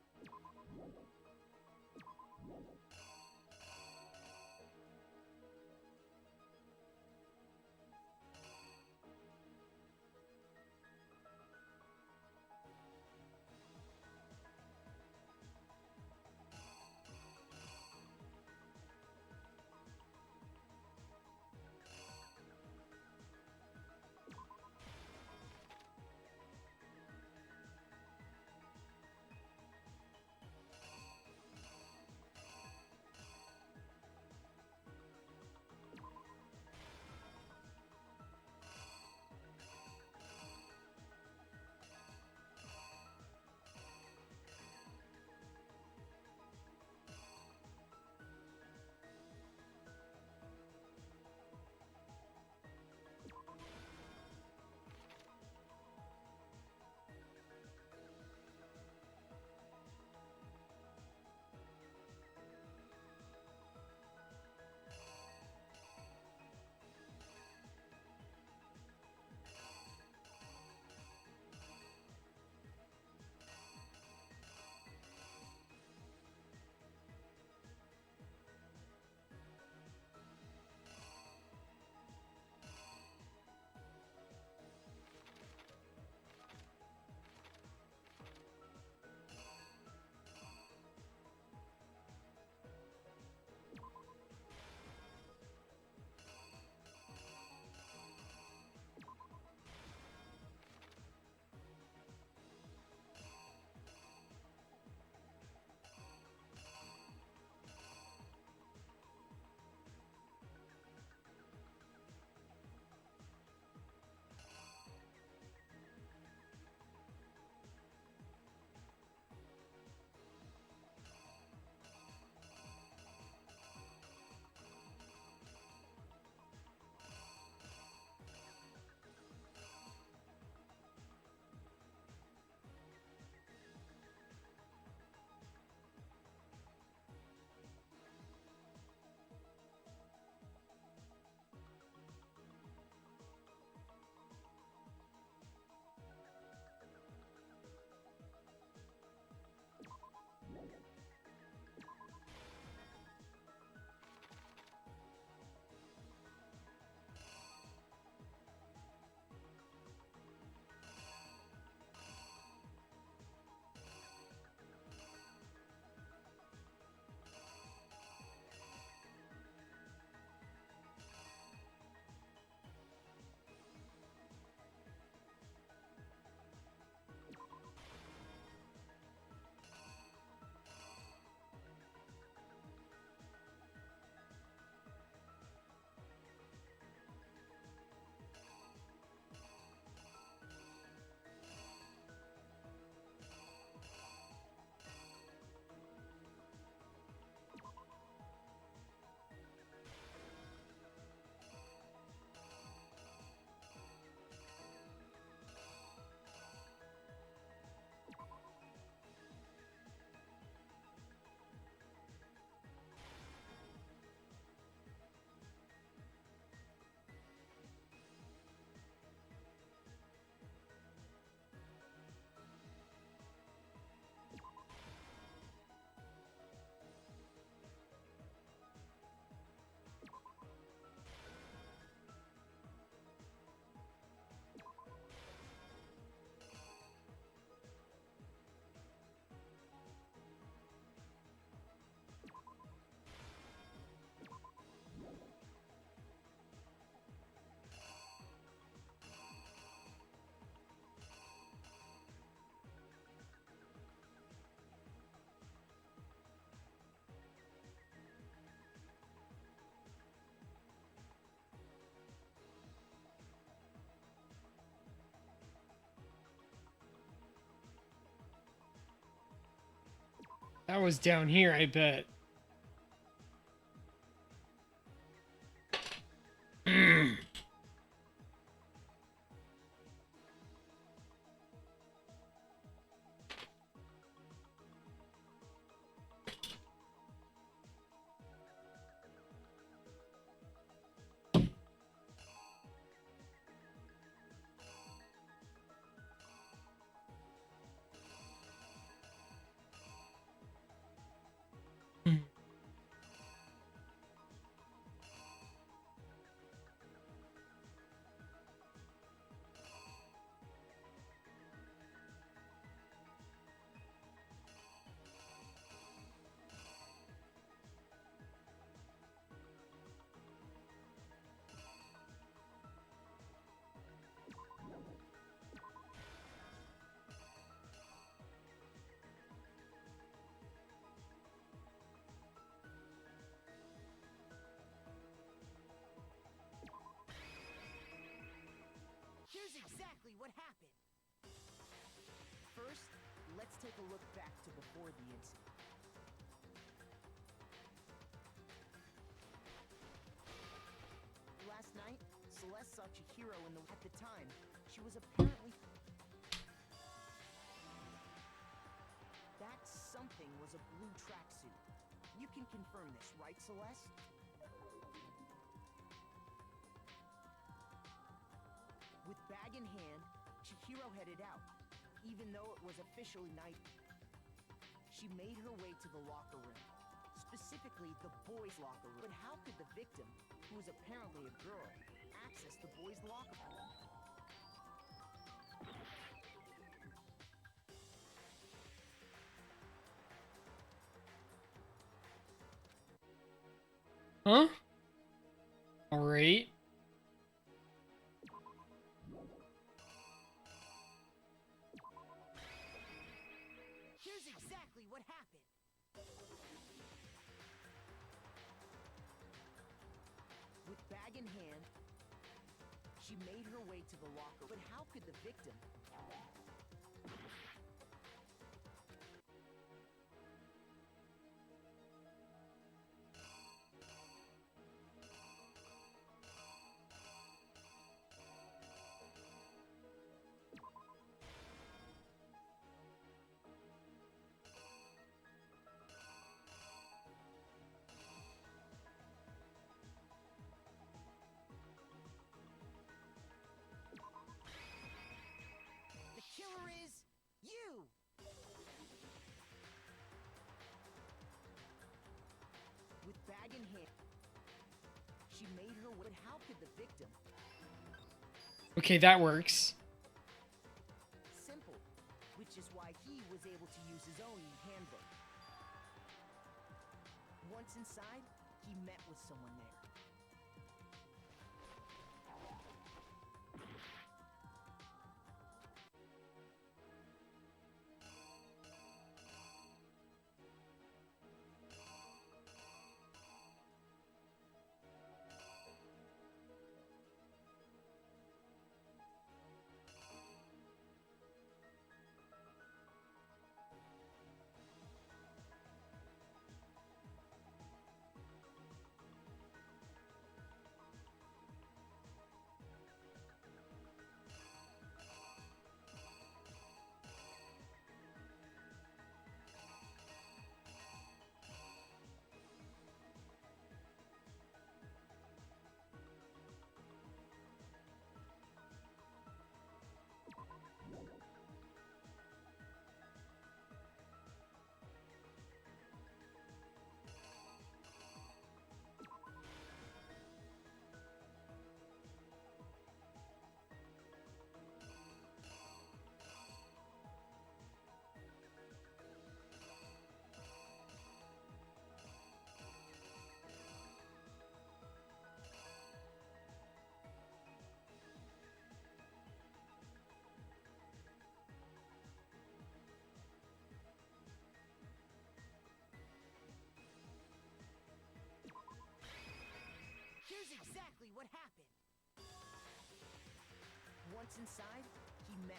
That was down here, I bet. Here's exactly what happened. First, let's take a look back to before the incident. Last night, Celeste saw Chihiro in the... At the time, she was apparently... That something was a blue tracksuit. You can confirm this, right, Celeste? With bag in hand, Chihiro headed out, even though it was officially night. She made her way to the locker room, specifically the boys' locker room. But how could the victim, who was apparently a girl, access the boys' locker room? Huh? Alright. Here's exactly what happened. With bag in hand, she made her way to the locker. But how could the victim... The killer is you! With bag in hand, she made her way. But how could the victim... Okay, that works. Simple, which is why he was able to use his own handbook. Once inside, he met with someone there. Here's exactly what happened. Once inside, he met...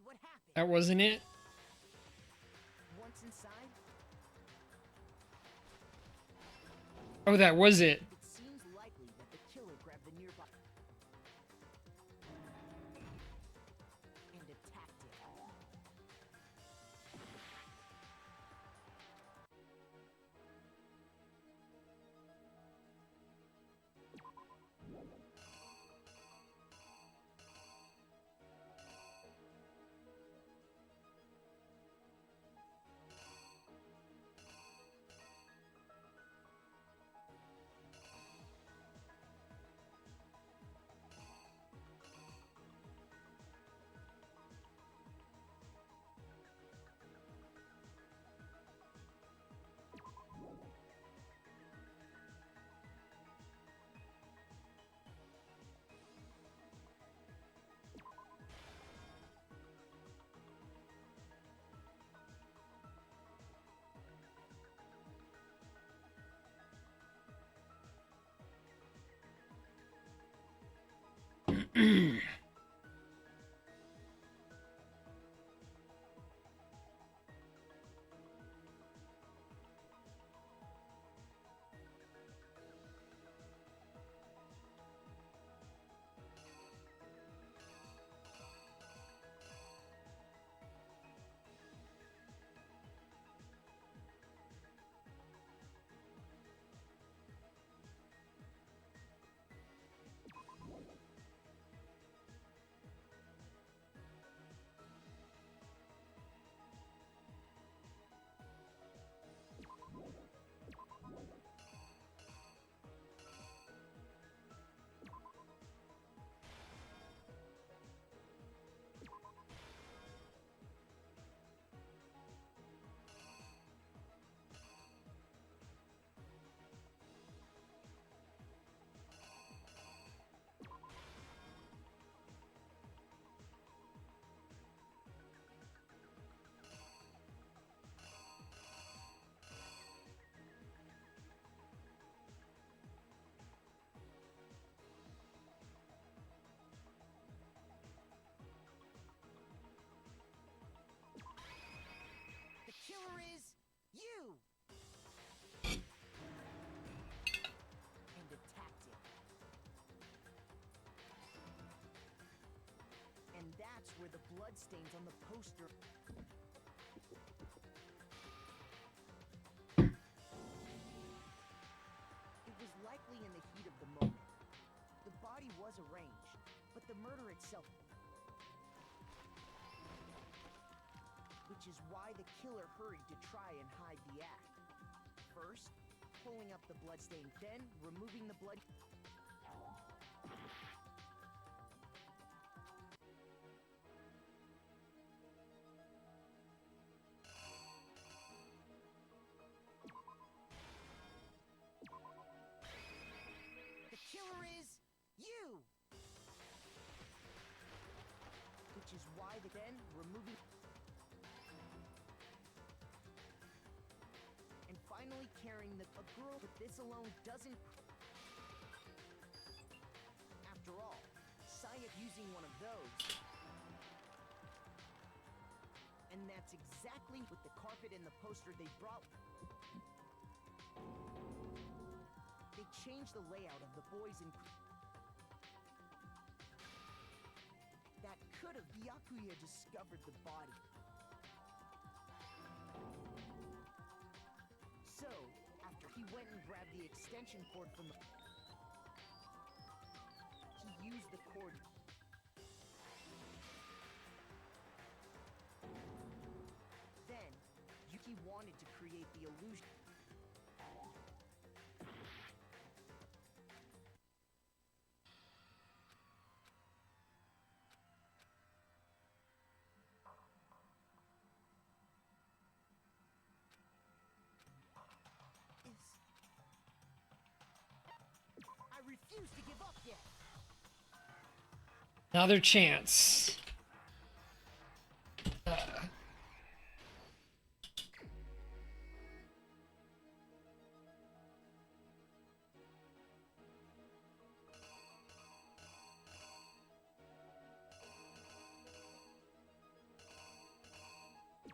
what happened. That wasn't it? Once inside, Oh, that was it. it seems likely that the killer grabbed the nearby and attacked it. The killer is you! And attacked it. And that's where the bloodstains on the poster. It was likely in the heat of the moment. The body was arranged, but the murder itself. Which is why the killer hurried to try and hide the act. First, pulling up the bloodstain, then removing the blood. The killer is you! Which is why then removing. And finally carrying a girl, but this alone doesn't. After all, Sayek using one of those. And that's exactly what the carpet and the poster they brought. They changed the layout of the boys and. That could have Byakuya discovered the body. So, after he went and grabbed the extension cord from the... He used the cord... Then, Yuki wanted to create the illusion... I refuse to give up yet. Another chance.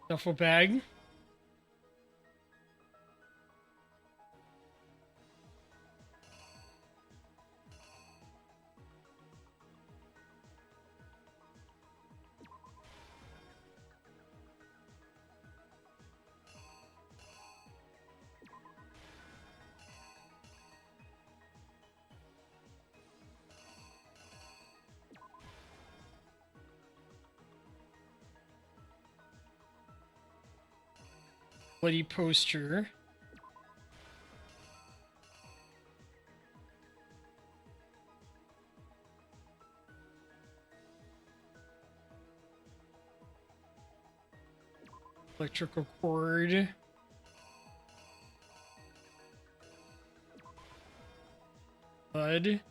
Duffel bag. Bloody poster. Electrical cord. Blood.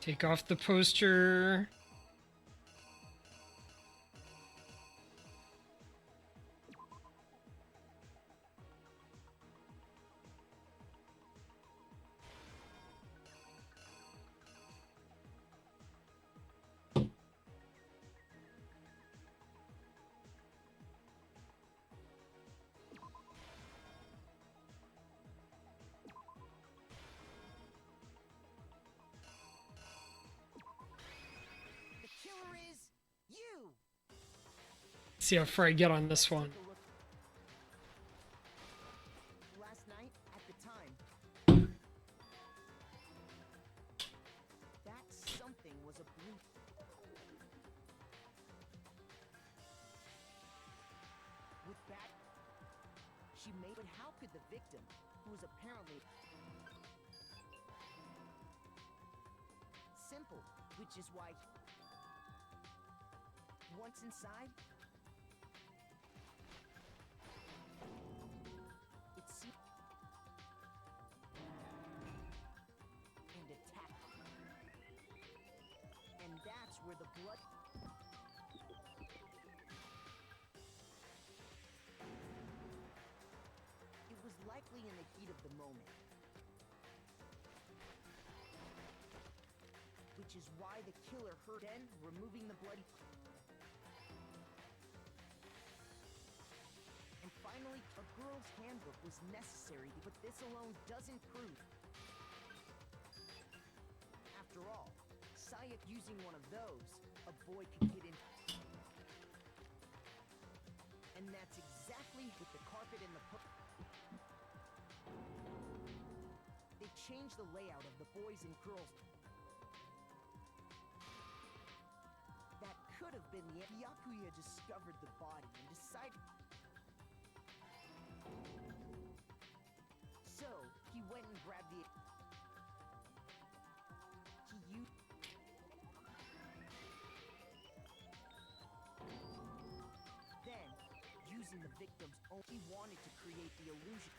Take off the poster. The killer is you. See how far I get on this one. Last night, at the time, that something was a blue. With that, she made. But how could the victim, who was apparently simple, which is why once inside, it seemed and attacked, and that's where the blood. It was likely in the heat of the moment. Which is why the killer hurt then, removing the bloody. And finally, a girl's handbook was necessary, but this alone doesn't prove. After all, Sayek using one of those, a boy could get in. And that's exactly with the carpet and the they changed the layout of the boys and girls. That could have been the Byakuya discovered the body and decided. So he went and grabbed the. He used. Then, using the victim's own, he wanted to create the illusion.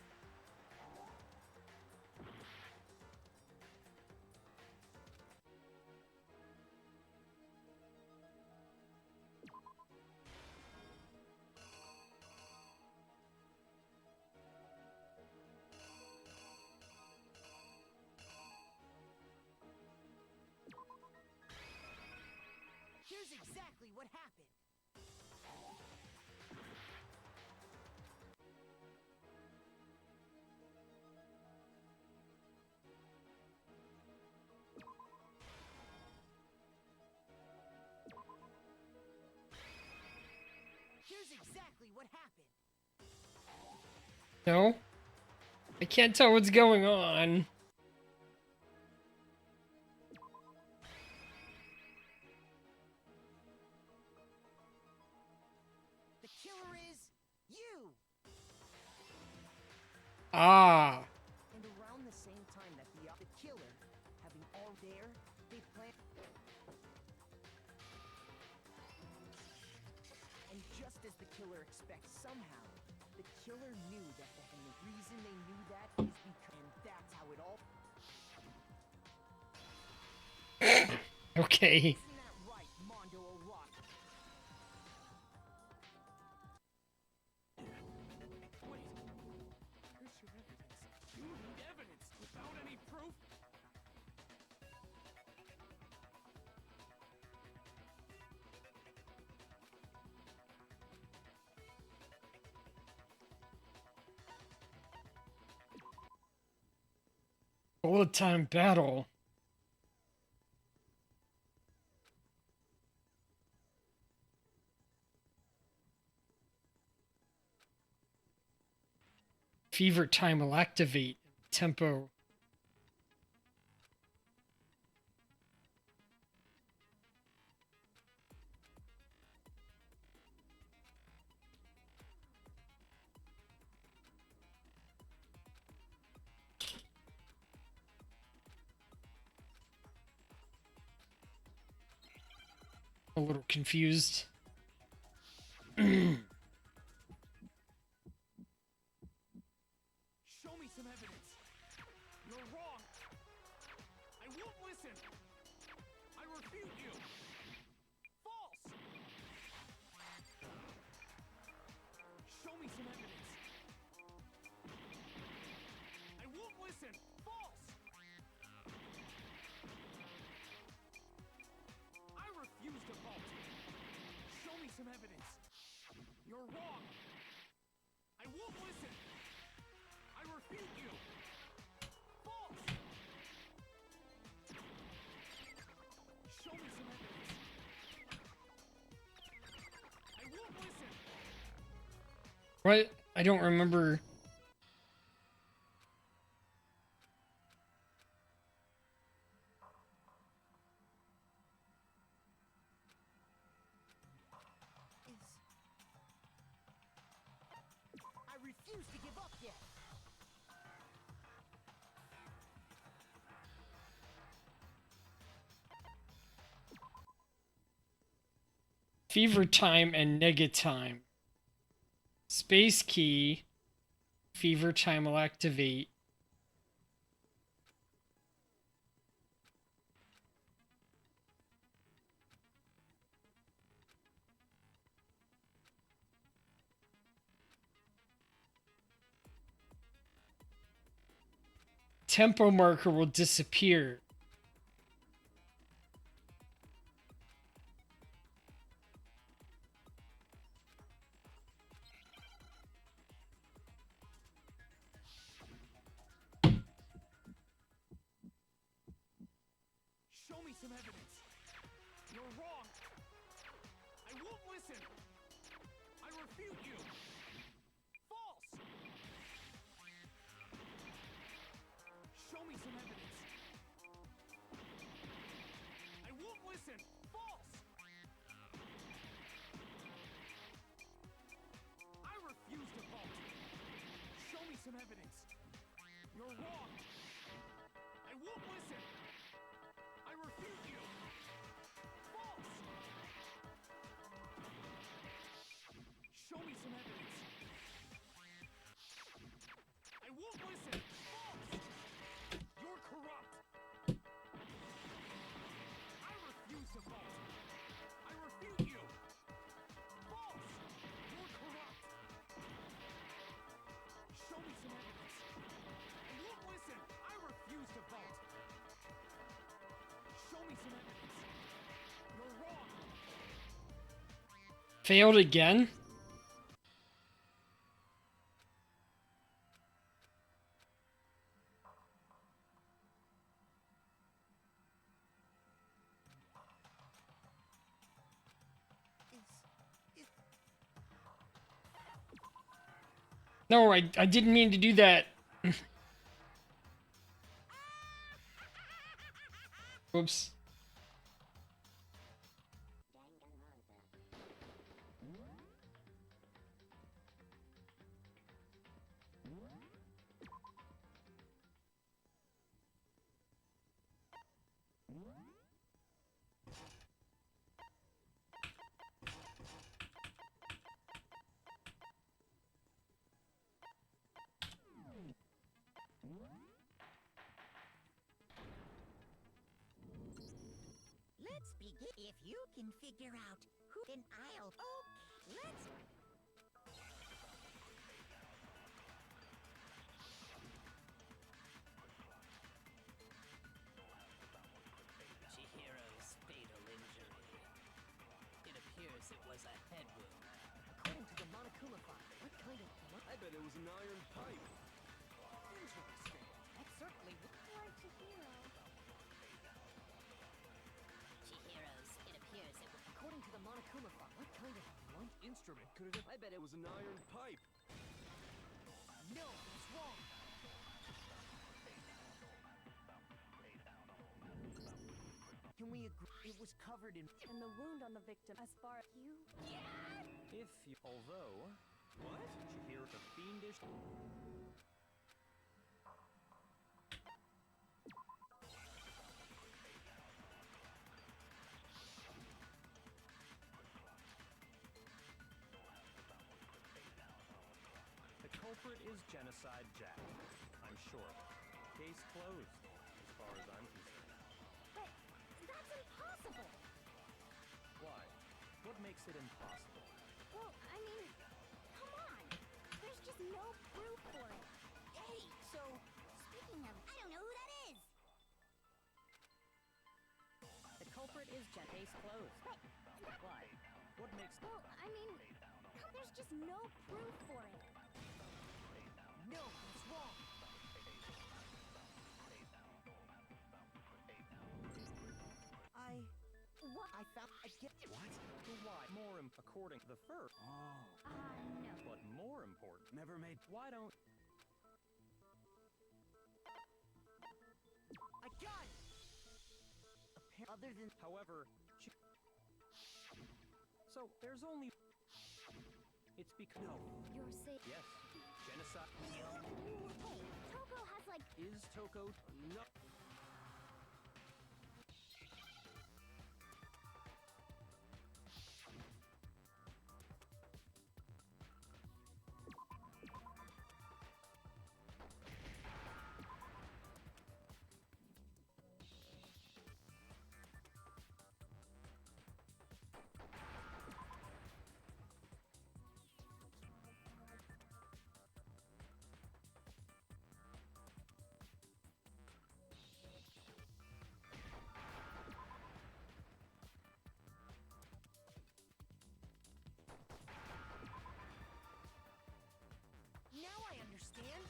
Here's exactly what happened. Here's exactly what happened. No? I can't tell what's going on. The killer is you. Ah. And around the same time that the killer, having all there, they planned. And just as the killer expects somehow, the killer knew that and the reason they knew that is because and that's how it all Okay. Isn't that right, Mondo O'Rock? Wait. Here's your evidence. You need evidence without any proof? Bullet time battle. Fever time will activate. Tempo. A little confused. Show me some evidence. You're wrong. I won't listen. I refute you. False. Show me some evidence. I won't listen. False. I refuse to vote. Show me some evidence. You're wrong. I won't listen. I refute you. False. Show me some evidence. I won't listen. What? I don't remember. I refuse to give up yet. Fever time and nega time. Space key. Fever time will activate. Tempo marker will disappear. Show me some evidence. You're wrong. I won't listen. I refute you. False. Show me some evidence. I won't listen. False. I refuse to vote. Show me some evidence. You're wrong. I won't listen. I refute you. False. Show me some evidence. I won't listen. False. You're corrupt. I refuse to vote. I refute you. False. You're corrupt. Show me some evidence. I won't listen. I refuse to vote. Show me some evidence. You're wrong. Failed again? No, I didn't mean to do that. Whoops. Let's begin. If you can figure out who, then I'll. Okay, let's. Chihiro's fatal injury. It appears it was a head wound. According to the Monokuma file, what kind of I bet it was an iron pipe. Interesting. That certainly would. Why, Chihiro? Chihiro's. It appears it was. According to the Monokuma file, what kind of Blunt instrument could it have? I bet it was an iron pipe. No, that's wrong. Can we agree it was covered in... And the wound on the victim, as far as you. If you... Although... What? Chihiro the fiendish... The culprit is Genocide Jack. I'm sure. Case closed, as far as I'm concerned. But that's impossible. Why? What makes it impossible? Well, I mean, come on. There's just no proof for it. Hey, so speaking of, I don't know who that is. The culprit is Case closed. Why? What makes... Well, I mean, there's just no proof for it. No, it's wrong. What? I found... I get... What? Why? According to the first... Oh, No. But more important... never made... Why don't... I got it! Other than... However... So, there's only... It's because... No. You're safe. Yes. Genocide... Hey, Toko has like. Is Toko... No. Now I understand.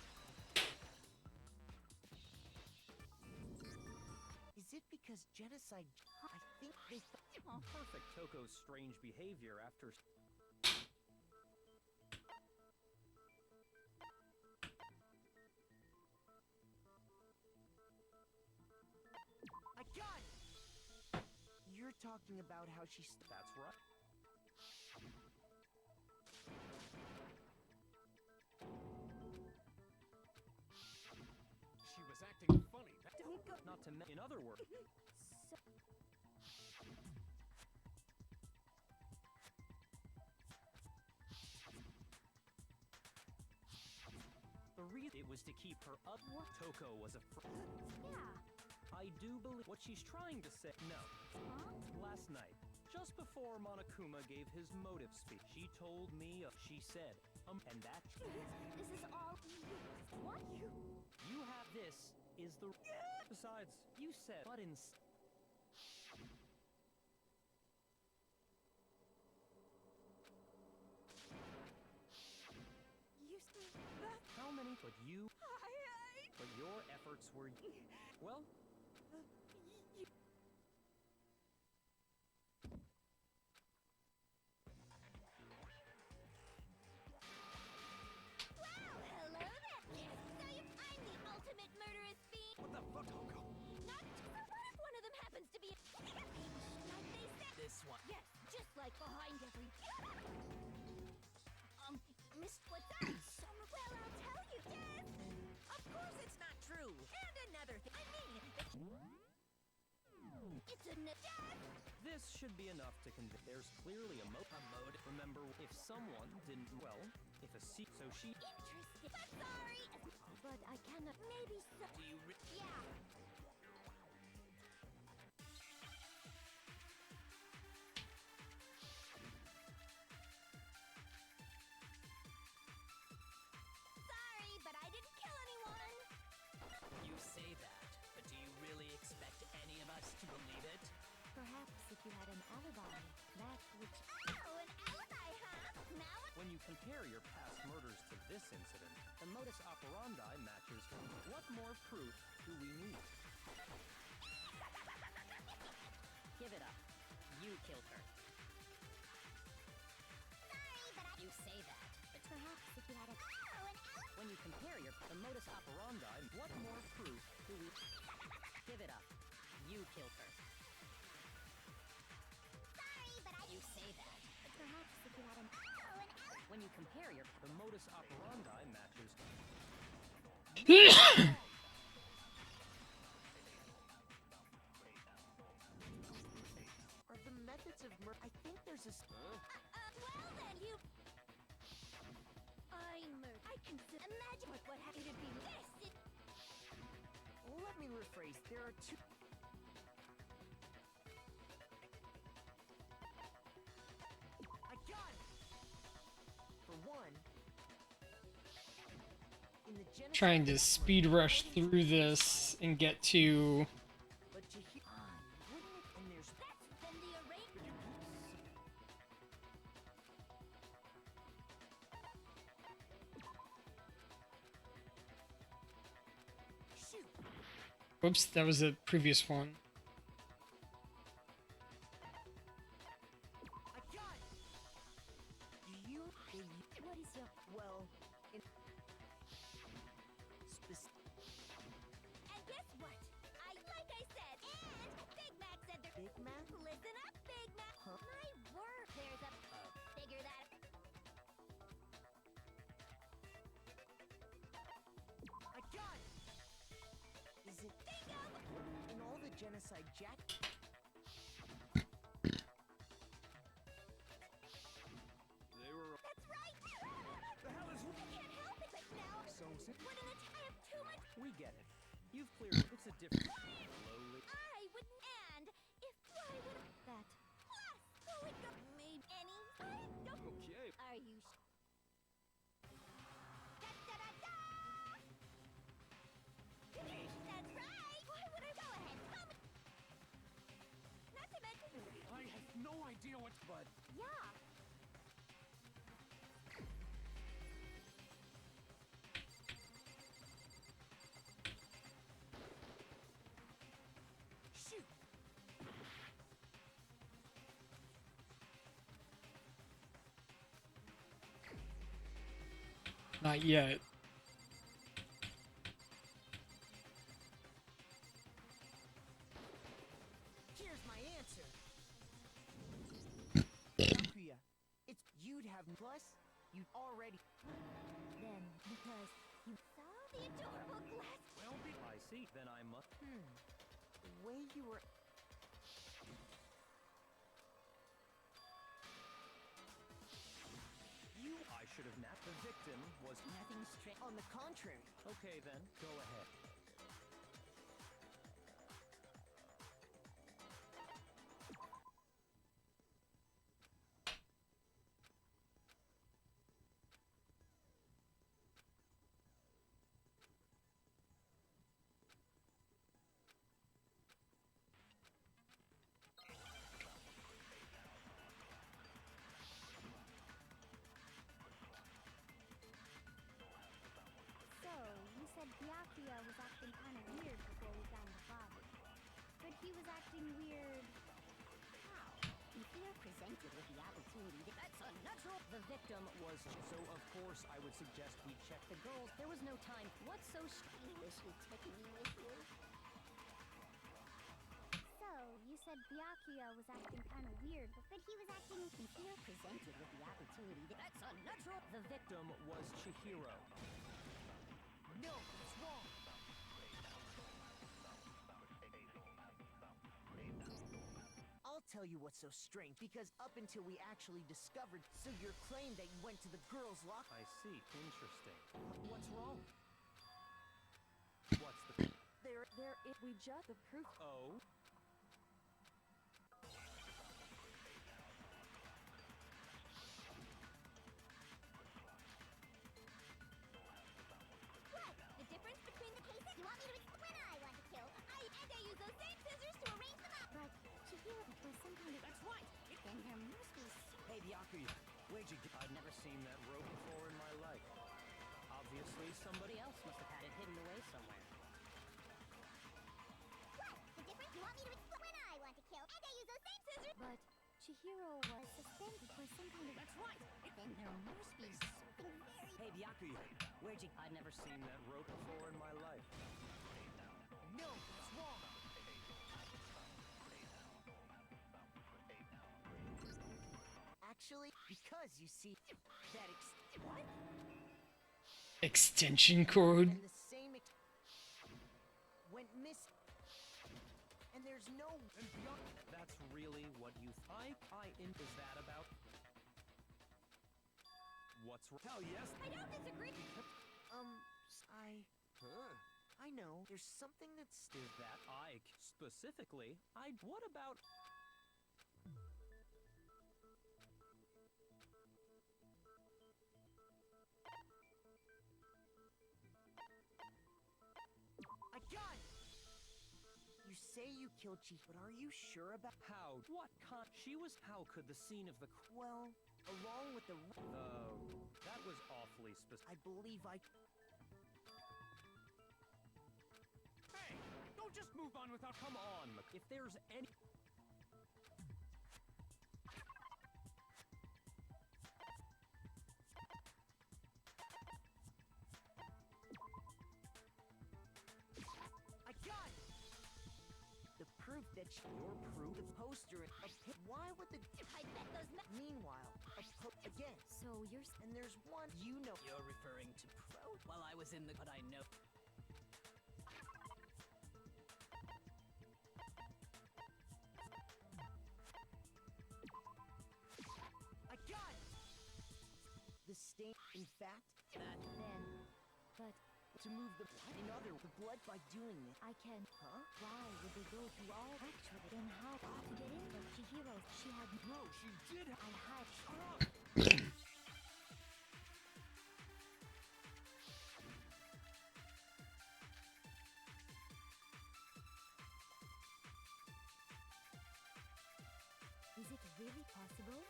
Is it because genocide... I think they... Perfect Toko's strange behavior after... I got it! You're talking about how she... That's right. She was acting funny. Don't go. Not to in other words... So, The reason it was to keep her up. Toko was a... yeah. I do believe what she's trying to say. No. Huh? Last night, just before Monokuma gave his motive speech, she told me, she said, and that... This is all. What? You have this is the... Besides, you said, but in... You see that? How many? But you... But your efforts were... Well... Well, hello there. Yes, so I'm the ultimate murderous fiend. What the fuck, Toko? Not. So what if one of them happens to be a like they said? This one. Yes, just like behind every. Miss, what's that? Well, I'll tell you, Yes. Of course it's not true. And another thing. I mean, It's a death. This should be enough to convince. There's clearly a motive. Remember, if someone didn't... Well, if a seat... So she... Interesting. But sorry. But I cannot. Maybe so. Do you Yeah. alibi. That's which. Oh, an alibi, huh? Now When you compare your past murders to this incident, the modus operandi matches. What more proof do we need? Give it up. You killed her. sorry, but You say that, but Perhaps if you had a. Oh, an alibi. When you compare the modus operandi, what more proof do we... give it up. You killed her. Sorry, but You say that, but Perhaps if you had a. Oh, an alibi. When you compare the modus operandi matches... Are the methods of murder? I think there's a. Well then, you. I can imagine what happened to be this. Let me rephrase. There are two. I got it. For one, in the genocide Trying to that speed rush through this and get to but you hear, wouldn't it? And there's That's been the arrangement. shoot. Whoops, that was the previous one. I got it. You. What is your. Well, in. And guess what? Like I said, and Big Mac said there. Big Mac? Listen up, Big Mac. Huh? My word. There's a. Figure that. I got it. Is it? Bingo. In all the genocide, Jack. They were. That's right. The hell is? I can't help it, but now. So What an I have too much. We get it. You've cleared it. It's a different... Slowly... I wouldn't. And if I would. That. Plus, who would go? Maybe any. I don't. Okay. Are you? Da da da da. That's right. Why would I go ahead? Tell me. Not to mention. I have no idea what. But Yeah. Shoot. Not yet. Here's my answer. Yakuya, it's you'd have plus. You'd already. Then, because So the adorable glass. well, be. I see. Then I must... The way you were. I should have napped. The victim was... Nothing straight. On the contrary. Okay, then. Go ahead. So, you said Byakuya was acting kind of weird before we found the body. But he was acting weird. How? if you're presented with the opportunity, that's unnatural. The victim was... So, of course, I would suggest we check the girls. There was no time. What's so strange? You wish you took me with you? So, you said Byakuya was acting kind of weird, but he was acting. If you're presented with the opportunity, that's unnatural. The victim was Chihiro. No, it's wrong. I'll tell you what's so strange, because up until we actually discovered, so your claim that you went to the girls' locker. I see. Interesting. What's wrong? What's the... We just the proof. Oh? What? The difference between the cases? You want me to explain? When I want to kill, I use those same scissors to arrange them up. But Chihiro was some kind of. That's right. Then there must be Hey, Byakuya, where'd you get? I've never seen that rope before in my life. Obviously, somebody else must have had it hidden away somewhere. What? The difference? You want me to explain? When I want to kill, and I use those same scissors. But Chihiro was suspended for some kind of... That's right. Then there must be something very... Hey, Byakuya, where'd you... I've never seen that rope before in my life. No, it's wrong. Actually, because you see that what? Extension cord. And the same went missing. And there's no And beyond... That's really what you... Is that about... What's... Hell yes! I don't disagree. I know. There's something that's... Is that specifically? What about... I got it! You say you killed Chief, but are you sure about... How? What con... She was... How could the scene of the... Well, along with the... That was awfully specific. I believe I... Hey! Don't just move on without... Come on, if there's any... I got it! The proof that your proof, the poster, why would the... I bet those... Meanwhile, again. So you're... And there's one, you know... You're referring to Pro? While I was in the... But I know... I got it! The stain, in fact, That... Then... But to move the... the blood by doing it. I can... Huh? Why would they go through all... Actually, then how to get in there? Chihiro, she had... No, she did. I had... Shut up. Is it really possible?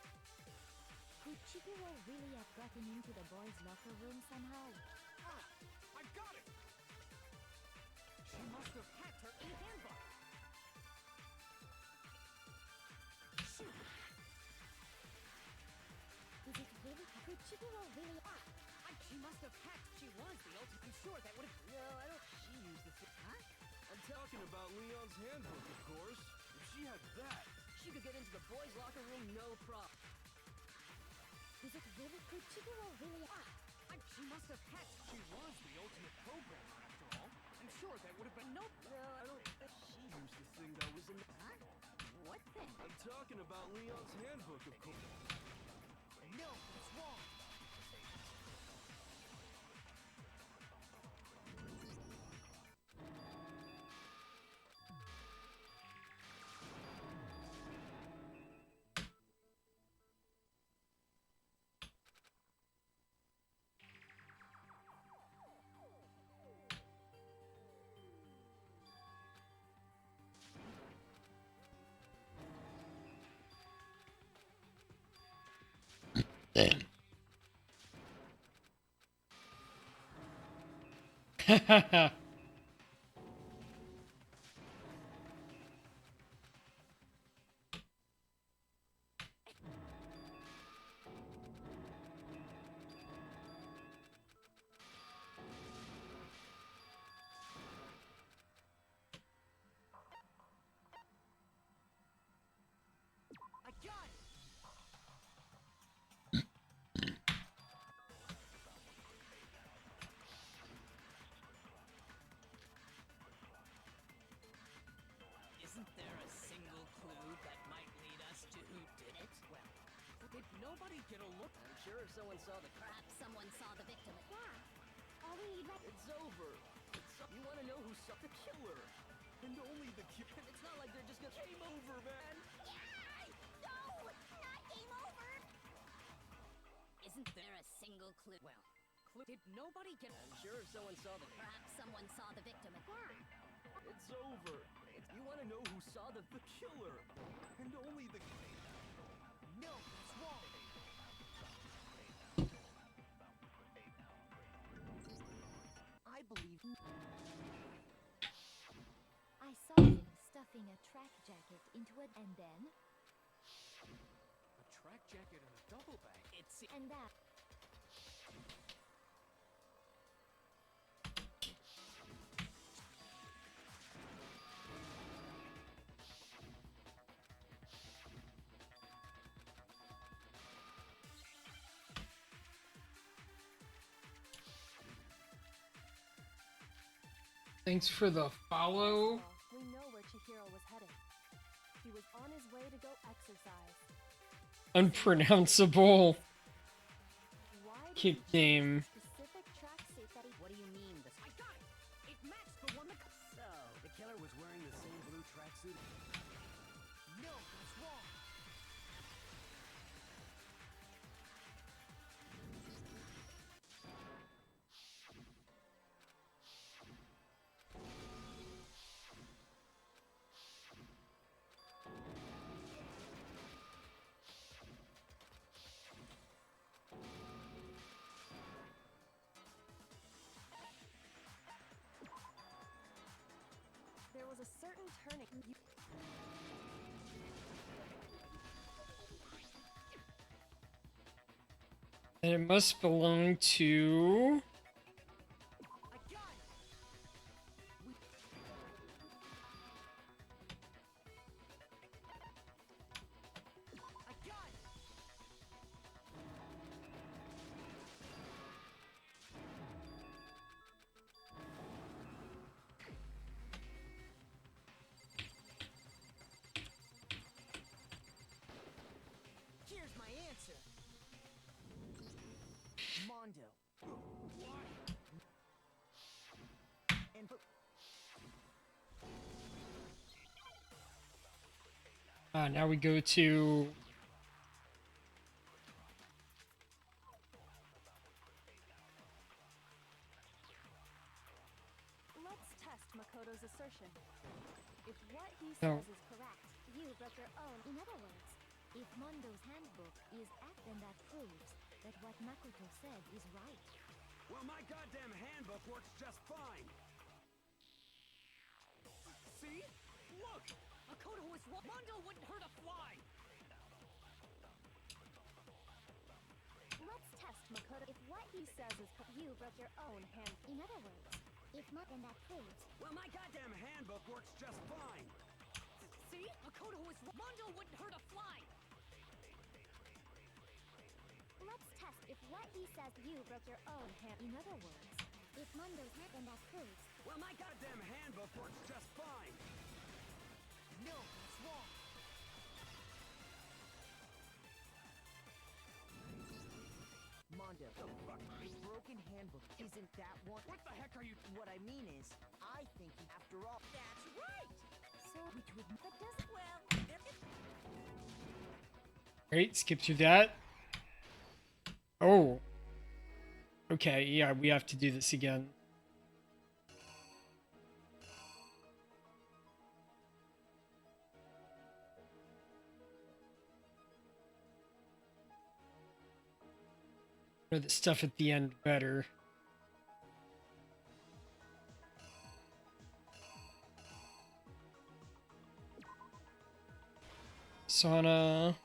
Could Chihiro really have gotten into the boys' locker room somehow? Ah, I got it. She must have hacked her handbook. Shoot. Is it really? Could Chihiro really? She must have hacked. She was the ultimate. I'm sure that would have... No, I don't... She used the... Huh? I'm talking about Leon's handbook, of course. If she had that, She could get into the boys' locker room, no problem. Is it really? Could Chihiro really? She must have hacked. she was the ultimate programmer, after all. I'm sure that would have been no... No, I don't... She used the thing that was in... Huh? What thing? I'm talking about Leon's handbook, of course. No, it's wrong. I got it! Isn't there a single clue that might lead us to who did it? Well, Did nobody get a look? I'm sure if someone saw the... Perhaps someone saw the victim. Yeah. All we need right... It's over. You want to know who saw the killer? And only the kid. It's not like they're just gonna... Game over, man! No! Not game over! Isn't there a single clue? Well, did nobody get... I'm sure if someone saw the... Perhaps someone saw the victim. Yeah. It's over. You want to know who saw the... The killer. And only the... I saw him stuffing a track jacket into it, and then, A track jacket and a duffel bag. and that. Thanks for the follow. We know where Chihiro was headed. He was on his way to go exercise. Unpronounceable Why did kick he choose name. the specific tracksuit that he? What do you mean? I got it! It matched the one that. So, the killer was wearing the same blue tracksuit? No, that's wrong. There was a certain turning. And it must belong to. I got it. I got it. Here's my answer. Mondo. And Now we go to. Let's test Makoto's assertion. If what he No. says is correct, You broke your own. In other words, if Mondo's handbook is act, then that proves that what Makoto said is right. Well, my goddamn handbook works just fine. See? Look! Makoto was wrong. Mondo wouldn't hurt a fly! let's test Makoto. If what he says is you broke your own hand. In other words, if then that proves. Well, my goddamn handbook works just fine. See? Makoto was wrong. Mondo wouldn't hurt a fly! Let's test if what he says you broke your own hand. In other words, if Mondo's hand, then that proves. Well, my goddamn handbook works just fine. no, that's wrong. Mondo, a broken handbook isn't that one. What the heck are you? What I mean is, I think after all, That's right. So, which would but doesn't Well, Right, skip through that. Oh. Okay, yeah, we have to do this again. Or the stuff at the end better. Sauna.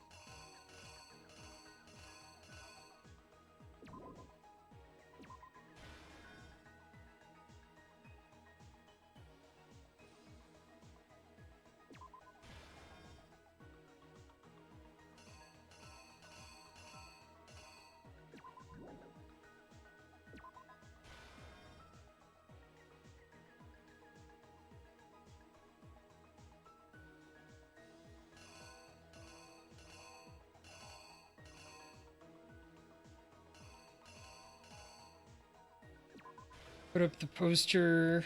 Put up the poster.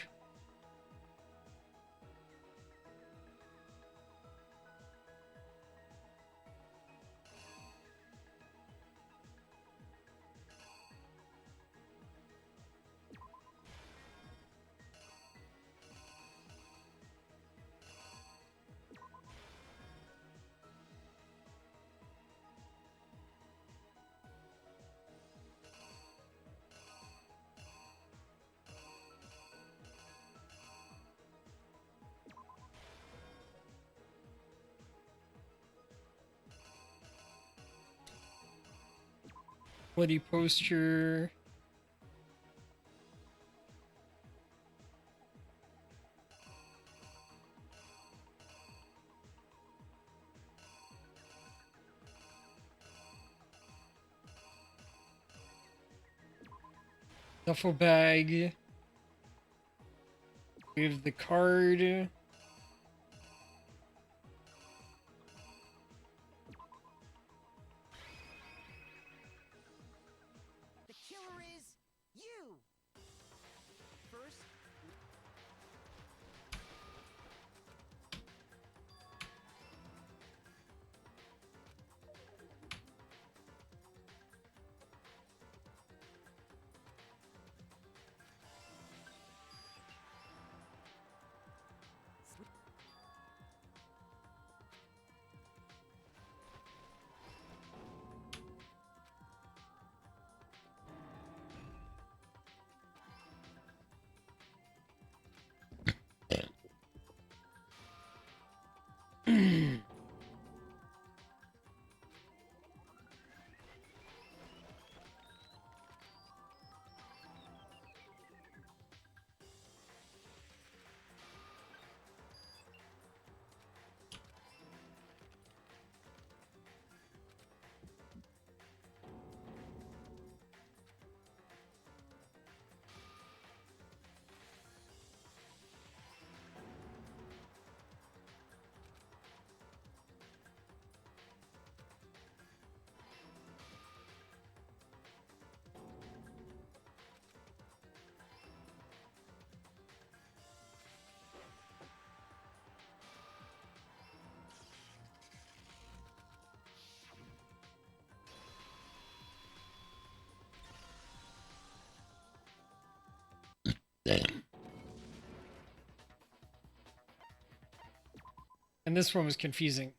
Bloody poster. Duffel bag. We have the card. The killer is you! First, And this one was confusing.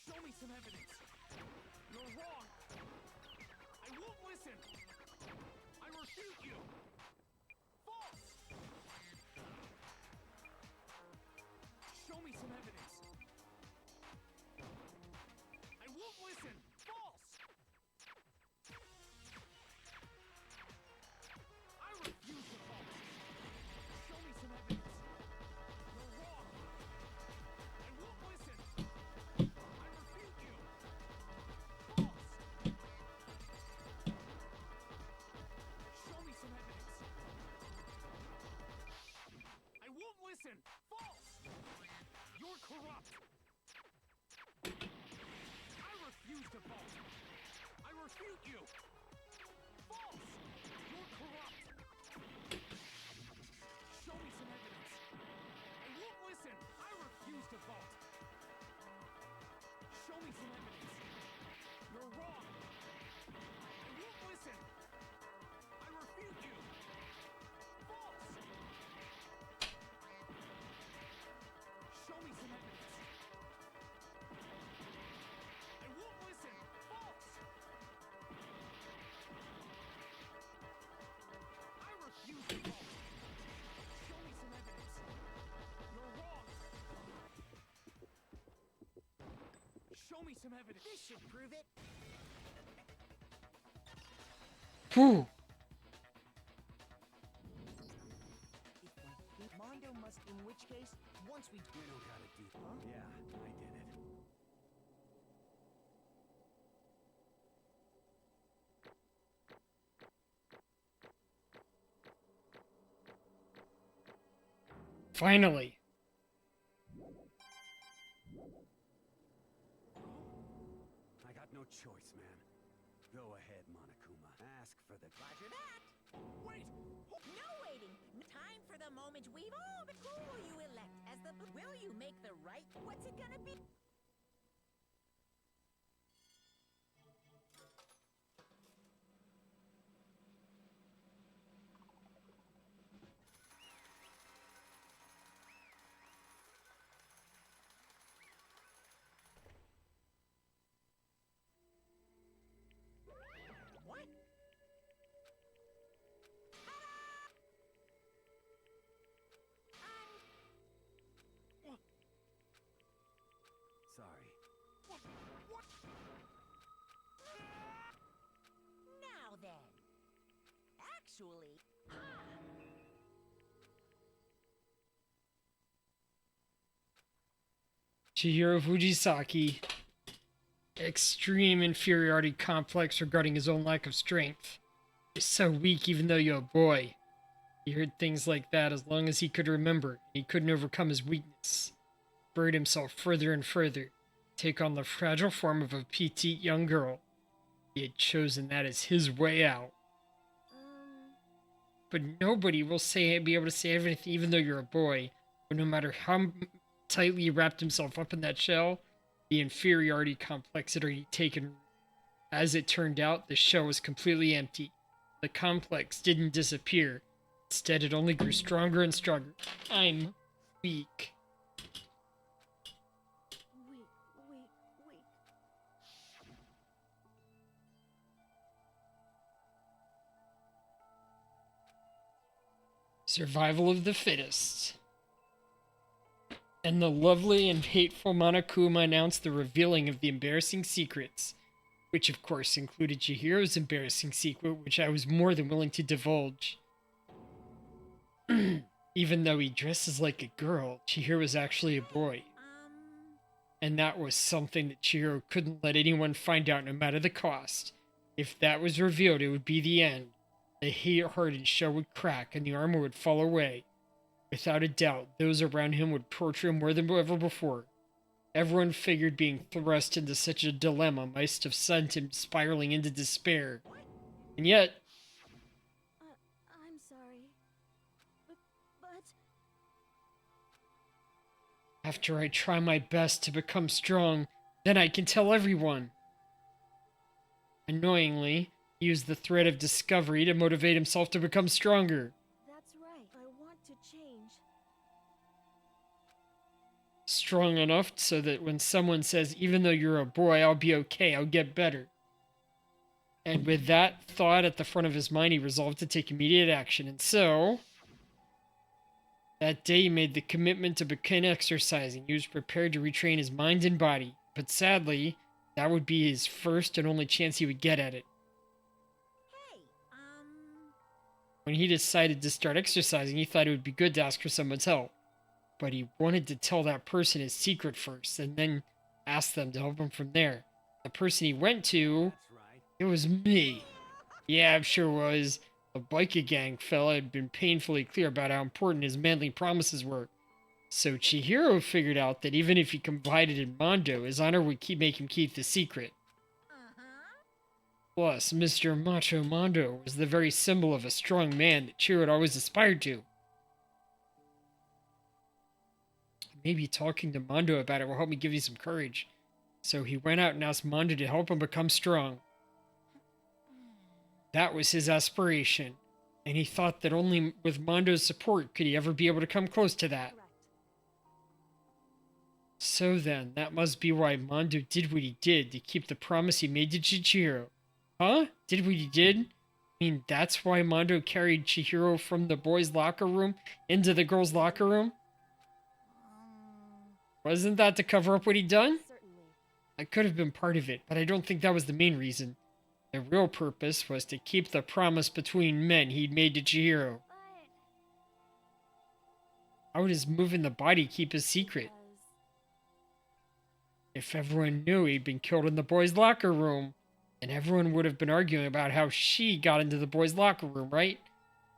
Show me some evidence. You're wrong. I won't listen. I refute you. False. Show me some evidence. I won't listen. False. I refuse the false. Show me some evidence. You're wrong. I won't listen. I refute you. False. Show me some evidence. I won't listen. False. You're corrupt. I refuse to vote. I refute you. False. You're corrupt. Show me some evidence. I won't listen. I refuse to vote. Show me some evidence. You're wrong. I won't listen. I refute you. False. Show me some evidence. I won't listen. False. I refuse to vote. Show me some evidence. You're wrong. Show me some evidence. this should prove it. Whew. If Mondo must, in which case, once we know how to do. Huh? Yeah, I did it. Finally. I got no choice, man. Go ahead, Monokuma. Ask for the... Roger that. Wait! No waiting. Time for the moment we've all been. Who will you elect as the? Will you make the right? What's it gonna be? actually. Chihiro Fujisaki. Extreme inferiority complex regarding his own lack of strength. You're so weak even though you're a boy. He heard things like that as long as he could remember. He couldn't overcome his weakness. Buried himself further and further. Take on the fragile form of a petite young girl. He had chosen that as his way out. But nobody will be able to say everything even though you're a boy. But no matter how tightly he wrapped himself up in that shell, the inferiority complex had already taken root. As it turned out, the shell was completely empty. The complex didn't disappear. Instead, it only grew stronger and stronger. I'm weak. Weak. Survival of the fittest. And the lovely and hateful Monokuma announced the revealing of the embarrassing secrets, which of course included Chihiro's embarrassing secret, which I was more than willing to divulge. Even though he dresses like a girl, Chihiro was actually a boy. And that was something that Chihiro couldn't let anyone find out no matter the cost. If that was revealed, it would be the end. The hate-hardened shell would crack and the armor would fall away. Without a doubt, those around him would torture him more than ever before. Everyone figured being thrust into such a dilemma must have sent him spiraling into despair. And yet... I'm sorry. But... After I try my best to become strong, then I can tell everyone. Annoyingly, he used the thread of discovery to motivate himself to become stronger. That's right. I want to change. Strong enough so that when someone says, even though you're a boy, I'll be okay, I'll get better. And with that thought at the front of his mind, he resolved to take immediate action. And so, that day he made the commitment to begin exercising. He was prepared to retrain his mind and body. But sadly, that would be his first and only chance he would get at it. When he decided to start exercising, he thought it would be good to ask for someone's help. But he wanted to tell that person his secret first, and then ask them to help him from there. The person he went to, it was me. Yeah, I'm sure it was. The biker gang fella had been painfully clear about how important his manly promises were. So Chihiro figured out that even if he confided in Mondo, his honor would make him keep the secret. Plus, Mr. Macho Mondo was the very symbol of a strong man that Chihiro had always aspired to. Maybe talking to Mondo about it will help me give you some courage. So he went out and asked Mondo to help him become strong. That was his aspiration, and he thought that only with Mondo's support could he ever be able to come close to that. So then, that must be why Mondo did what he did to keep the promise he made to Chihiro. Huh? Did what he did? I mean, that's why Mondo carried Chihiro from the boys' locker room into the girls' locker room? Wasn't that to cover up what he'd done? Certainly. That could have been part of it, but I don't think that was the main reason. The real purpose was to keep the promise between men he'd made to Chihiro. How would his move in the body keep his secret? If everyone knew he'd been killed in the boys' locker room, and everyone would have been arguing about how she got into the boys' locker room, right?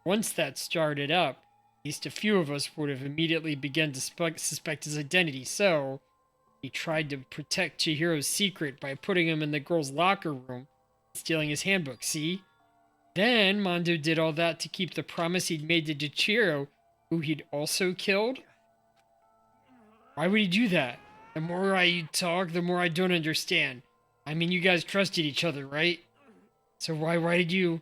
Once that started up, at least a few of us would have immediately begun to suspect his identity, so he tried to protect Chihiro's secret by putting him in the girls' locker room, stealing his handbook, see? Then Mondo did all that to keep the promise he'd made to Chihiro, who he'd also killed? Why would he do that? The more I talk, the more I don't understand. I mean, you guys trusted each other, right? So why did you...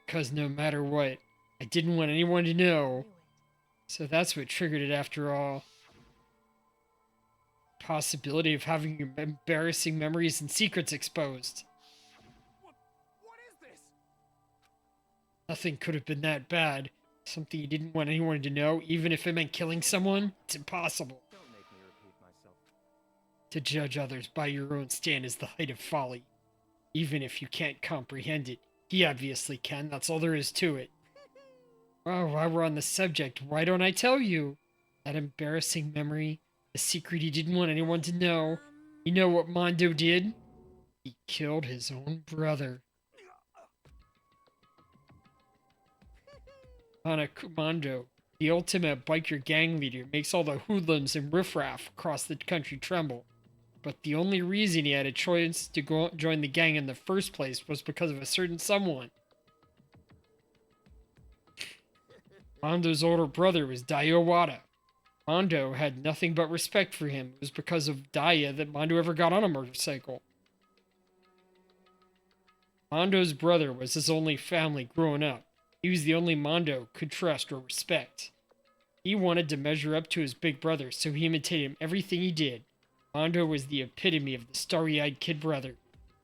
Because no matter what, I didn't want anyone to know. So that's what triggered it after all. Possibility of having your embarrassing memories and secrets exposed. What is this? Nothing could have been that bad. Something you didn't want anyone to know, even if it meant killing someone? It's impossible. Don't make me repeat myself. To judge others by your own stand is the height of folly. Even if you can't comprehend it, He obviously can, that's all there is to it. Oh, while we're on the subject, why don't I tell you? That embarrassing memory, the secret he didn't want anyone to know. You know what Mondo did? He killed his own brother. Mondo, the ultimate biker gang leader, makes all the hoodlums and riffraff across the country tremble. But the only reason he had a choice to go join the gang in the first place was because of a certain someone. Mondo's older brother was Daiya Wada. Mondo had nothing but respect for him. It was because of Daiya that Mondo ever got on a motorcycle. Mondo's brother was his only family growing up. He was the only Mondo could trust or respect. He wanted to measure up to his big brother, so he imitated him everything he did. Mondo was the epitome of the starry-eyed kid brother.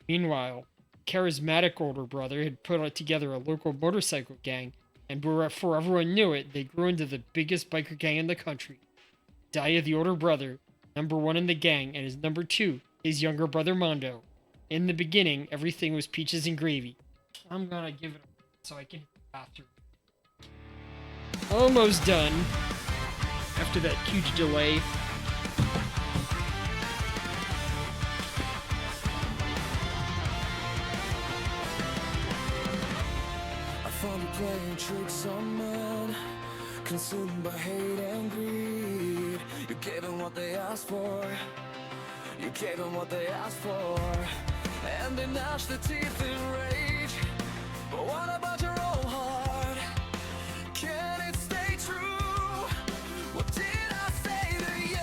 Meanwhile, the charismatic older brother had put together a local motorcycle gang, and before everyone knew it, they grew into the biggest biker gang in the country. Daiya, the older brother, number one in the gang, and his number two, his younger brother Mondo. In the beginning, everything was peaches and gravy. I'm gonna give it a so I can after. Almost done. After that huge delay. I found you playing tricks on men, consumed by hate and greed. You gave them what they asked for. You gave them what they asked for, and they gnashed their teeth in rage. But what about your own heart? Can it stay true? What did I say to you?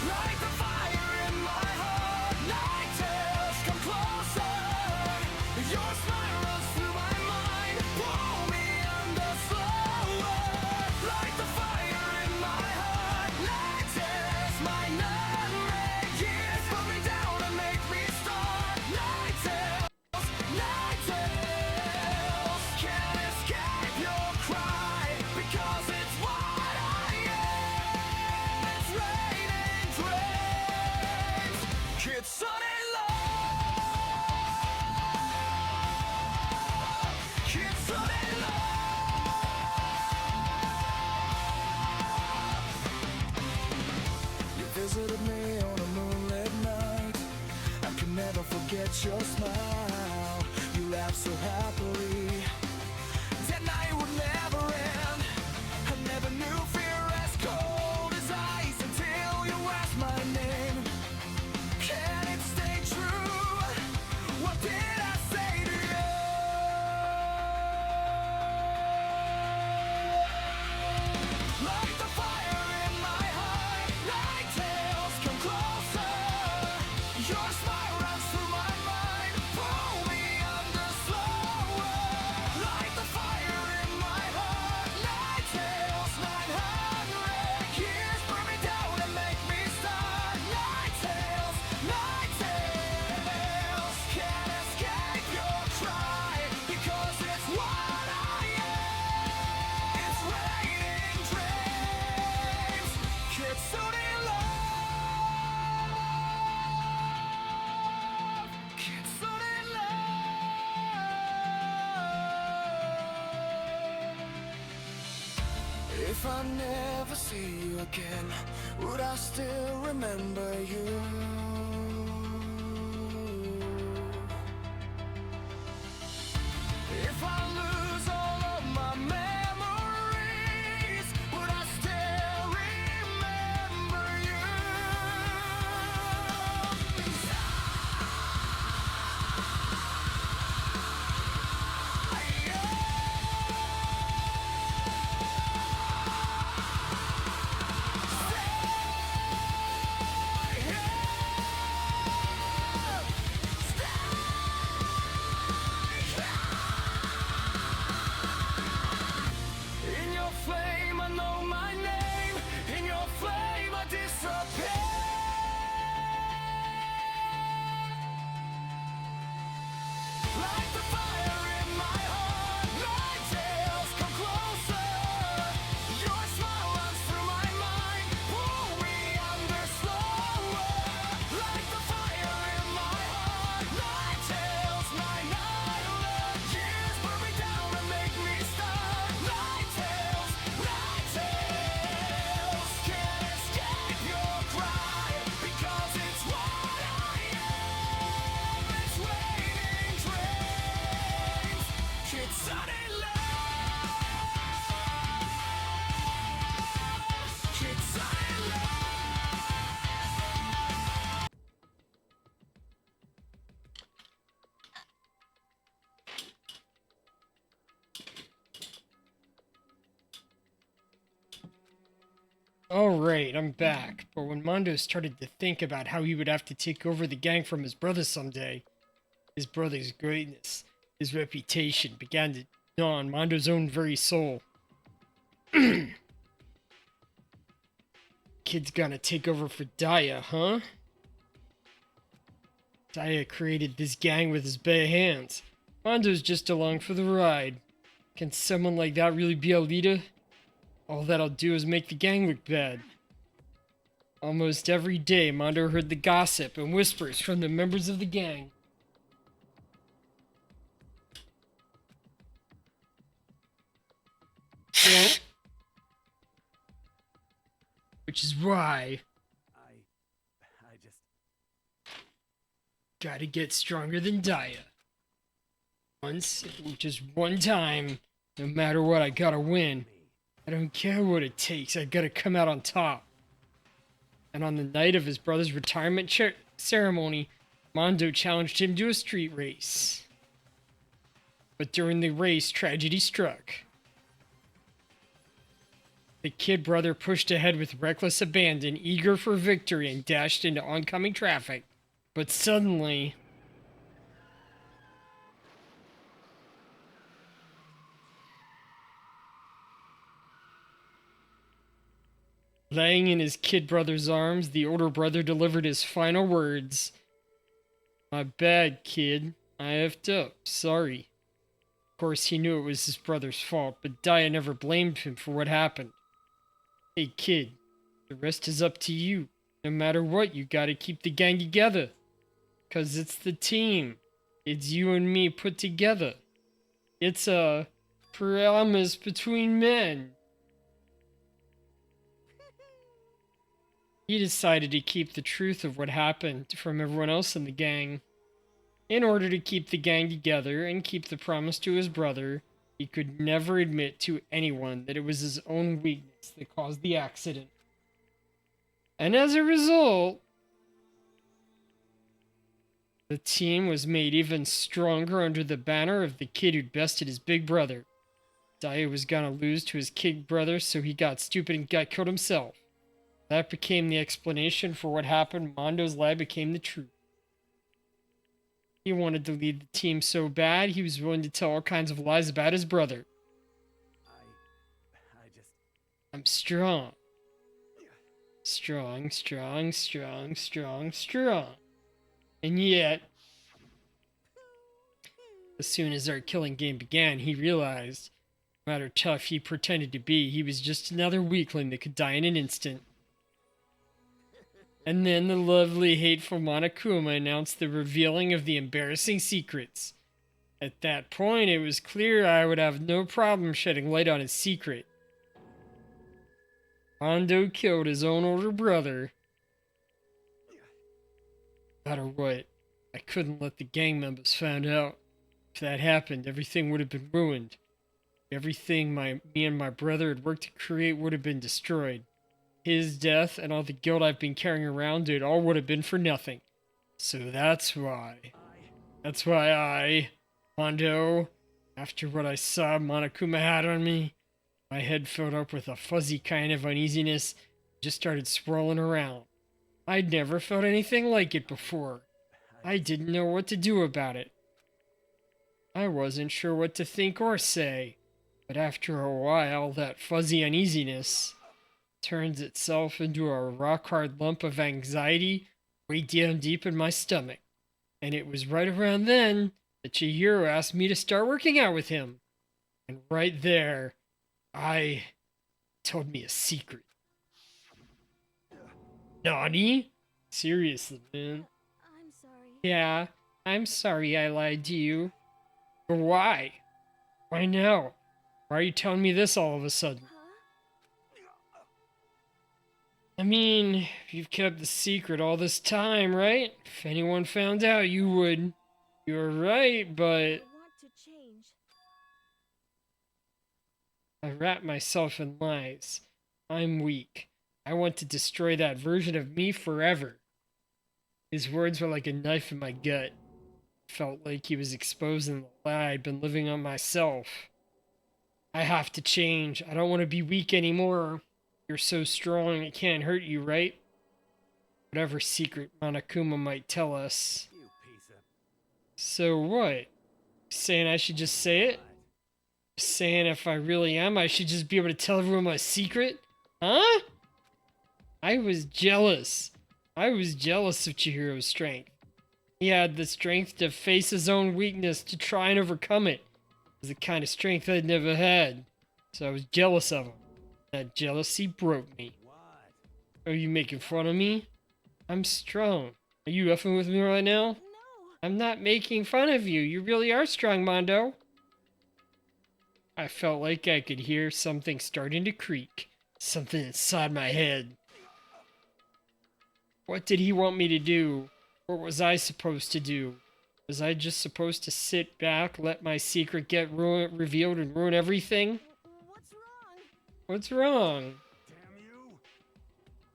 Light the fire in my heart. Night tales come closer. Your smile runs through my mind. Pull me under slower. Light the fire in my heart. Night tales, my nightmare years. Put me down and make me start. Night tales, night tales. Can't escape your cry because it's what I am. It's raining dreams. Kitsune love. Kitsune love. You visited me on a moonlit night. I can never forget your smile. You laughed so happily. That night would never end. I never knew fear as cold as ice until you asked my name. Can it stay true? What did I say to you? Light the fire in my heart. Night tales come closer. Your smile runs through my mind. Pull me under slower. Light the fire in my heart. Night tales, 900 years. Bring me down and make me start. Night tales, night tales. Can't escape your cry because it's what I am. It's raining dreams. Kitsune love. Kitsune love. If I never see you again, would I still remember you? If I lose all of my memories, would I still remember you? Stay here. Alright, I'm back. But when Mondo started to think about how he would have to take over the gang from his brother someday, his brother's greatness, his reputation began to gnaw on Mondo's own very soul. Kid's gonna take over for Daya, huh? Daya created this gang with his bare hands. Mondo's just along for the ride. Can someone like that really be a leader? All that'll do is make the gang look bad. Almost every day, Mondo heard the gossip and whispers from the members of the gang. Which is why I just... gotta get stronger than Daya. Once, just one time, no matter what, I gotta win. I don't care what it takes, I gotta come out on top. And on the night of his brother's retirement ceremony, Mondo challenged him to a street race. But during the race, tragedy struck. The kid brother pushed ahead with reckless abandon, eager for victory, and dashed into oncoming traffic. But suddenly... laying in his kid brother's arms, the older brother delivered his final words. "My bad, kid. I effed up. Sorry." Of course, he knew it was his brother's fault, but Daya never blamed him for what happened. "Hey, kid. The rest is up to you. No matter what, you gotta keep the gang together. 'Cause it's the team. It's you and me put together. It's a promise between men." He decided to keep the truth of what happened from everyone else in the gang. In order to keep the gang together and keep the promise to his brother, he could never admit to anyone that it was his own weakness that caused the accident. And as a result, the team was made even stronger under the banner of the kid who'd bested his big brother. Daya was gonna lose to his kid brother, so he got stupid and got killed himself. That became the explanation for what happened. Mondo's lie became the truth. He wanted to lead the team so bad, he was willing to tell all kinds of lies about his brother. I'm strong. Strong, strong, strong, strong, strong. And yet, as soon as our killing game began, he realized, no matter how tough he pretended to be, he was just another weakling that could die in an instant. And then the lovely, hateful Monokuma announced the revealing of the embarrassing secrets. At that point, it was clear I would have no problem shedding light on his secret. Mondo killed his own older brother. No matter what, I couldn't let the gang members find out. If that happened, everything would have been ruined. Everything me and my brother had worked to create would have been destroyed. His death and all the guilt I've been carrying around, it all would have been for nothing. So that's why I, Mondo, after what I saw Monokuma had on me, my head filled up with a fuzzy kind of uneasiness, just started swirling around. I'd never felt anything like it before. I didn't know what to do about it. I wasn't sure what to think or say, but after a while, that fuzzy uneasiness turns itself into a rock-hard lump of anxiety way down deep in my stomach. And it was right around then that Chihiro asked me to start working out with him. And right there, told me a secret. Nani? Seriously, man. I'm sorry. Yeah, I'm sorry I lied to you. But why? Why now? Why are you telling me this all of a sudden? I mean, you've kept the secret all this time, right? If anyone found out, you would. You're right, but I want to change. I wrap myself in lies. I'm weak. I want to destroy that version of me forever. His words were like a knife in my gut. Felt like he was exposing the lie I'd been living on myself. I have to change. I don't want to be weak anymore. You're so strong it can't hurt you, right? Whatever secret Monokuma might tell us. You piece of... So what? Saying I should just say it? Saying if I really am, I should just be able to tell everyone my secret? Huh? I was jealous. I was jealous of Chihiro's strength. He had the strength to face his own weakness, to try and overcome it. It was the kind of strength I'd never had. So I was jealous of him. That jealousy broke me. What? Are you making fun of me? I'm strong. Are you effing with me right now? No. I'm not making fun of you. You really are strong, Mondo. I felt like I could hear something starting to creak. Something inside my head. What did he want me to do? What was I supposed to do? Was I just supposed to sit back, let my secret get revealed and ruin everything? What's wrong? What's wrong? Damn you!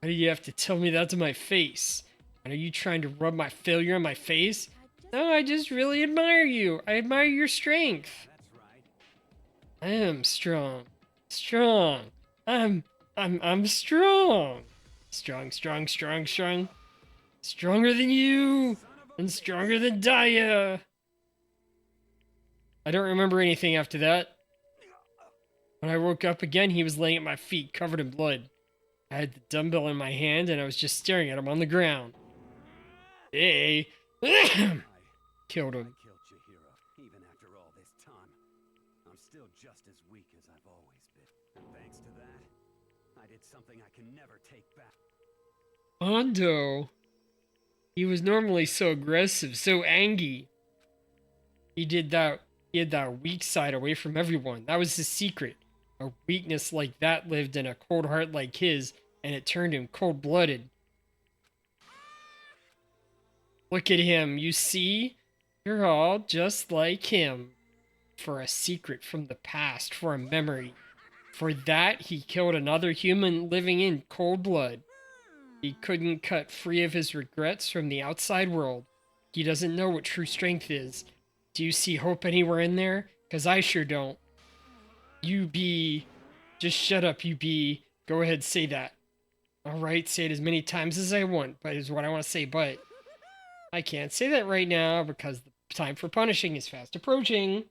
Why do you have to tell me that to my face? And are you trying to rub my failure on my face? No, I just really admire you. I admire your strength. That's right. I am strong. Strong. I'm strong. Strong, strong, strong, strong. Stronger than you. And stronger than Daya. I don't remember anything after that. When I woke up again, he was laying at my feet, covered in blood. I had the dumbbell in my hand, and I was just staring at him on the ground. Hey. Killed him. I killed Chihiro, even after all this time. I'm still just as weak as I've always been. And thanks to that, I did something I can never take back. Mondo. He was normally so aggressive, so angry. He had that weak side away from everyone. That was his secret. A weakness like that lived in a cold heart like his, and it turned him cold-blooded. Look at him, you see? You're all just like him. For a secret from the past, for a memory. For that, he killed another human living in cold blood. He couldn't cut free of his regrets from the outside world. He doesn't know what true strength is. Do you see hope anywhere in there? 'Cause I sure don't. You be... Just shut up, you be. Go ahead, say that. Alright, say it as many times as I want, but is what I want to say, but... I can't say that right now because the time for punishing is fast approaching.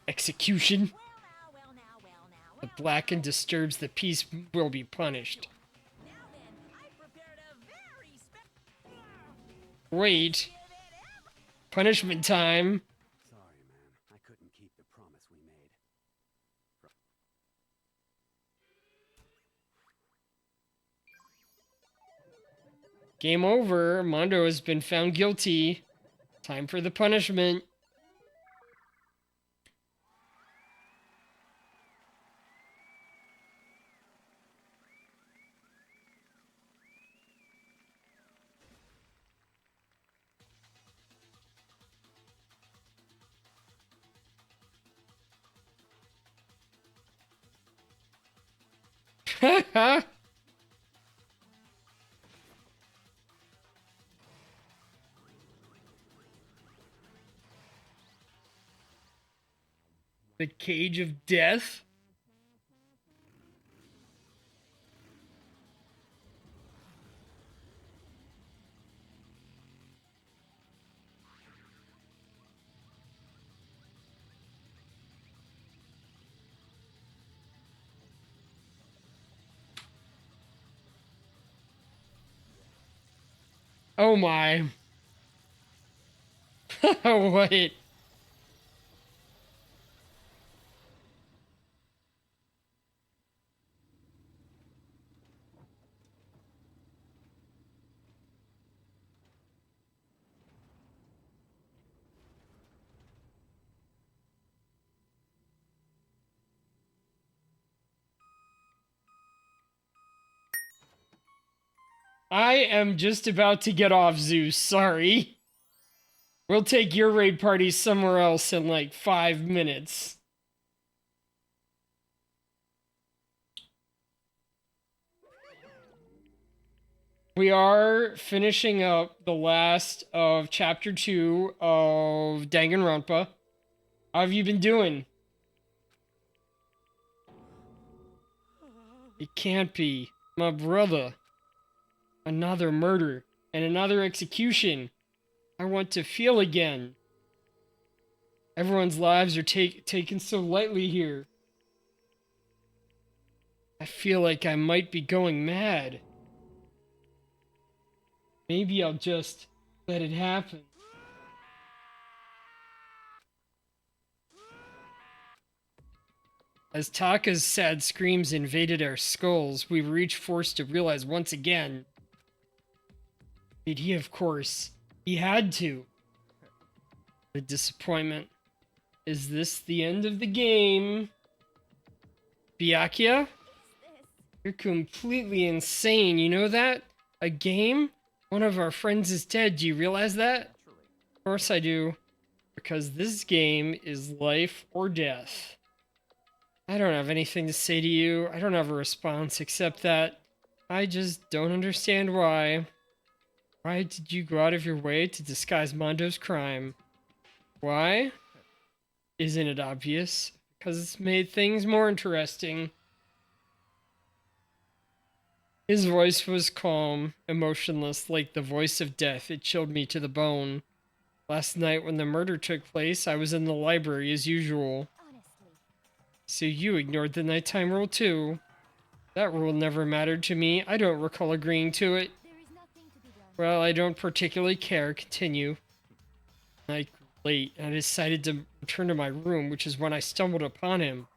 Execution. The blackened disturbs the peace will be punished. Wait. Punishment time. Sorry, man. I couldn't keep the promise we made. Game over. Mondo has been found guilty. Time for the punishment. The cage of death? Oh my. What? I am just about to get off, Zeus. Sorry. We'll take your raid party somewhere else in like 5 minutes. We are finishing up the last of Chapter 2 of Danganronpa. How have you been doing? It can't be. My brother. Another murder and another execution. I want to feel again. Everyone's lives are taken so lightly here. I feel like I might be going mad. Maybe I'll just let it happen. As Taka's sad screams invaded our skulls, we were each forced to realize once again. Did he, of course, he had to. The disappointment. Is this the end of the game? Byakuya? You're completely insane, you know that? A game? One of our friends is dead, do you realize that? Of course I do. Because this game is life or death. I don't have anything to say to you. I don't have a response except that I just don't understand why. Why did you go out of your way to disguise Mondo's crime? Why? Isn't it obvious? Because it's made things more interesting. His voice was calm, emotionless, like the voice of death. It chilled me to the bone. Last night when the murder took place, I was in the library as usual. So you ignored the nighttime rule too. That rule never mattered to me. I don't recall agreeing to it. Well, I don't particularly care. Continue. Night late, and I decided to return to my room, which is when I stumbled upon him.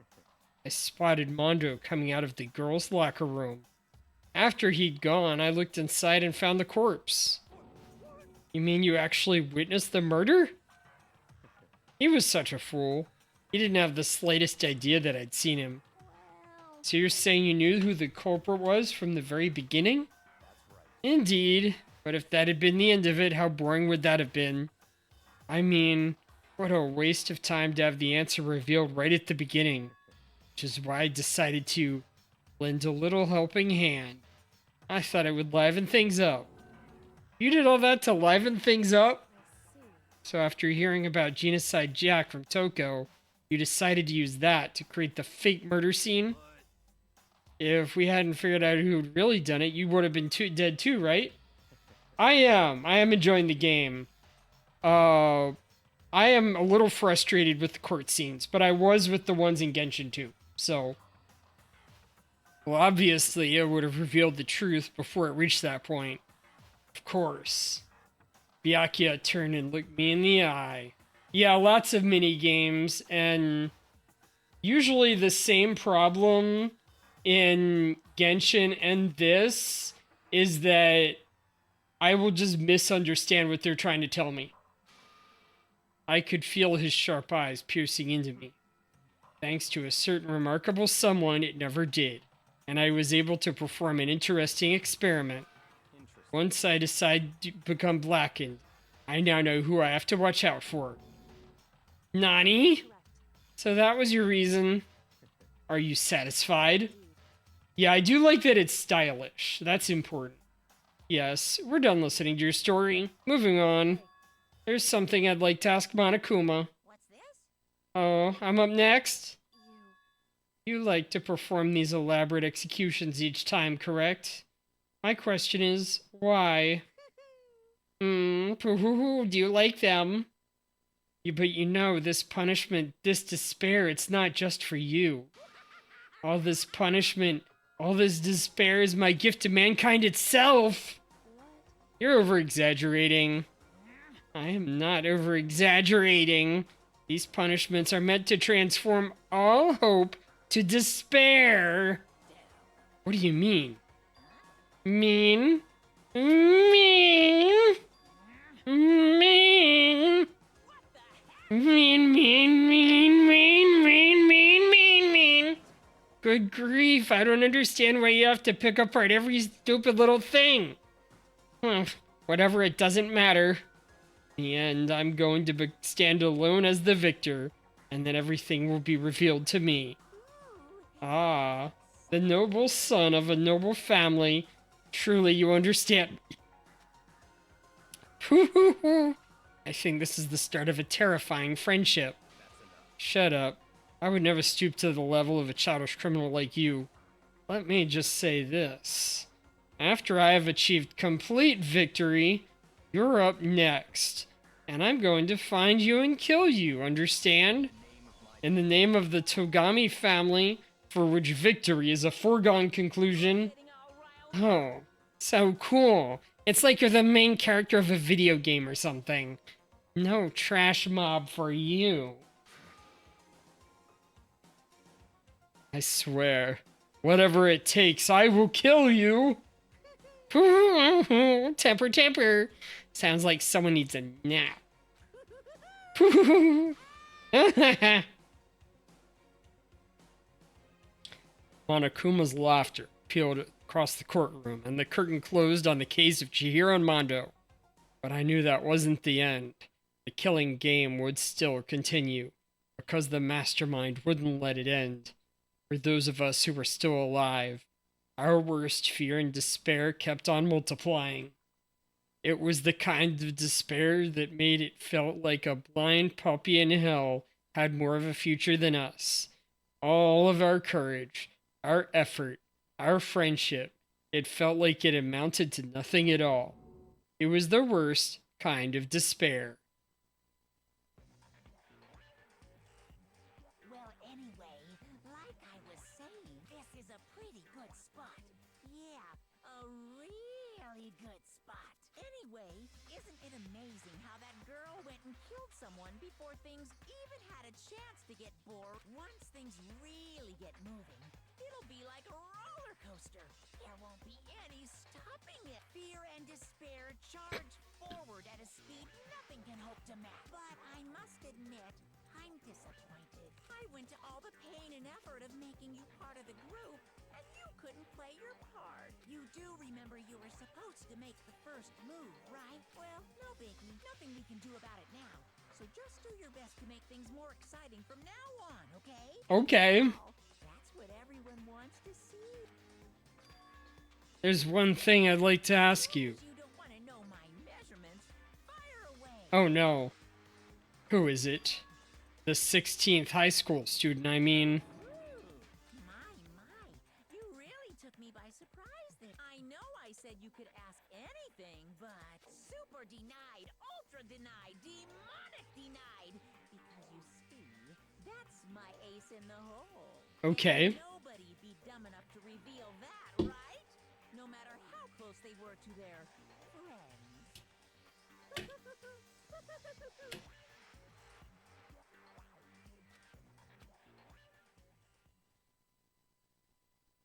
I spotted Mondo coming out of the girls' locker room. After he'd gone, I looked inside and found the corpse. You mean you actually witnessed the murder? He was such a fool. He didn't have the slightest idea that I'd seen him. So you're saying you knew who the culprit was from the very beginning? Indeed. But if that had been the end of it, how boring would that have been? I mean, what a waste of time to have the answer revealed right at the beginning. Which is why I decided to lend a little helping hand. I thought it would liven things up. You did all that to liven things up? So after hearing about Genocide Jack from Toko, you decided to use that to create the fake murder scene? If we hadn't figured out who had really done it, you would have been dead too, right? I am enjoying the game. I am a little frustrated with the court scenes, but I was with the ones in Genshin too. So, well, obviously it would have revealed the truth before it reached that point. Of course. Byakuya turned and looked me in the eye. Yeah, lots of mini games, and usually the same problem in Genshin and this is that I will just misunderstand what they're trying to tell me. I could feel his sharp eyes piercing into me. Thanks to a certain remarkable someone, it never did, and I was able to perform an interesting experiment. Once I decide to become blackened, I now know who I have to watch out for. Nani? So that was your reason? Are you satisfied? Yeah, I do like that it's stylish. That's important. Yes, we're done listening to your story. Moving on. There's something I'd like to ask Monokuma. What's this? Oh, I'm up next? You like to perform these elaborate executions each time, correct? My question is, why? Do you like them? But you know, this punishment, this despair, it's not just for you. All this punishment, all this despair is my gift to mankind itself. You're over-exaggerating. I am not over-exaggerating. These punishments are meant to transform all hope to despair. What do you mean? Mean? Mean? Mean? Mean. Good grief, I don't understand why you have to pick apart every stupid little thing. Whatever, it doesn't matter. In the end, I'm going to stand alone as the victor, and then everything will be revealed to me. Ah, the noble son of a noble family. Truly, you understand. I think this is the start of a terrifying friendship. Shut up. I would never stoop to the level of a childish criminal like you. let me just say this. After I have achieved complete victory, you're up next. And I'm going to find you and kill you, understand? In the name of the Togami family, for which victory is a foregone conclusion. Oh, so cool. It's like you're the main character of a video game or something. No trash mob for you. I swear, whatever it takes, I will kill you. Temper, temper. Sounds like someone needs a nap. Monokuma's laughter peeled across the courtroom, and the curtain closed on the case of Chihiro and Mondo. But I knew that wasn't the end. The killing game would still continue, because the mastermind wouldn't let it end. For those of us who were still alive, our worst fear and despair kept on multiplying. It was the kind of despair that made it felt like a blind puppy in hell had more of a future than us. All of our courage, our effort, our friendship, it felt like it amounted to nothing at all. It was the worst kind of despair. Well, anyway, like I was saying, this is a pretty good spot. Yeah, a really good spot. Anyway, isn't it amazing how that girl went and killed someone before things even had a chance to get bored? Once things really get moving, it'll be like a roller coaster. There won't be any stopping it. Fear and despair charge forward at a speed nothing can hope to match. But I must admit, I'm disappointed. I went to all the pain and effort of making you part of the group, and you couldn't play your part. You do remember you were supposed to make the first move, right? Well, no biggie. Nothing we can do about it now. So just do your best to make things more exciting from now on, okay? Okay. That's what everyone wants to see. There's one thing I'd like to ask you. You don't want to know my measurements. Fire away. Oh no. Who is it? The 16th high school student, I mean. My. You really took me by surprise there. I know I said you could ask anything, but super denied, ultra denied, demonic denied. Because you see, that's my ace in the hole. Okay. Nobody be dumb enough to reveal that, right? No matter how close they were to their friends.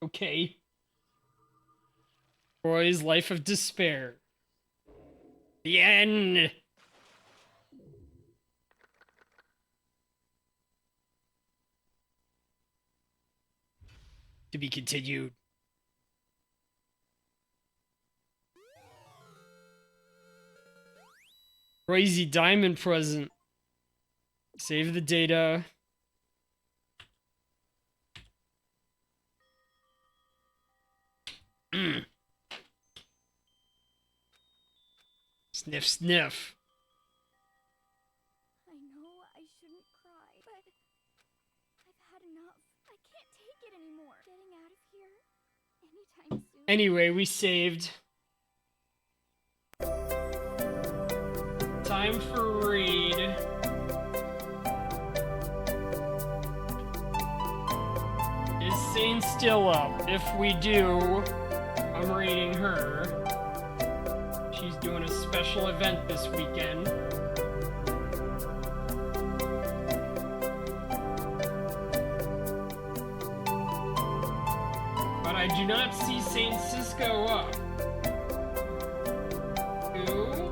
Okay. Roy's life of despair. The end. To be continued. Crazy diamond present. Save the data. Sniff, sniff. I know I shouldn't cry, but I've had enough. I can't take it anymore. Getting out of here anytime soon. Anyway, we saved. Time for raid. Is Sane still up? If we do, I'm raiding her. She's doing a special event this weekend. But I do not see Saint Cisco up. Who?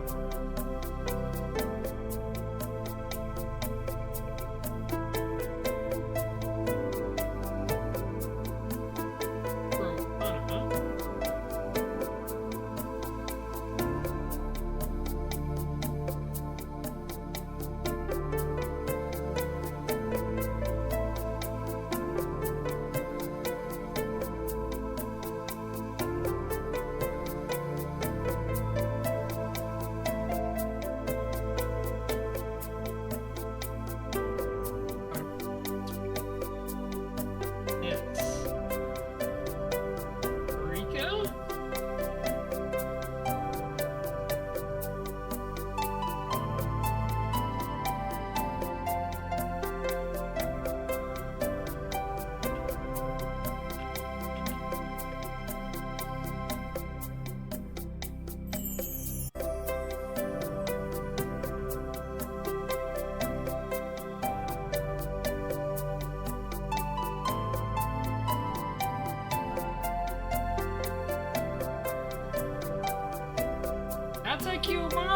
Thank you, Mom.